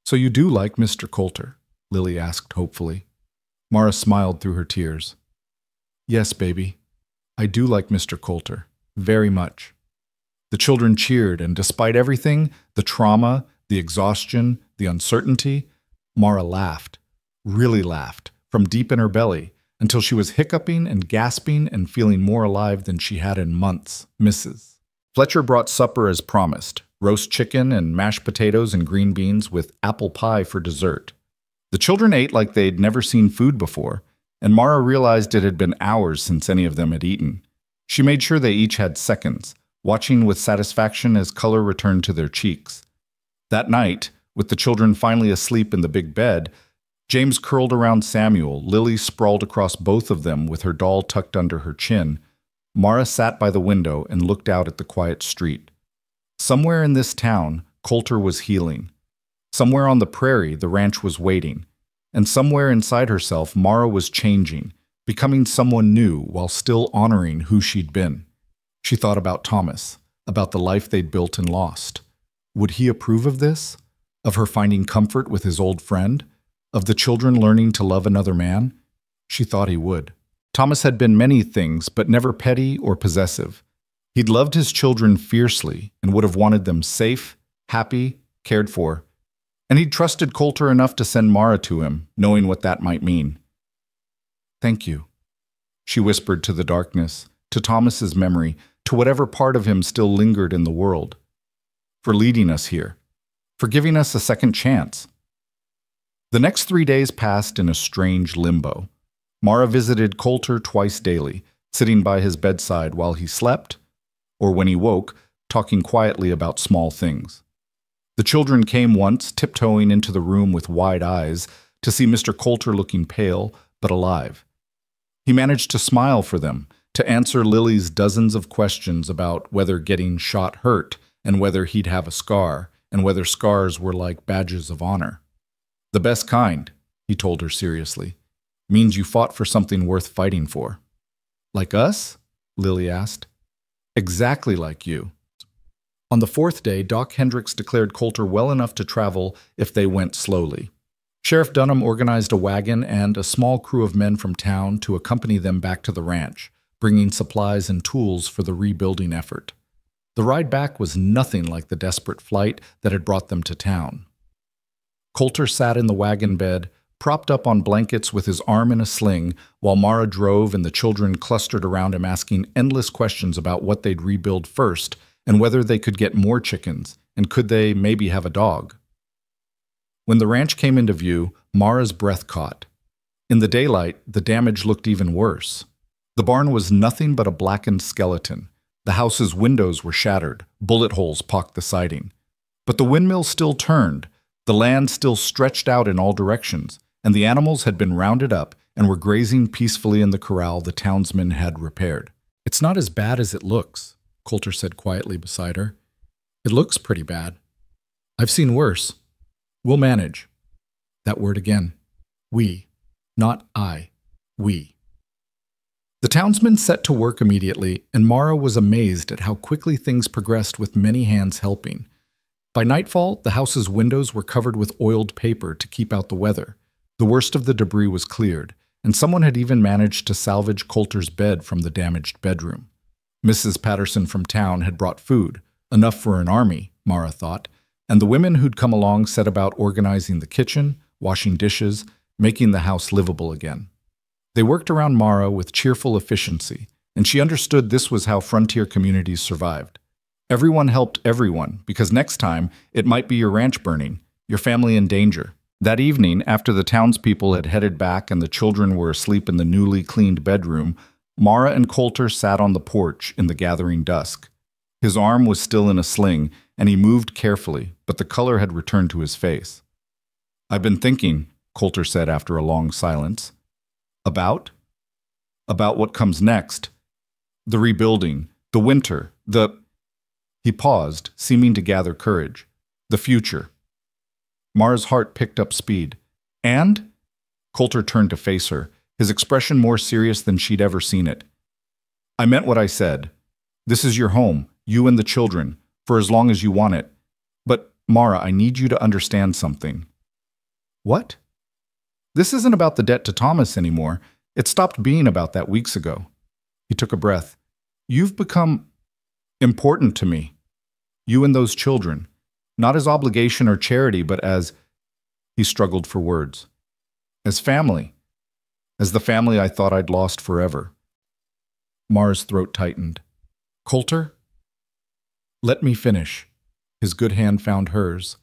So you do like Mr. Coulter? Lily asked hopefully. Mara smiled through her tears. Yes, baby. I do like Mr. Coulter. Very much. The children cheered, and despite everything, the trauma, the exhaustion, the uncertainty, Mara laughed, really laughed, from deep in her belly, until she was hiccuping and gasping and feeling more alive than she had in months. Mrs. Fletcher brought supper as promised, roast chicken and mashed potatoes and green beans with apple pie for dessert. The children ate like they'd never seen food before, and Mara realized it had been hours since any of them had eaten. She made sure they each had seconds, watching with satisfaction as color returned to their cheeks. That night, with the children finally asleep in the big bed, James curled around Samuel, Lily sprawled across both of them with her doll tucked under her chin. Mara sat by the window and looked out at the quiet street. Somewhere in this town, Coulter was healing. Somewhere on the prairie, the ranch was waiting. And somewhere inside herself, Mara was changing, becoming someone new while still honoring who she'd been. She thought about Thomas, about the life they'd built and lost. Would he approve of this? Of her finding comfort with his old friend? Of the children learning to love another man? She thought he would. Thomas had been many things, but never petty or possessive. He'd loved his children fiercely and would have wanted them safe, happy, cared for. And he'd trusted Coulter enough to send Mara to him, knowing what that might mean. Thank you, she whispered to the darkness, to Thomas's memory, to whatever part of him still lingered in the world. For leading us here. For giving us a second chance. The next 3 days passed in a strange limbo. Mara visited Coulter twice daily, sitting by his bedside while he slept, or when he woke, talking quietly about small things. The children came once, tiptoeing into the room with wide eyes, to see Mr. Coulter looking pale, but alive. He managed to smile for them, to answer Lily's dozens of questions about whether getting shot hurt, and whether he'd have a scar, and whether scars were like badges of honor. The best kind, he told her seriously, means you fought for something worth fighting for. Like us? Lily asked. Exactly like you. On the 4th day, Doc Hendricks declared Coulter well enough to travel if they went slowly. Sheriff Dunham organized a wagon and a small crew of men from town to accompany them back to the ranch, bringing supplies and tools for the rebuilding effort. The ride back was nothing like the desperate flight that had brought them to town. Coulter sat in the wagon bed, propped up on blankets with his arm in a sling, while Mara drove and the children clustered around him asking endless questions about what they'd rebuild first and whether they could get more chickens, and could they maybe have a dog. When the ranch came into view, Mara's breath caught. In the daylight, the damage looked even worse. The barn was nothing but a blackened skeleton. The house's windows were shattered, bullet holes pocked the siding. But the windmill still turned, the land still stretched out in all directions, and the animals had been rounded up and were grazing peacefully in the corral the townsmen had repaired. It's not as bad as it looks, Coulter said quietly beside her. It looks pretty bad. I've seen worse. We'll manage. That word again. We. Not I. We. The townsmen set to work immediately, and Mara was amazed at how quickly things progressed with many hands helping. By nightfall, the house's windows were covered with oiled paper to keep out the weather. The worst of the debris was cleared, and someone had even managed to salvage Coulter's bed from the damaged bedroom. Mrs. Patterson from town had brought food, enough for an army, Mara thought, and the women who'd come along set about organizing the kitchen, washing dishes, making the house livable again. They worked around Mara with cheerful efficiency, and she understood this was how frontier communities survived. Everyone helped everyone, because next time it might be your ranch burning, your family in danger. That evening, after the townspeople had headed back and the children were asleep in the newly cleaned bedroom, Mara and Coulter sat on the porch in the gathering dusk. His arm was still in a sling, and he moved carefully, but the color had returned to his face. I've been thinking, Coulter said after a long silence. About? About what comes next. The rebuilding, the winter, He paused, seeming to gather courage. The future. Mara's heart picked up speed. And? Coulter turned to face her, his expression more serious than she'd ever seen it. I meant what I said. This is your home, you and the children, for as long as you want it. But, Mara, I need you to understand something. What? This isn't about the debt to Thomas anymore. It stopped being about that weeks ago. He took a breath. You've become important to me. You and those children. Not as obligation or charity, but as... He struggled for words. As family. As the family I thought I'd lost forever. Mara's throat tightened. Coulter? Let me finish. His good hand found hers.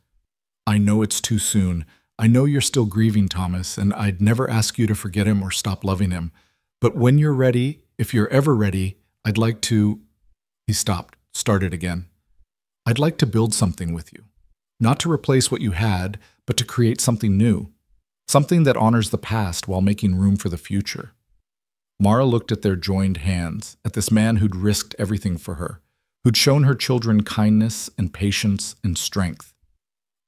I know it's too soon. I know you're still grieving Thomas, and I'd never ask you to forget him or stop loving him. But when you're ready, if you're ever ready, I'd like to... He stopped, started again. I'd like to build something with you. Not to replace what you had, but to create something new. Something that honors the past while making room for the future. Mara looked at their joined hands, at this man who'd risked everything for her, who'd shown her children kindness and patience and strength.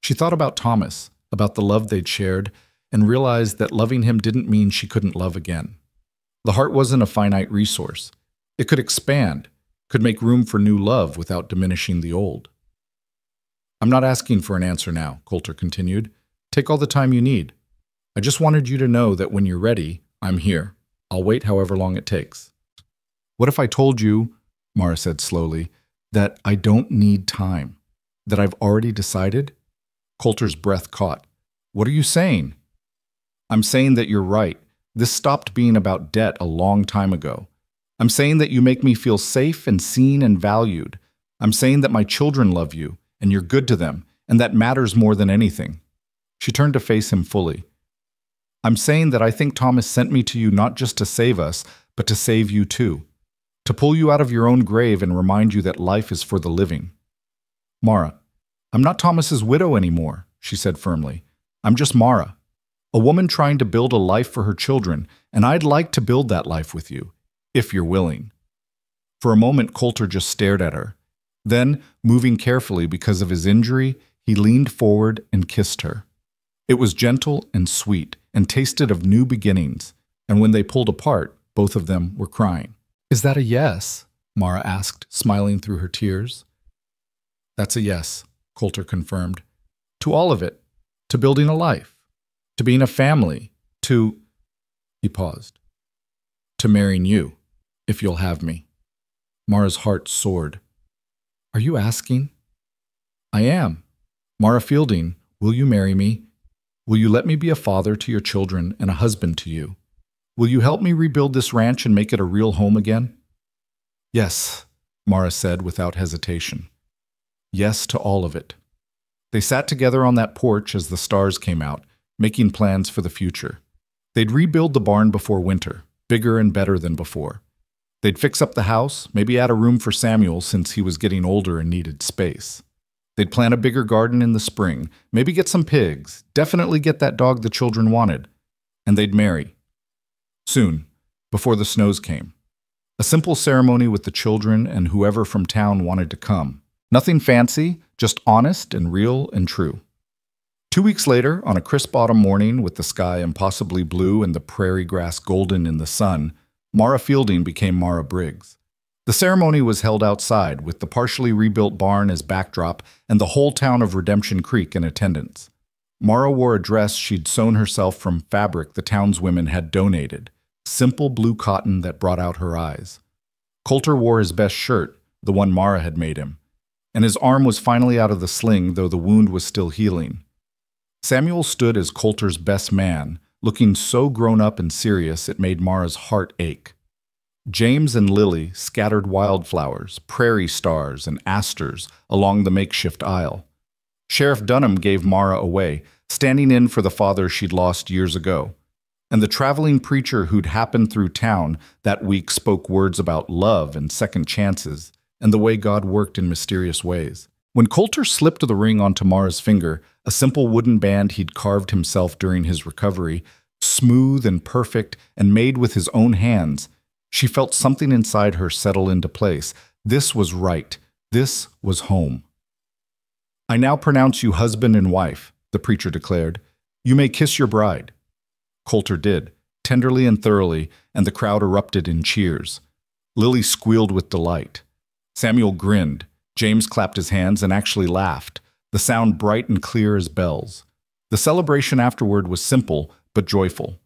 She thought about Thomas, about the love they'd shared, and realized that loving him didn't mean she couldn't love again. The heart wasn't a finite resource. It could expand, could make room for new love without diminishing the old. I'm not asking for an answer now, Coulter continued. Take all the time you need. I just wanted you to know that when you're ready, I'm here. I'll wait however long it takes. What if I told you, Mara said slowly, that I don't need time? That I've already decided? Coulter's breath caught. What are you saying? I'm saying that you're right. This stopped being about debt a long time ago. I'm saying that you make me feel safe and seen and valued. I'm saying that my children love you, and you're good to them, and that matters more than anything. She turned to face him fully. I'm saying that I think Thomas sent me to you not just to save us, but to save you too. To pull you out of your own grave and remind you that life is for the living. Mara, I'm not Thomas's widow anymore, she said firmly. I'm just Mara, a woman trying to build a life for her children, and I'd like to build that life with you, if you're willing. For a moment, Coulter just stared at her. Then, moving carefully because of his injury, he leaned forward and kissed her. It was gentle and sweet, and tasted of new beginnings, and when they pulled apart, both of them were crying. Is that a yes? Mara asked, smiling through her tears. That's a yes, Coulter confirmed. To all of it. To building a life. To being a family. To... He paused. To marrying you, if you'll have me. Mara's heart soared. Are you asking? I am. Mara Fielding, will you marry me? Will you let me be a father to your children and a husband to you? Will you help me rebuild this ranch and make it a real home again? Yes, Mara said without hesitation. Yes to all of it. They sat together on that porch as the stars came out, making plans for the future. They'd rebuild the barn before winter, bigger and better than before. They'd fix up the house, maybe add a room for Samuel since he was getting older and needed space. They'd plant a bigger garden in the spring, maybe get some pigs, definitely get that dog the children wanted. And they'd marry. Soon, before the snows came. A simple ceremony with the children and whoever from town wanted to come. Nothing fancy, just honest and real and true. 2 weeks later, on a crisp autumn morning with the sky impossibly blue and the prairie grass golden in the sun, Mara Fielding became Mara Briggs. The ceremony was held outside, with the partially rebuilt barn as backdrop and the whole town of Redemption Creek in attendance. Mara wore a dress she'd sewn herself from fabric the townswomen had donated, simple blue cotton that brought out her eyes. Coulter wore his best shirt, the one Mara had made him, and his arm was finally out of the sling, though the wound was still healing. Samuel stood as Coulter's best man, looking so grown up and serious it made Mara's heart ache. James and Lily scattered wildflowers, prairie stars, and asters along the makeshift aisle. Sheriff Dunham gave Mara away, standing in for the father she'd lost years ago. And the traveling preacher who'd happened through town that week spoke words about love and second chances and the way God worked in mysterious ways. When Coulter slipped the ring onto Mara's finger, a simple wooden band he'd carved himself during his recovery, smooth and perfect and made with his own hands, she felt something inside her settle into place. This was right. This was home. I now pronounce you husband and wife, the preacher declared. You may kiss your bride. Coulter did, tenderly and thoroughly, and the crowd erupted in cheers. Lily squealed with delight. Samuel grinned. James clapped his hands and actually laughed, the sound bright and clear as bells. The celebration afterward was simple but joyful.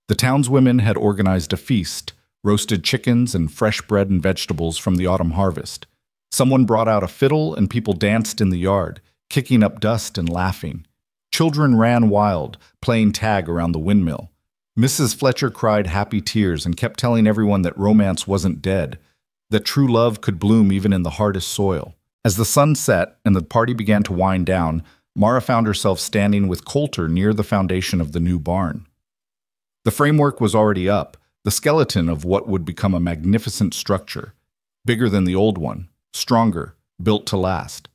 The townswomen had organized a feast, roasted chickens and fresh bread and vegetables from the autumn harvest. Someone brought out a fiddle and people danced in the yard, kicking up dust and laughing. Children ran wild, playing tag around the windmill. Mrs. Fletcher cried happy tears and kept telling everyone that romance wasn't dead, that true love could bloom even in the hardest soil. As the sun set and the party began to wind down, Mara found herself standing with Coulter near the foundation of the new barn. The framework was already up, the skeleton of what would become a magnificent structure, bigger than the old one, stronger, built to last.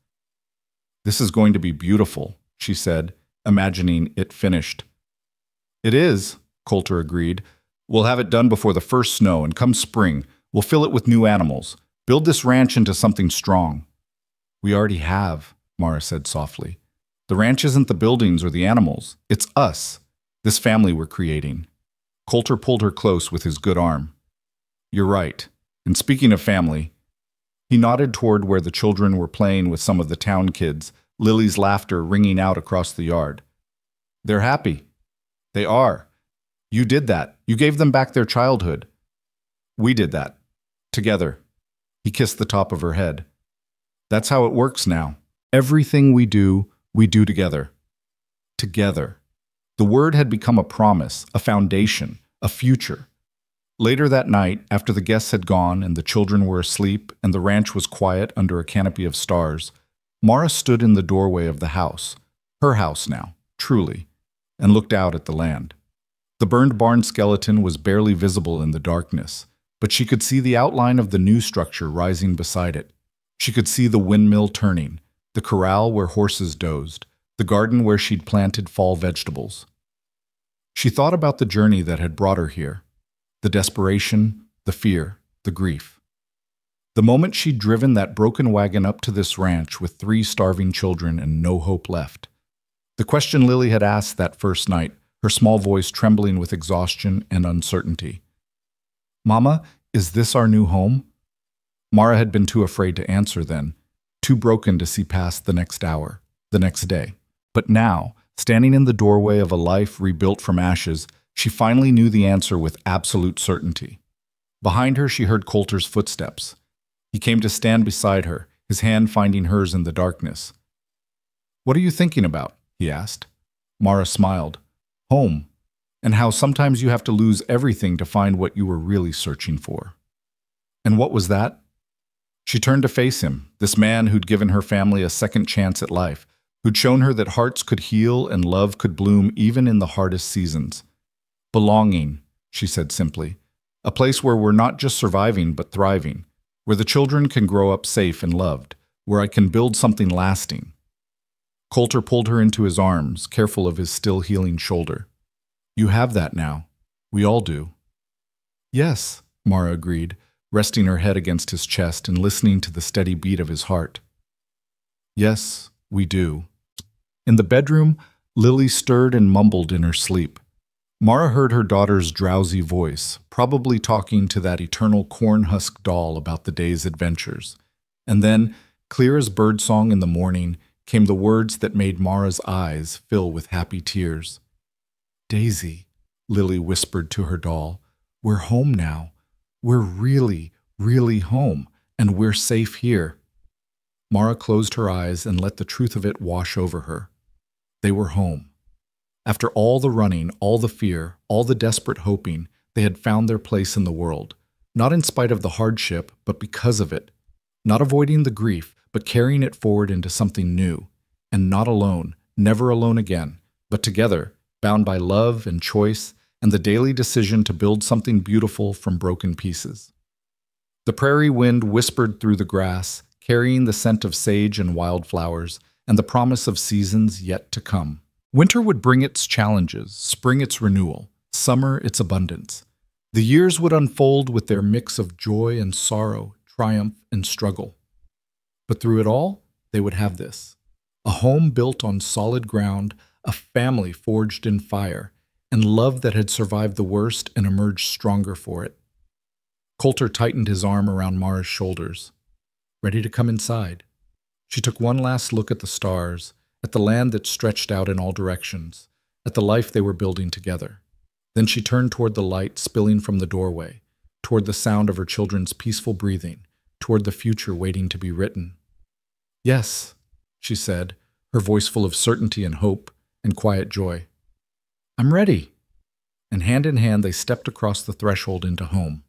"This is going to be beautiful," she said, imagining it finished. "It is," Coulter agreed. "We'll have it done before the first snow, and come spring, we'll fill it with new animals, build this ranch into something strong." "We already have," Mara said softly. "The ranch isn't the buildings or the animals. It's us, this family we're creating." Coulter pulled her close with his good arm. "You're right. And speaking of family," he nodded toward where the children were playing with some of the town kids, Lily's laughter ringing out across the yard. "They're happy." "They are. You did that. You gave them back their childhood." "We did that. Together." He kissed the top of her head. "That's how it works now. Everything we do together." Together. The word had become a promise, a foundation, a future. Later that night, after the guests had gone and the children were asleep and the ranch was quiet under a canopy of stars, Mara stood in the doorway of the house, her house now, truly, and looked out at the land. The burned barn skeleton was barely visible in the darkness, but she could see the outline of the new structure rising beside it. She could see the windmill turning, the corral where horses dozed, the garden where she'd planted fall vegetables. She thought about the journey that had brought her here, the desperation, the fear, the grief. The moment she'd driven that broken wagon up to this ranch with 3 starving children and no hope left. The question Lily had asked that first night, her small voice trembling with exhaustion and uncertainty. "Mama, is this our new home?" Mara had been too afraid to answer then, too broken to see past the next hour, the next day. But now, standing in the doorway of a life rebuilt from ashes, she finally knew the answer with absolute certainty. Behind her, she heard Coulter's footsteps. He came to stand beside her, his hand finding hers in the darkness. "What are you thinking about?" he asked. Mara smiled. "Home, and how sometimes you have to lose everything to find what you were really searching for." "And what was that?" She turned to face him, this man who'd given her family a second chance at life, who'd shown her that hearts could heal and love could bloom even in the hardest seasons. "Belonging," she said simply. "A place where we're not just surviving but thriving, where the children can grow up safe and loved, where I can build something lasting." Coulter pulled her into his arms, careful of his still healing shoulder. "You have that now. We all do." "Yes," Mara agreed, resting her head against his chest and listening to the steady beat of his heart. "Yes, we do." In the bedroom, Lily stirred and mumbled in her sleep. Mara heard her daughter's drowsy voice, probably talking to that eternal corn-husk doll about the day's adventures. And then, clear as birdsong in the morning, came the words that made Mara's eyes fill with happy tears. "Daisy," Lily whispered to her doll, "we're home now. We're really, really home, and we're safe here." Mara closed her eyes and let the truth of it wash over her. They were home. After all the running, all the fear, all the desperate hoping, they had found their place in the world, not in spite of the hardship, but because of it. Not avoiding the grief, but carrying it forward into something new. And not alone, never alone again, but together, bound by love and choice and the daily decision to build something beautiful from broken pieces. The prairie wind whispered through the grass, carrying the scent of sage and wildflowers and the promise of seasons yet to come. Winter would bring its challenges, spring its renewal, summer its abundance. The years would unfold with their mix of joy and sorrow, triumph and struggle. But through it all, they would have this: a home built on solid ground, a family forged in fire, and love that had survived the worst and emerged stronger for it. Coulter tightened his arm around Mara's shoulders. Ready to come inside. She took one last look at the stars, at the land that stretched out in all directions, at the life they were building together. Then she turned toward the light spilling from the doorway, toward the sound of her children's peaceful breathing, toward the future waiting to be written. Yes, she said, her voice full of certainty and hope and quiet joy. I'm ready. And hand in hand they stepped across the threshold into home.